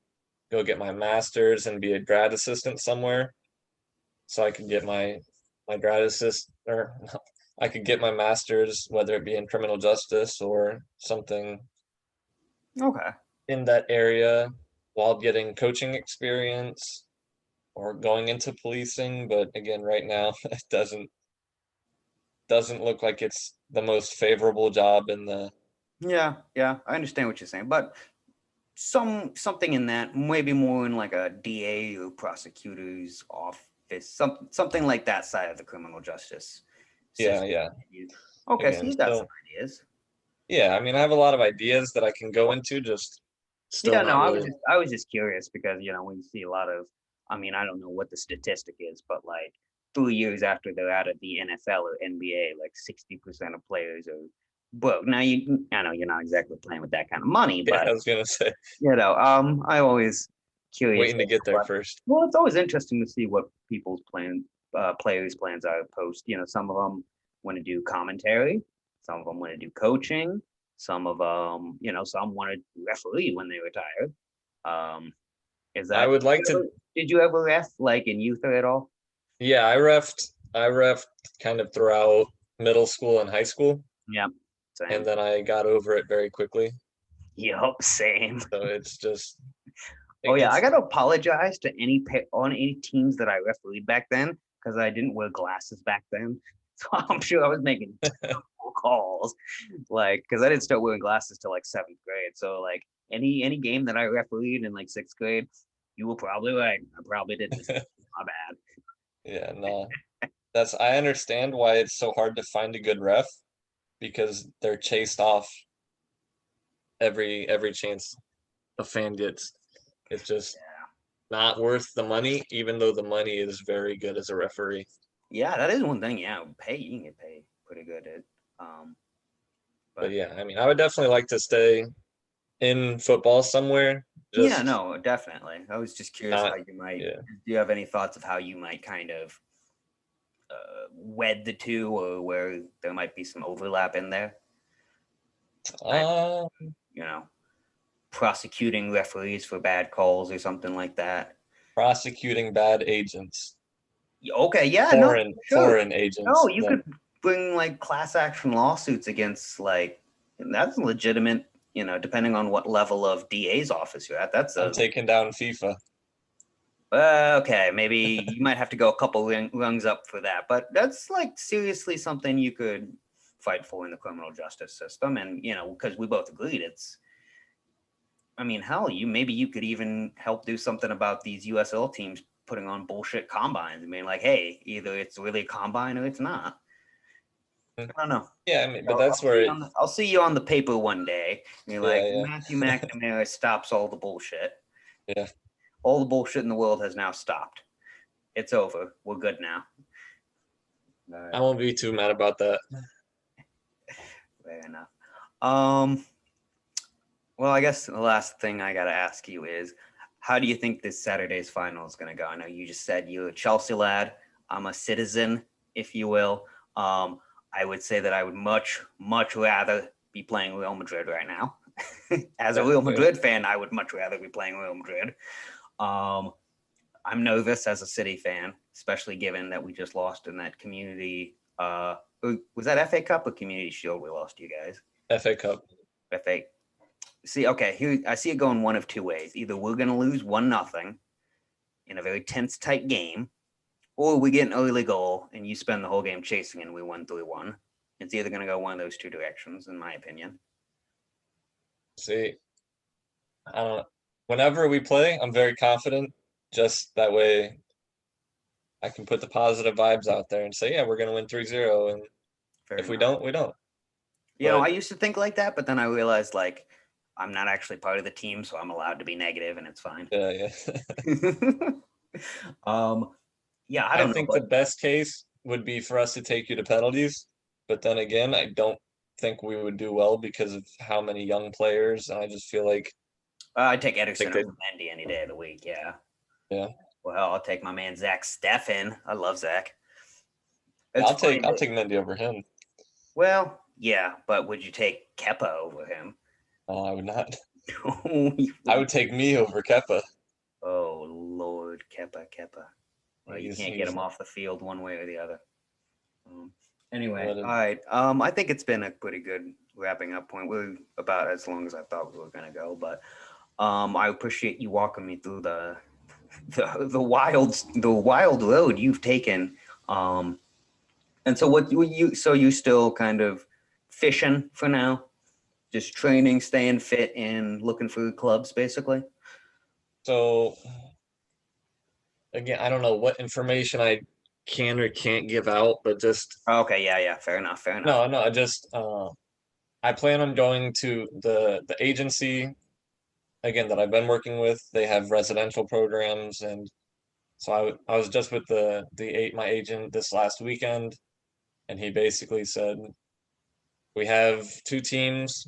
go get my master's and be a grad assistant somewhere, so I could get my grad assist or I could get my master's, whether it be in criminal justice or something Okay. in that area, while getting coaching experience or going into policing. But again, right now it doesn't look like it's the most favorable job in the. Yeah. Yeah. I understand what you're saying, but something in that, maybe more in like a DA or prosecutor's office, something like that side of the criminal justice Yeah, system. yeah. Okay, so Again, you got so some ideas. yeah, I mean, I have a lot of ideas that I can go into, just still Yeah, no, not really. I was just curious because when you see a lot of, I mean, I don't know what the statistic is, but like 3 years after they're out of the NFL or NBA, like 60% of players are broke. Now I know you're not exactly playing with that kind of money, Yeah, but I was gonna say, I always curious. waiting to get there But first. well, it's always interesting to see what people's players' plans are post. Some of them want to do commentary, some of them want to do coaching, some of them, some want to referee when they retire. Is I that would like to, did you ever ref like in youth or at all? yeah, I refed kind of throughout middle school and high school, Yeah, and same. then I got over it very quickly. Yup, same. So it's just, Oh yeah, I it's gotta apologize to on any teams that I refereed back then because I didn't wear glasses back then. So I'm sure I was making terrible calls, like because I didn't start wearing glasses till like seventh grade. So like any game that I refereed in like sixth grade, you were probably right. I probably did this. My bad. yeah, no. I understand why it's so hard to find a good ref because they're chased off every chance a fan gets. It's just not worth the money, even though the money is very good as a referee. Yeah, that is one thing. Yeah, you can get paid pretty good at. But But yeah, I mean, I would definitely like to stay in football somewhere. yeah, Just no, definitely. I was just curious how not, you might. yeah. Do you have any thoughts of how you might kind of wed the two, or where there might be some overlap in there? Like, Uh, you know, prosecuting referees for bad calls or something like that. prosecuting bad agents, Okay, yeah, no, foreign sure. foreign No, agents you that could bring like class action lawsuits against like that's legitimate depending on what level of DA's office you're at, that's I'm taking down FIFA. okay. Maybe you might have to go a couple rungs up for that, but that's like seriously something you could fight for in the criminal justice system. And because we both agreed, hell, maybe you could even help do something about these USL teams putting on bullshit combines. Like, hey, either it's really a combine or it's not. I don't know. Yeah, but that's where I'll see you on the paper one day. And you're like, yeah. Matthew McNamara stops all the bullshit. Yeah. All the bullshit in the world has now stopped. It's over. We're good now. I won't be too mad about that. Fair enough. Well, I guess the last thing I got to ask you is, how do you think this Saturday's final is going to go? I know you just said you're a Chelsea lad. I'm a citizen, if you will. I would say that I would much, much rather be playing Real Madrid right now. As a Real Madrid fan, I would much rather be playing Real Madrid. I'm nervous as a City fan, especially given that we just lost in that community. Was that FA Cup or Community Shield we lost to you guys? FA Cup. FA. See, okay, here I see it going one of two ways. Either we're going to lose 1-0 in a very tense, tight game, or we get an early goal and you spend the whole game chasing and we won 3-1. It's either going to go one of those two directions, in my opinion. See, I don't know. Whenever we play, I'm very confident. Just that way I can put the positive vibes out there and say, yeah, we're going to win 3-0. And if we don't, we don't. I used to think like that, but then I realized, like, I'm not actually part of the team, so I'm allowed to be negative and it's fine. Yeah. I think the best case would be for us to take you to penalties. But then again, I don't think we would do well because of how many young players. And I just feel like I'd take Ederson over Mendy any day of the week. Yeah. Yeah. Well, I'll take my man Zach Steffen. I love Zach. I'll take Mendy over him. Well, yeah, but would you take Kepa over him? Oh, I would not. I would take me over Kepa. Oh Lord, Kepa. Well, you can't get him off the field one way or the other. Anyway, all right. I think it's been a pretty good wrapping up point. We're about as long as I thought we were going to go, but I appreciate you walking me through the wild road you've taken. And so you still kind of fishing for now, just training, staying fit, and looking for clubs, basically. So again, I don't know what information I can or can't give out, but just okay, yeah, fair enough. No, just I plan on going to the agency again that I've been working with. They have residential programs, and so I was just with my agent this last weekend, and he basically said we have 2 teams,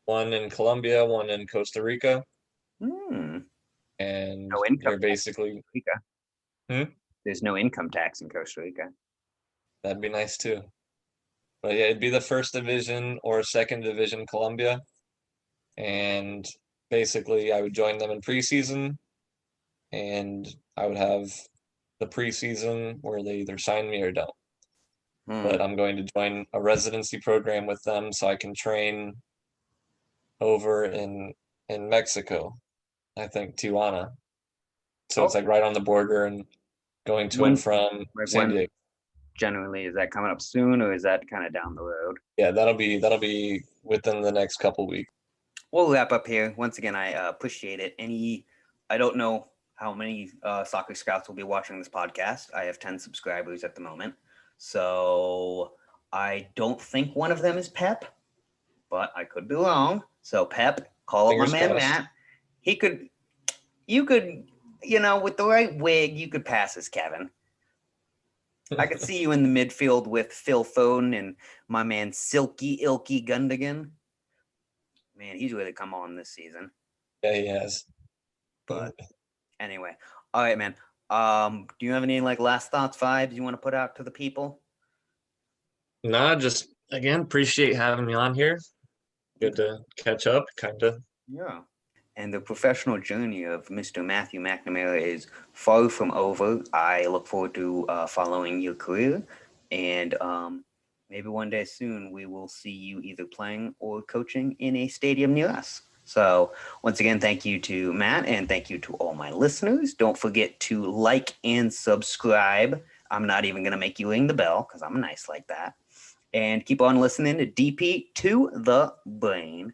one in Colombia, one in Costa Rica. And no income you're basically There's no income tax in Costa Rica. That'd be nice too. But yeah, it'd be the first division or second division Colombia. And basically I would join them in preseason, and I would have the preseason where they either sign me or don't. But I'm going to join a residency program with them so I can train over in Mexico. I think Tijuana. So it's like right on the border and going to and from San Diego. Generally, is that coming up soon or is that kind of down the road? Yeah, that'll be within the next couple weeks. We'll wrap up here. Once again, I appreciate it. I don't know how many soccer scouts will be watching this podcast. I have 10 subscribers at the moment. So I don't think one of them is Pep, but I could be wrong. So Pep, call up my man Matt. You could, with the right wig, you could pass as Kevin. I could see you in the midfield with Phil Foden and my man Silky Ilky Gundogan. Man, he's really come on this season. Yeah, he has. But anyway, all right, man. Do you have any last thoughts, vibes you want to put out to the people? Nah, just again, appreciate having me on here. Good to catch up, kind of. Yeah. And the professional journey of Mr. Matthew McNamara is far from over. I look forward to following your career. And maybe one day soon we will see you either playing or coaching in a stadium near us. So, once again, thank you to Matt and thank you to all my listeners. Don't forget to like and subscribe. I'm not even going to make you ring the bell because I'm nice like that. And keep on listening to DP to the Brain.